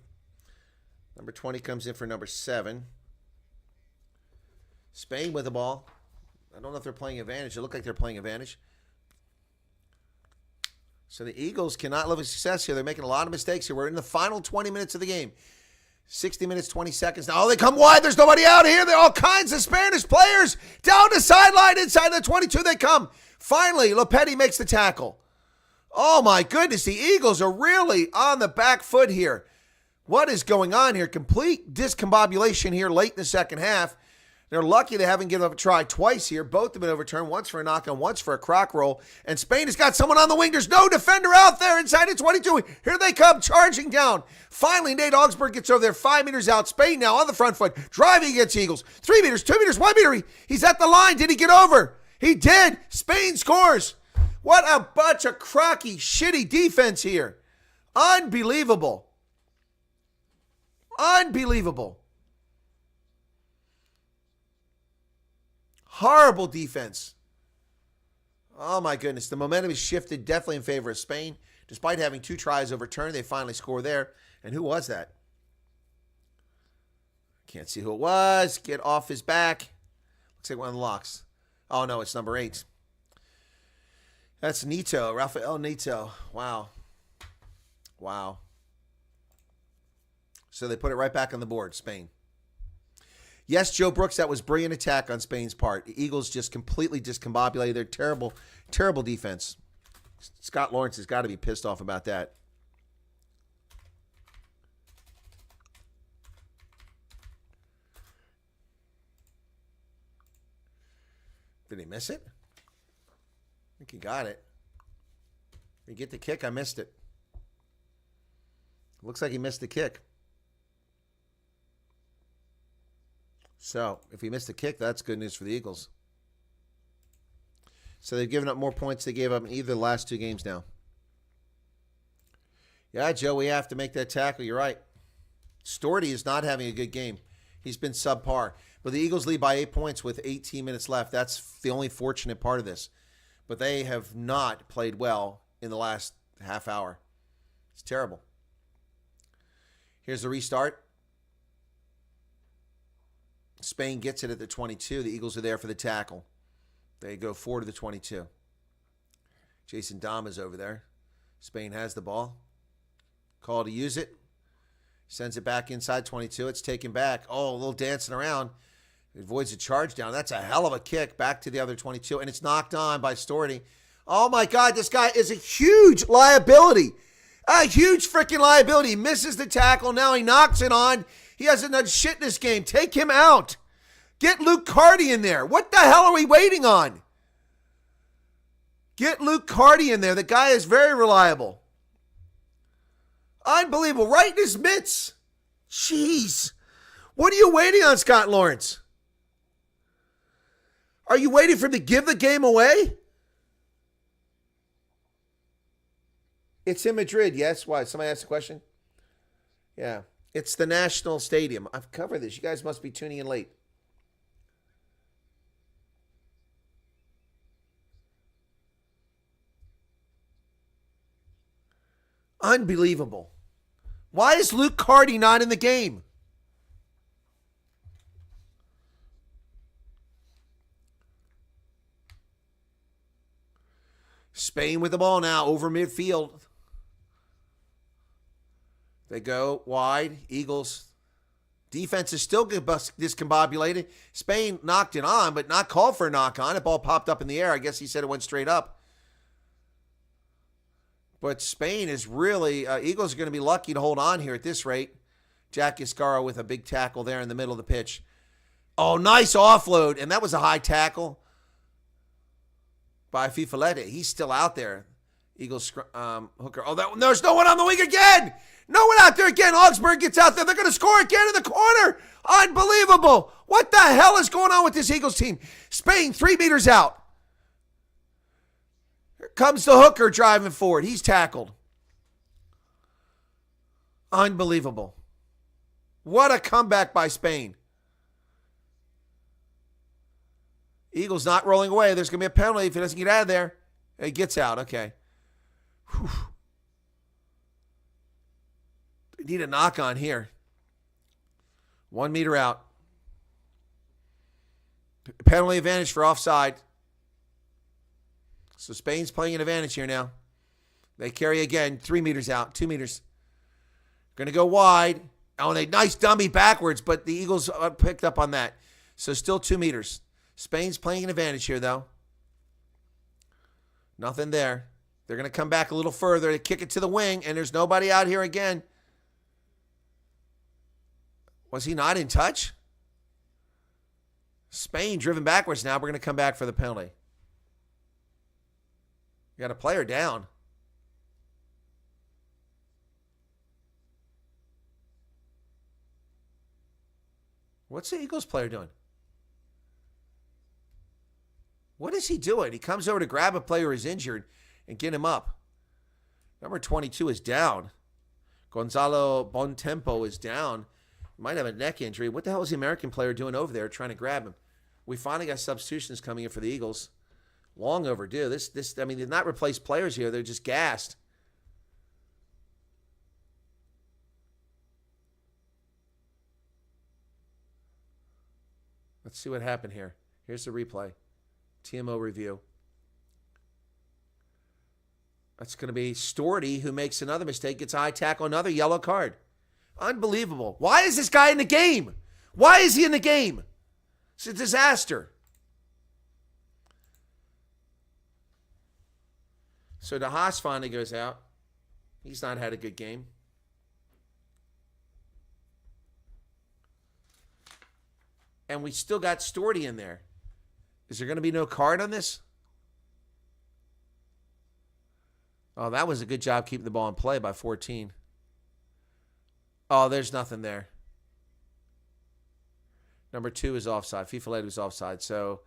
Number 20 comes in for number 7. Spain with the ball. I don't know if they're playing advantage. It looked like they're playing advantage. So the Eagles cannot live with success here. They're making a lot of mistakes here. We're in the final 20 minutes of the game. 60 minutes, 20 seconds. Now, they come wide. There's nobody out here. There are all kinds of Spanish players. Down the sideline, inside the 22 they come. Finally, Lopetti makes the tackle. Oh, my goodness. The Eagles are really on the back foot here. What is going on here? Complete discombobulation here late in the second half. They're lucky they haven't given up a try twice here. Both have been overturned, once for a knock and once for a crock roll. And Spain has got someone on the wing. There's no defender out there inside the 22. Here they come, charging down. Finally, Nate Augsburg gets over there 5 meters out. Spain now on the front foot, driving against Eagles. 3 meters, 2 meters, 1 meter. He's at the line. Did he get over? He did. Spain scores. What a bunch of crocky, shitty defense here. Unbelievable. Unbelievable. Horrible defense. Oh, my goodness. The momentum is shifted definitely in favor of Spain. Despite having 2 tries overturned, they finally score there. And who was that? Can't see who it was. Get off his back. Looks like one of the locks. Oh, no, it's number 8. That's Nito, Rafael Nito. Wow. Wow. So they put it right back on the board, Spain. Yes, Joe Brooks, that was brilliant attack on Spain's part. The Eagles just completely discombobulated. They're terrible, terrible defense. Scott Lawrence has got to be pissed off about that. Did he miss it? I think he got it. Did he get the kick? I missed it. Looks like he missed the kick. So, if he missed the kick, that's good news for the Eagles. So, they've given up more points they gave up in either of the last 2 games now. Yeah, Joe, we have to make that tackle. You're right. Storty is not having a good game. He's been subpar. But the Eagles lead by 8 points with 18 minutes left. That's the only fortunate part of this. But they have not played well in the last half hour. It's terrible. Here's the restart. Spain gets it at the 22. The Eagles are there for the tackle. They go 4 to the 22. Jason Dom is over there. Spain has the ball. Call to use it. Sends it back inside 22. It's taken back. Oh, a little dancing around. It avoids a charge down. That's a hell of a kick back to the other 22. And it's knocked on by Storty. Oh, my God. This guy is a huge liability. A huge freaking liability. He misses the tackle. Now he knocks it on. He hasn't done shit in this game. Take him out. Get Luke Carty in there. What the hell are we waiting on? Get Luke Carty in there. The guy is very reliable. Unbelievable. Right in his mitts. Jeez. What are you waiting on, Scott Lawrence? Are you waiting for him to give the game away? It's in Madrid, yes. Why? Somebody asked a question? Yeah. It's the National Stadium. I've covered this. You guys must be tuning in late. Unbelievable. Why is Luke Carty not in the game? Spain with the ball now over midfield. They go wide. Eagles. Defense is still discombobulated. Spain knocked it on, but not called for a knock on. The ball popped up in the air. I guess he said it went straight up. But Spain is really, Eagles are going to be lucky to hold on here at this rate. Jack Iscaro with a big tackle there in the middle of the pitch. Oh, nice offload. And that was a high tackle by Fifalete. He's still out there. Eagles hooker. Oh, there's no one on the wing again. No one out there again. Augsburg gets out there. They're going to score again in the corner. Unbelievable. What the hell is going on with this Eagles team? Spain 3 meters out. Here comes the hooker driving forward. He's tackled. Unbelievable. What a comeback by Spain. Eagles not rolling away. There's going to be a penalty if he doesn't get out of there. He gets out. Okay. Whew. We need a knock on here. 1 meter out. Penalty advantage for offside. So Spain's playing an advantage here now. They carry again. 3 meters out. 2 meters. Going to go wide. Oh, and a nice dummy backwards, but the Eagles picked up on that. So still 2 meters. Spain's playing an advantage here, though. Nothing there. They're going to come back a little further. They kick it to the wing, and there's nobody out here again. Was he not in touch? Spain driven backwards now. We're going to come back for the penalty. You got a player down. What's the Eagles player doing? What is he doing? He comes over to grab a player who's injured and get him up. Number 22 is down. Gonzalo Bontempo is down. Might have a neck injury. What the hell is the American player doing over there trying to grab him? We finally got substitutions coming in for the Eagles. Long overdue. I mean, they've not replaced players here. They're just gassed. Let's see what happened here. Here's the replay. TMO review. That's going to be Storty, who makes another mistake, gets a high tackle, another yellow card. Unbelievable. Why is this guy in the game? Why is he in the game? It's a disaster. So De Haas finally goes out. He's not had a good game. And we still got Storty in there. Is there going to be no card on this? Oh, that was a good job keeping the ball in play by 14. Oh, there's nothing there. Number 2 is offside. FIFA was offside. So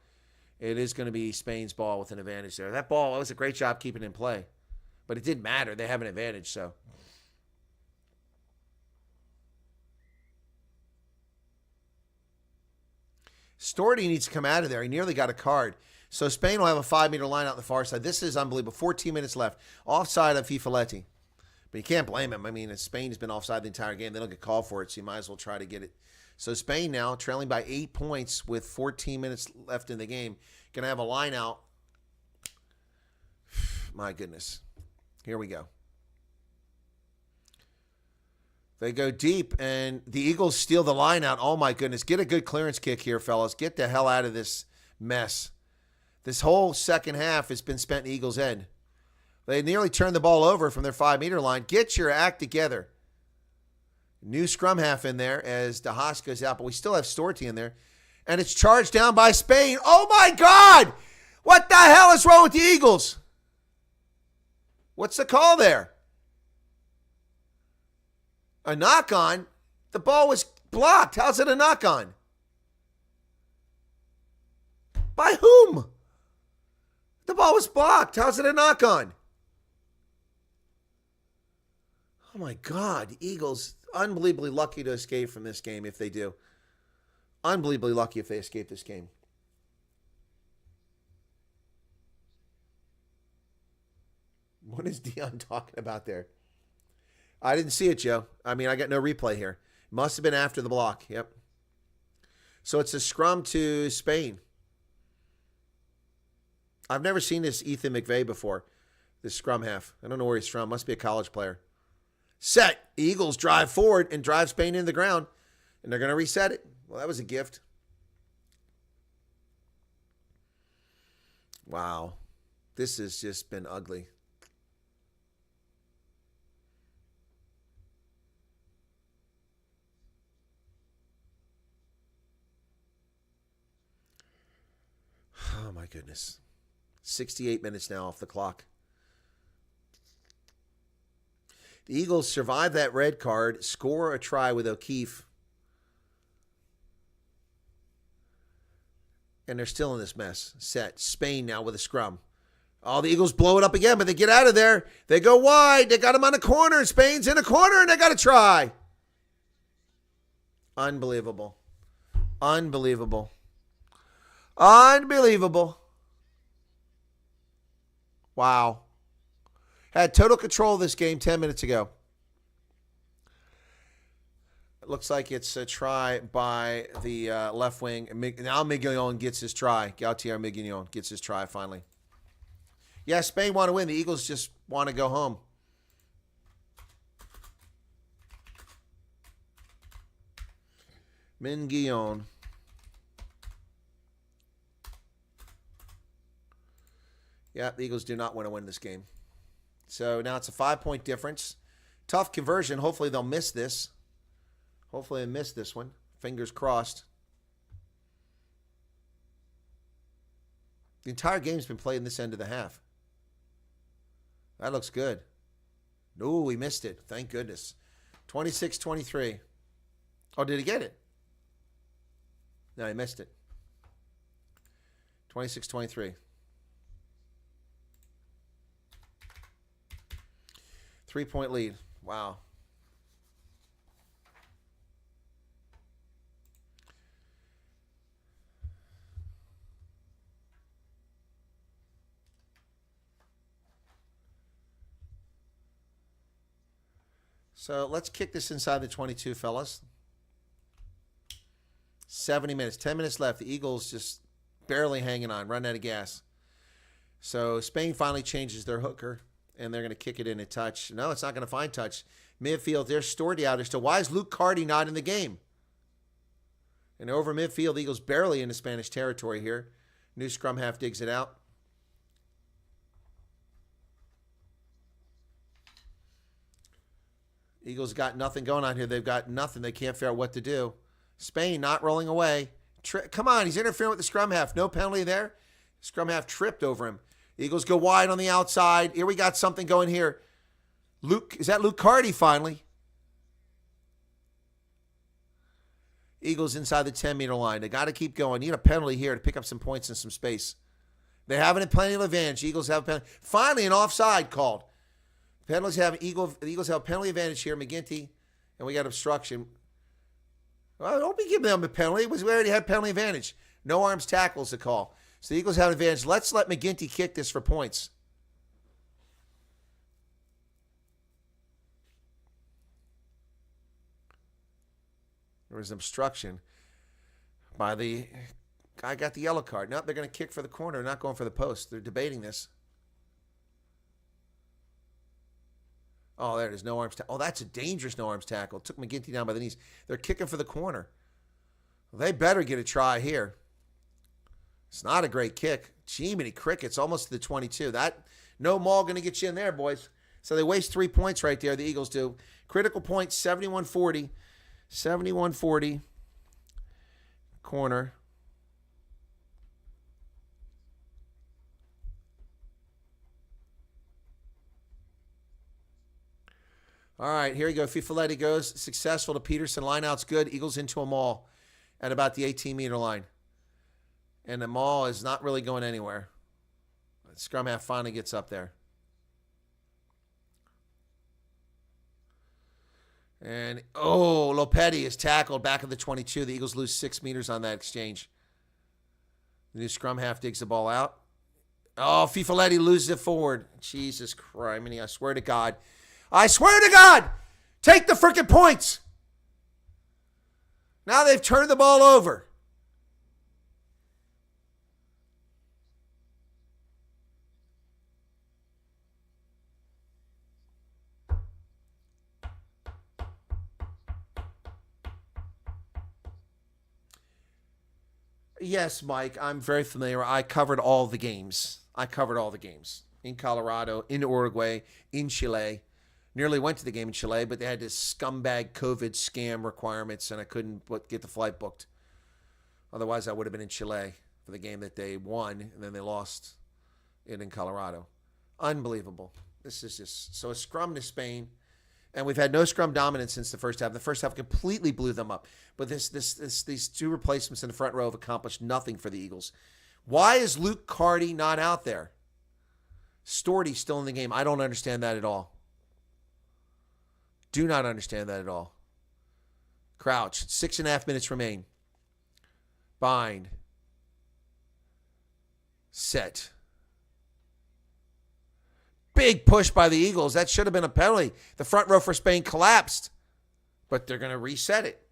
it is going to be Spain's ball with an advantage there. That was a great job keeping it in play. But it didn't matter. They have an advantage, so. Storty needs to come out of there. He nearly got a card. So Spain will have a 5-meter line out on the far side. This is unbelievable. 14 minutes left. Offside on FIFA. But you can't blame him. I mean, Spain has been offside the entire game. They don't get called for it, so you might as well try to get it. So Spain now trailing by 8 points with 14 minutes left in the game. Going to have a line out. My goodness. Here we go. They go deep, and the Eagles steal the line out. Oh, my goodness. Get a good clearance kick here, fellas. Get the hell out of this mess. This whole second half has been spent in the Eagles' end. They nearly turned the ball over from their 5-meter line. Get your act together. New scrum half in there as De Haas goes out, but we still have Storty in there. And it's charged down by Spain. Oh, my God! What the hell is wrong with the Eagles? What's the call there? A knock-on? The ball was blocked. How's it a knock-on? By whom? The ball was blocked. How's it a knock-on? Oh, my God. The Eagles, unbelievably lucky to escape from this game if they do. Unbelievably lucky if they escape this game. What is Dion talking about there? I didn't see it, Joe. I mean, I got no replay here. Must have been after the block. Yep. So it's a scrum to Spain. I've never seen this Ethan McVeigh before, this scrum half. I don't know where he's from. Must be a college player. Set. Eagles drive forward and drive Spain into the ground, and they're going to reset it. Well, that was a gift. Wow. This has just been ugly. Oh, my goodness. 68 minutes now off the clock. The Eagles survive that red card, score a try with O'Keefe. And they're still in this mess. Set. Spain now with a scrum. Oh, the Eagles blow it up again, but they get out of there. They go wide. They got him on a corner. Spain's in a corner, and they got a try. Unbelievable. Unbelievable. Unbelievable. Wow. Had total control of this game 10 minutes ago. It looks like it's a try by the left wing. Now Miguelon gets his try. Gautier Miguelon gets his try finally. Yeah, Spain want to win. The Eagles just want to go home. Miguelon. Yeah, the Eagles do not want to win this game. So now it's a 5-point difference. Tough conversion. Hopefully they'll miss this. Hopefully they miss this one. Fingers crossed. The entire game's been played in this end of the half. That looks good. No, we missed it. Thank goodness. 26-23. Oh, did he get it? No, he missed it. 26-23. 3-point lead. Wow. So let's kick this inside the 22, fellas. 70 minutes. 10 minutes left. The Eagles just barely hanging on. Running out of gas. So Spain finally changes their hooker. And they're going to kick it in a touch. No, it's not going to find touch. Midfield, there's Storty out as to why is Luke Carty not in the game? And over midfield, Eagles barely into Spanish territory here. New scrum half digs it out. Eagles got nothing going on here. They've got nothing. They can't figure out what to do. Spain not rolling away. Come on, he's interfering with the scrum half. No penalty there. Scrum half tripped over him. Eagles go wide on the outside. Here we got something going here. Is that Luke Carty finally? Eagles inside the 10-meter line. They got to keep going. Need a penalty here to pick up some points and some space. They have it in plenty of advantage. Eagles have a penalty. Finally, an offside called. The Eagles have a penalty advantage here. McGinty, and we got obstruction. Well, don't be giving them a penalty. We already had penalty advantage. No arms tackles the call. So the Eagles have an advantage. Let's let McGinty kick this for points. There was an obstruction by the guy got the yellow card. No, they're going to kick for the corner, not going for the post. They're debating this. Oh, there it is. No arms tackle. Oh, that's a dangerous no arms tackle. Took McGinty down by the knees. They're kicking for the corner. Well, they better get a try here. It's not a great kick. Jiminy crickets, almost to the 22. That no maul going to get you in there, boys. So they waste 3 points right there, the Eagles do. Critical point, 71-40. 71-40. Corner. All right, here we go. Fifaletti goes. Successful to Peterson. Lineout's good. Eagles into a maul at about the 18-meter line. And the maul is not really going anywhere. Scrum half finally gets up there. And, Lopetti is tackled back at the 22. The Eagles lose 6 meters on that exchange. The new scrum half digs the ball out. Oh, Fifaletti loses it forward. Jesus Christ. I swear to God. I swear to God. Take the freaking points. Now they've turned the ball over. Yes, Mike, I'm very familiar. I covered all the games. In Colorado, in Uruguay, in Chile. Nearly went to the game in Chile, but they had this scumbag COVID scam requirements, and I couldn't get the flight booked. Otherwise, I would have been in Chile for the game that they won, and then they lost it in Colorado. Unbelievable. This is just so a scrum to Spain. And we've had no scrum dominance since the first half. The first half completely blew them up. But these two replacements in the front row have accomplished nothing for the Eagles. Why is Luke Carty not out there? Storty still in the game. I don't understand that at all. Do not understand that at all. Crouch. 6.5 minutes remain. Bind. Set. Big push by the Eagles. That should have been a penalty. The front row for Spain collapsed, but they're going to reset it.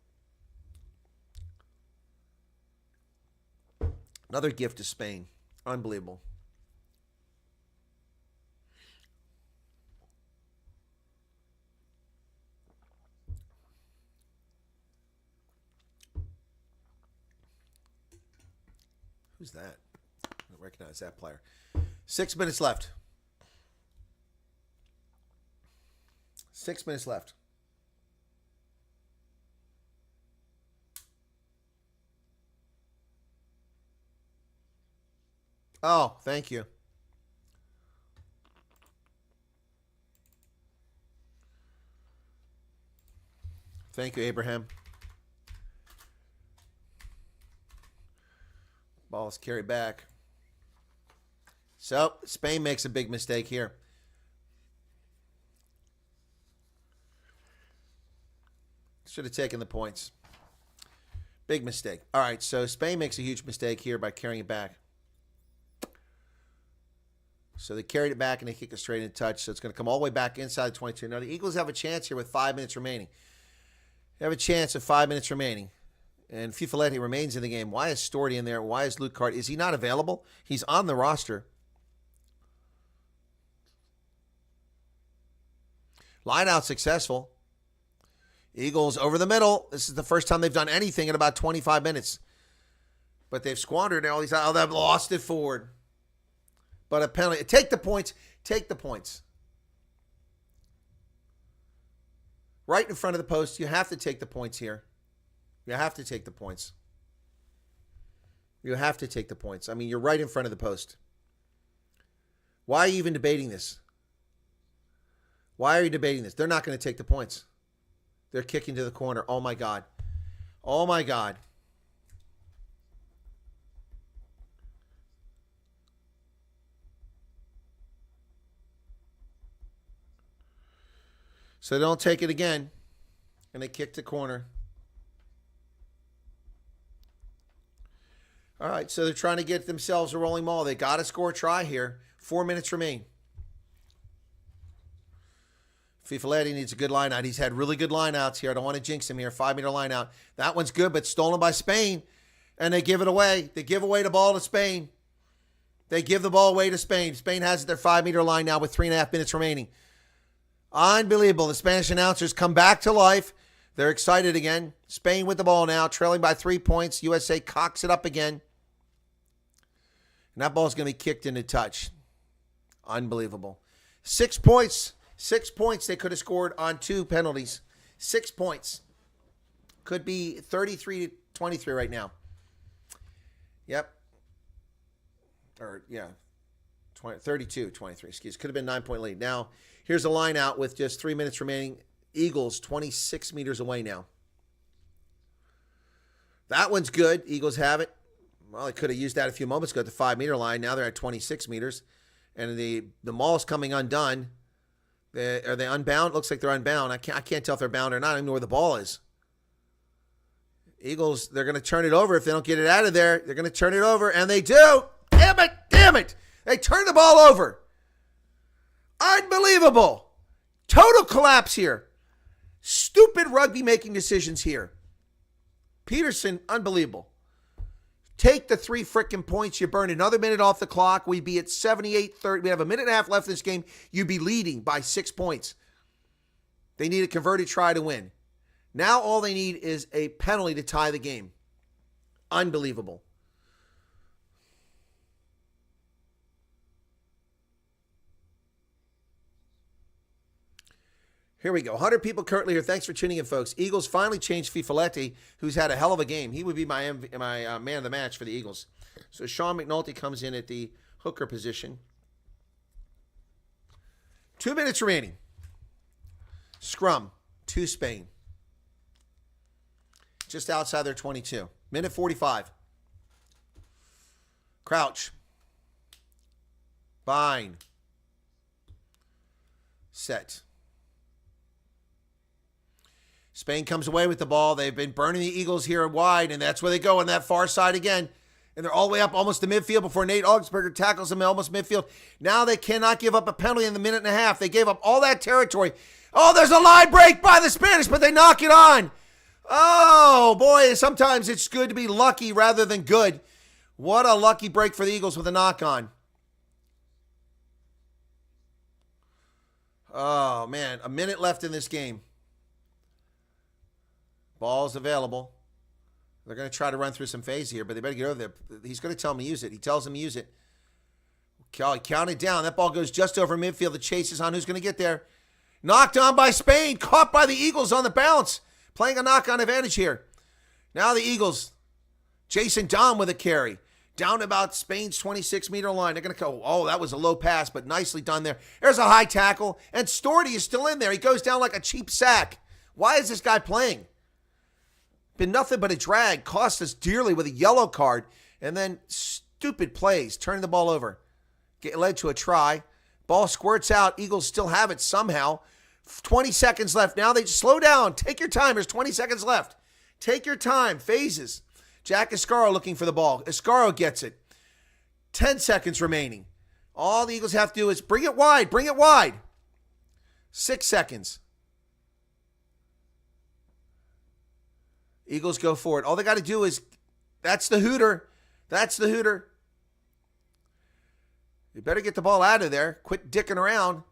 Another gift to Spain. Unbelievable. Who's that? I don't recognize that player. 6 minutes left. 6 minutes left. Oh, thank you. Thank you, Abraham. Ball is carried back. So, Spain makes a big mistake here. Should have taken the points. Big mistake. All right, so Spain makes a huge mistake here by carrying it back. So they carried it back and they kick it straight in touch. So it's going to come all the way back inside the 22. Now the Eagles have a chance here with 5 minutes remaining. They have a chance of 5 minutes remaining. And Fifaletti remains in the game. Why is Storty in there? Why is Luke Cart? Is he not available? He's on the roster. Line out successful. Eagles over the middle. This is the first time they've done anything in about 25 minutes. But they've squandered all these. Oh, they've lost it forward. But a penalty. Take the points. Take the points. Right in front of the post. You have to take the points here. You have to take the points. You have to take the points. I mean, you're right in front of the post. Why are you even debating this? Why are you debating this? They're not going to take the points. They're kicking to the corner. Oh, my God. Oh, my God. So they don't take it again. And they kick the corner. All right, so they're trying to get themselves a rolling maul. They got to score a try here. 4 minutes remain. Fifaletti needs a good line out. He's had really good line outs here. I don't want to jinx him here. 5-meter line out. That one's good, but stolen by Spain. And they give it away. They give away the ball to Spain. They give the ball away to Spain. Spain has their 5-meter line now with 3.5 minutes remaining. Unbelievable. The Spanish announcers come back to life. They're excited again. Spain with the ball now, trailing by 3 points. USA cocks it up again. And that ball's going to be kicked into touch. Unbelievable. 6 points. 6 points they could have scored on 2 penalties. 6 points. Could be 33-23 right now. Yep. Or, yeah. 32-23. Excuse. Could have been 9-point lead. Now, here's a line out with just 3 minutes remaining. Eagles 26 meters away now. That one's good. Eagles have it. Well, they could have used that a few moments ago at the 5-meter line. Now they're at 26 meters. And the maul's coming undone. Are they unbound? Looks like they're unbound. I can't tell if they're bound or not. I don't even know where the ball is. Eagles, they're going to turn it over. If they don't get it out of there, they're going to turn it over. And they do. Damn it. Damn it. They turn the ball over. Unbelievable. Total collapse here. Stupid rugby making decisions here. Peterson, unbelievable. Take the 3 frickin' points. You burn another minute off the clock. We'd be at 78-30. We have a minute and a half left in this game. You'd be leading by 6 points. They need a converted try to win. Now all they need is a penalty to tie the game. Unbelievable. Here we go. 100 people currently here. Thanks for tuning in, folks. Eagles finally changed Fifaletti, who's had a hell of a game. He would be my man of the match for the Eagles. So Sean McNulty comes in at the hooker position. 2 minutes remaining. Scrum to Spain. Just outside their 22. Minute 45. Crouch. Bind. Set. Spain comes away with the ball. They've been burning the Eagles here wide, and that's where they go on that far side again. And they're all the way up almost to midfield before Nate Augsburger tackles them almost midfield. Now they cannot give up a penalty in the minute and a half. They gave up all that territory. Oh, there's a line break by the Spanish, but they knock it on. Oh, boy, sometimes it's good to be lucky rather than good. What a lucky break for the Eagles with a knock on. Oh, man, a minute left in this game. Ball's available. They're going to try to run through some phase here, but they better get over there. He's going to tell them to use it. He tells them to use it. Count it down. That ball goes just over midfield. The chase is on. Who's going to get there? Knocked on by Spain. Caught by the Eagles on the bounce. Playing a knock-on advantage here. Now the Eagles. Jason Dom with a carry. Down about Spain's 26-meter line. They're going to go, oh, that was a low pass, but nicely done there. There's a high tackle, and Storty is still in there. He goes down like a cheap sack. Why is this guy playing? Been nothing but a drag. Cost us dearly with a yellow card. And then stupid plays. Turning the ball over. Led to a try. Ball squirts out. Eagles still have it somehow. 20 seconds left. Now they slow down. Take your time. There's 20 seconds left. Take your time. Phases. Jack Escaro looking for the ball. Escaro gets it. 10 seconds remaining. All the Eagles have to do is bring it wide. Bring it wide. 6 seconds. Eagles go for it. All they got to do is, that's the hooter. That's the hooter. You better get the ball out of there. Quit dicking around.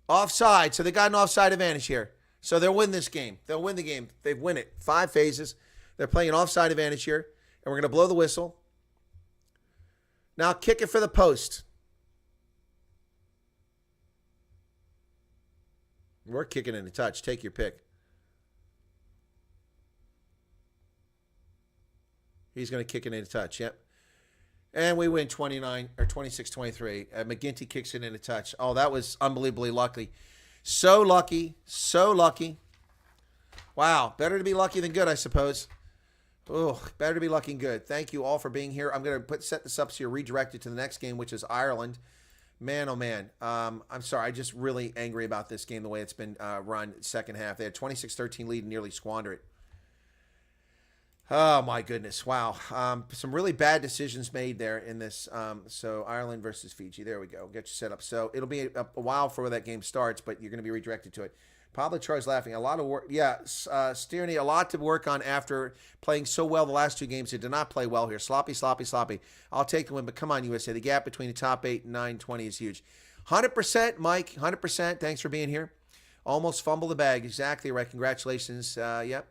Offside. So they got an offside advantage here. So they'll win this game. They'll win the game. They win it. 5 phases. They're playing an offside advantage here. And we're going to blow the whistle. Now kick it for the post. We're kicking in a touch. Take your pick. He's going to kick it in a touch. Yep. And we win 26-23. McGinty kicks it in a touch. Oh, that was unbelievably lucky. So lucky. So lucky. Wow. Better to be lucky than good, I suppose. Oh, better to be lucky than good. Thank you all for being here. I'm going to set this up so you're redirected to the next game, which is Ireland. Man, oh, man. I'm sorry. I'm just really angry about this game, the way it's been run second half. They had 26-13 lead and nearly squander it. Oh, my goodness. Wow. Some really bad decisions made there in this. So Ireland versus Fiji. There we go. Get you set up. So it'll be a while before that game starts, but you're going to be redirected to it. Pablo Char's laughing. A lot of work. Yeah, Stearney, a lot to work on after playing so well the last 2 games. He did not play well here. Sloppy. I'll take the win, but come on, USA. The gap between the top 8 and 9-20 is huge. 100%, Mike. 100%. Thanks for being here. Almost fumbled the bag. Exactly right. Congratulations. Yep.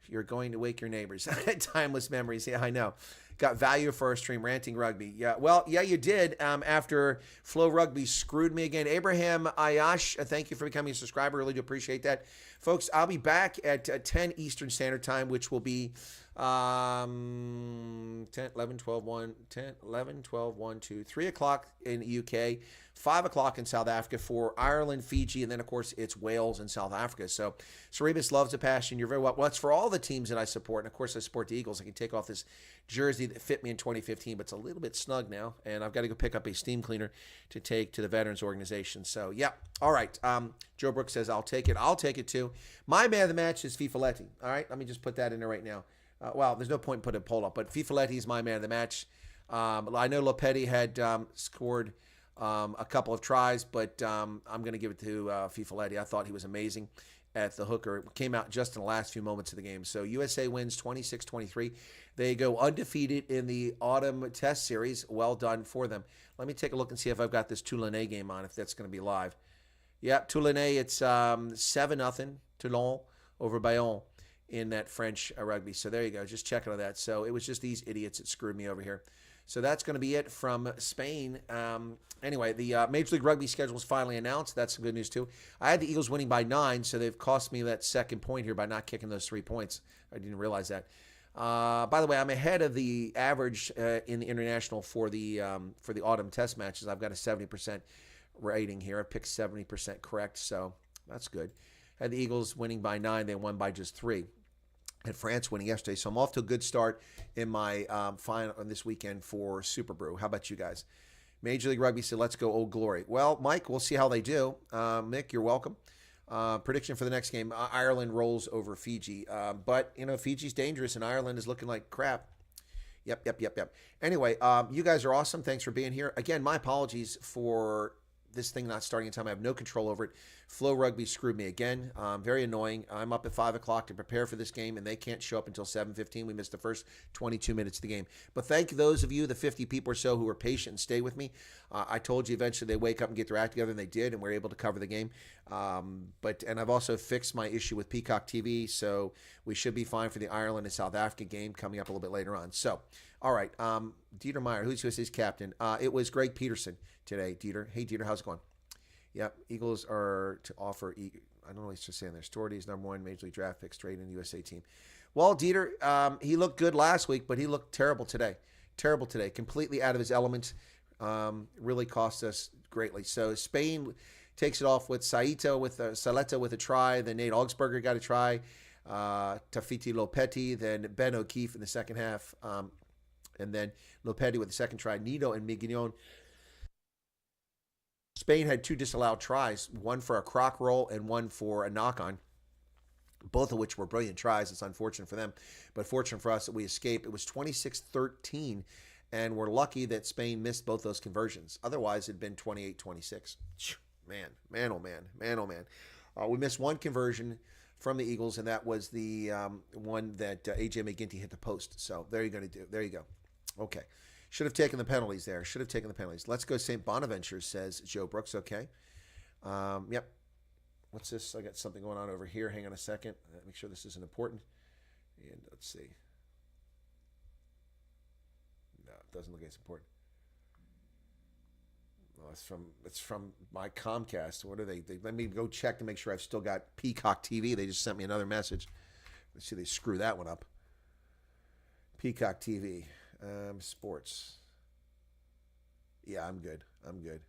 You're going to wake your neighbors. Timeless memories. Yeah, I know. Got value for our stream, Ranting Rugby. Yeah, well, yeah, you did. After Flow Rugby screwed me again. Abraham Ayash, thank you for becoming a subscriber. Really do appreciate that. Folks, I'll be back at 10 Eastern Standard Time, which will be 10, 11, 12, 1, 10, 11, 12, 1, 2, 3 o'clock in the UK, 5 o'clock in South Africa for Ireland, Fiji, and then, of course, it's Wales and South Africa. So, Cerebus loves a passion. You're very well. Well, it's for all the teams that I support. And, of course, I support the Eagles. I can take off this jersey that fit me in 2015, but it's a little bit snug now. And I've got to go pick up a steam cleaner to take to the Veterans Organization. So, yeah. All right. Joe Brooks says, I'll take it. I'll take it, too. My man of the match is Fifaletti. All right. Let me just put that in there right now. Well, there's no point in putting a poll up, but Fifaletti is my man of the match. I know Lopetti had scored a couple of tries, but I'm going to give it to Fifaletti. I thought he was amazing at the hooker. It came out just in the last few moments of the game. So USA wins 26-23. They go undefeated in the autumn test series. Well done for them. Let me take a look and see if I've got this Toulonnais game on, if that's going to be live. Yep, Toulonnais, it's 7-0 Toulon over Bayonne in that French rugby. So there you go. Just checking on that. So it was just these idiots that screwed me over here. So that's going to be it from Spain. Anyway, the Major League Rugby schedule is finally announced. That's some good news, too. I had the Eagles winning by 9, so they've cost me that second point here by not kicking those 3 points. I didn't realize that. By the way, I'm ahead of the average in the international for the autumn test matches. I've got a 70% rating here. I picked 70% correct, so that's good. Had the Eagles winning by 9. They won by just 3. Had France winning yesterday, so I'm off to a good start in my final this weekend for Super Brew. How about you guys? Major League Rugby said, let's go Old Glory. Well, Mike, we'll see how they do. Mick, you're welcome. Prediction for the next game, Ireland rolls over Fiji. But, Fiji's dangerous, and Ireland is looking like crap. Yep. Anyway, you guys are awesome. Thanks for being here. Again, my apologies for this thing not starting in time. I have no control over it. Flow Rugby screwed me again. Very annoying. I'm up at 5 o'clock to prepare for this game, and they can't show up until 7:15. We missed the first 22 minutes of the game. But thank those of you, the 50 people or so who were patient and stay with me. I told you eventually they wake up and get their act together, and they did, and we're able to cover the game. And I've also fixed my issue with Peacock TV, so we should be fine for the Ireland and South Africa game coming up a little bit later on. So, all right, Dieter Meyer, who's USA's captain? It was Greg Peterson today, Dieter. Hey, Dieter, how's it going? Yep, Eagles are to offer, I don't know what he's just saying there. Storty's #1 Major League draft pick straight in the USA team. Well, Dieter, he looked good last week, but he looked terrible today. Completely out of his element. Really cost us greatly. So Spain takes it off with Saleta with a try. Then Nate Augsburger got a try. Tafiti Lopetti. Then Ben O'Keefe in the second half. And then Lopetti with the second try. Nido and Mignon. Spain had 2 disallowed tries, one for a crock roll and one for a knock-on, both of which were brilliant tries. It's unfortunate for them, but fortunate for us that we escaped. It was 26-13, and we're lucky that Spain missed both those conversions. Otherwise, it'd been 28-26. Man, oh man. We missed one conversion from the Eagles, and that was the one that A.J. McGinty hit the post. So there you go. Okay. Should have taken the penalties there. Let's go St. Bonaventure, says Joe Brooks. Okay. Yep. What's this? I got something going on over here. Hang on a second. Make sure this isn't important. And let's see. No, it doesn't look as important. Well, it's from my Comcast. What are they? Let me go check to make sure I've still got Peacock TV. They just sent me another message. Let's see, they screw that one up. Peacock TV. Sports. Yeah, I'm good. You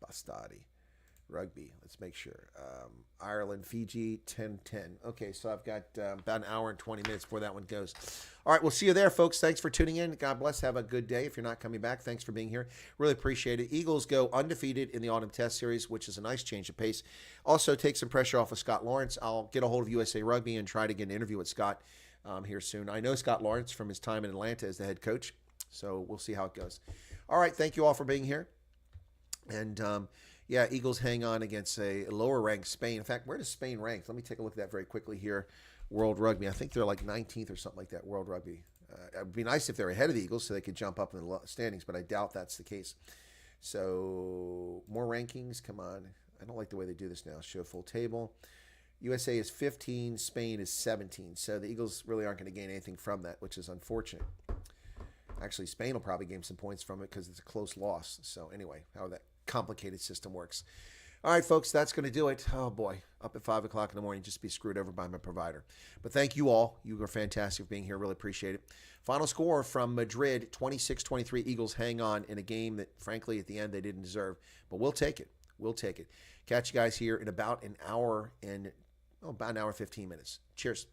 bastardi. Rugby. Let's make sure. Ireland, Fiji, 10-10. Okay, so I've got about an hour and 20 minutes before that one goes. All right, we'll see you there, folks. Thanks for tuning in. God bless. Have a good day. If you're not coming back, thanks for being here. Really appreciate it. Eagles go undefeated in the Autumn Test Series, which is a nice change of pace. Also, take some pressure off of Scott Lawrence. I'll get a hold of USA Rugby and try to get an interview with Scott here soon. I know Scott Lawrence from his time in Atlanta as the head coach, so we'll see how it goes. All right, thank you all for being here. And, yeah, Eagles hang on against a lower-ranked Spain. In fact, where does Spain rank? Let me take a look at that very quickly here. World Rugby. I think they're like 19th or something like that, World Rugby. It would be nice if they're ahead of the Eagles so they could jump up in the standings, but I doubt that's the case. So, more rankings. Come on. I don't like the way they do this now. Show full table. USA is 15, Spain is 17. So the Eagles really aren't going to gain anything from that, which is unfortunate. Actually, Spain will probably gain some points from it because it's a close loss. So anyway, how that complicated system works. All right, folks, that's going to do it. Oh, boy, up at 5 o'clock in the morning, just be screwed over by my provider. But thank you all. You are fantastic for being here. Really appreciate it. Final score from Madrid, 26-23. Eagles hang on in a game that, frankly, at the end they didn't deserve. But we'll take it. Catch you guys here in about an hour and about an hour and 15 minutes. Cheers.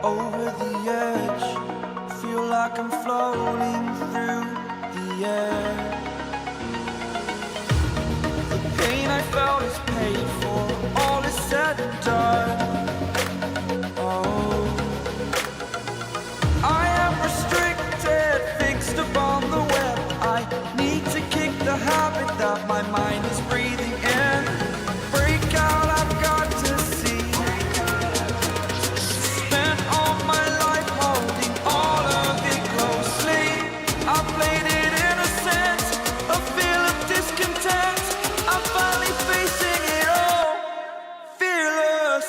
Over the edge, feel like I'm floating through the air. The pain I felt is paid for, all is said and done. Oh, I am restricted, fixed upon the web. I need to kick the habit that my mind is breathing in. Break out, I've got to see. Spent all my life holding all of it closely. I played it innocent, a feel of discontent. I'm finally facing it all, fearless.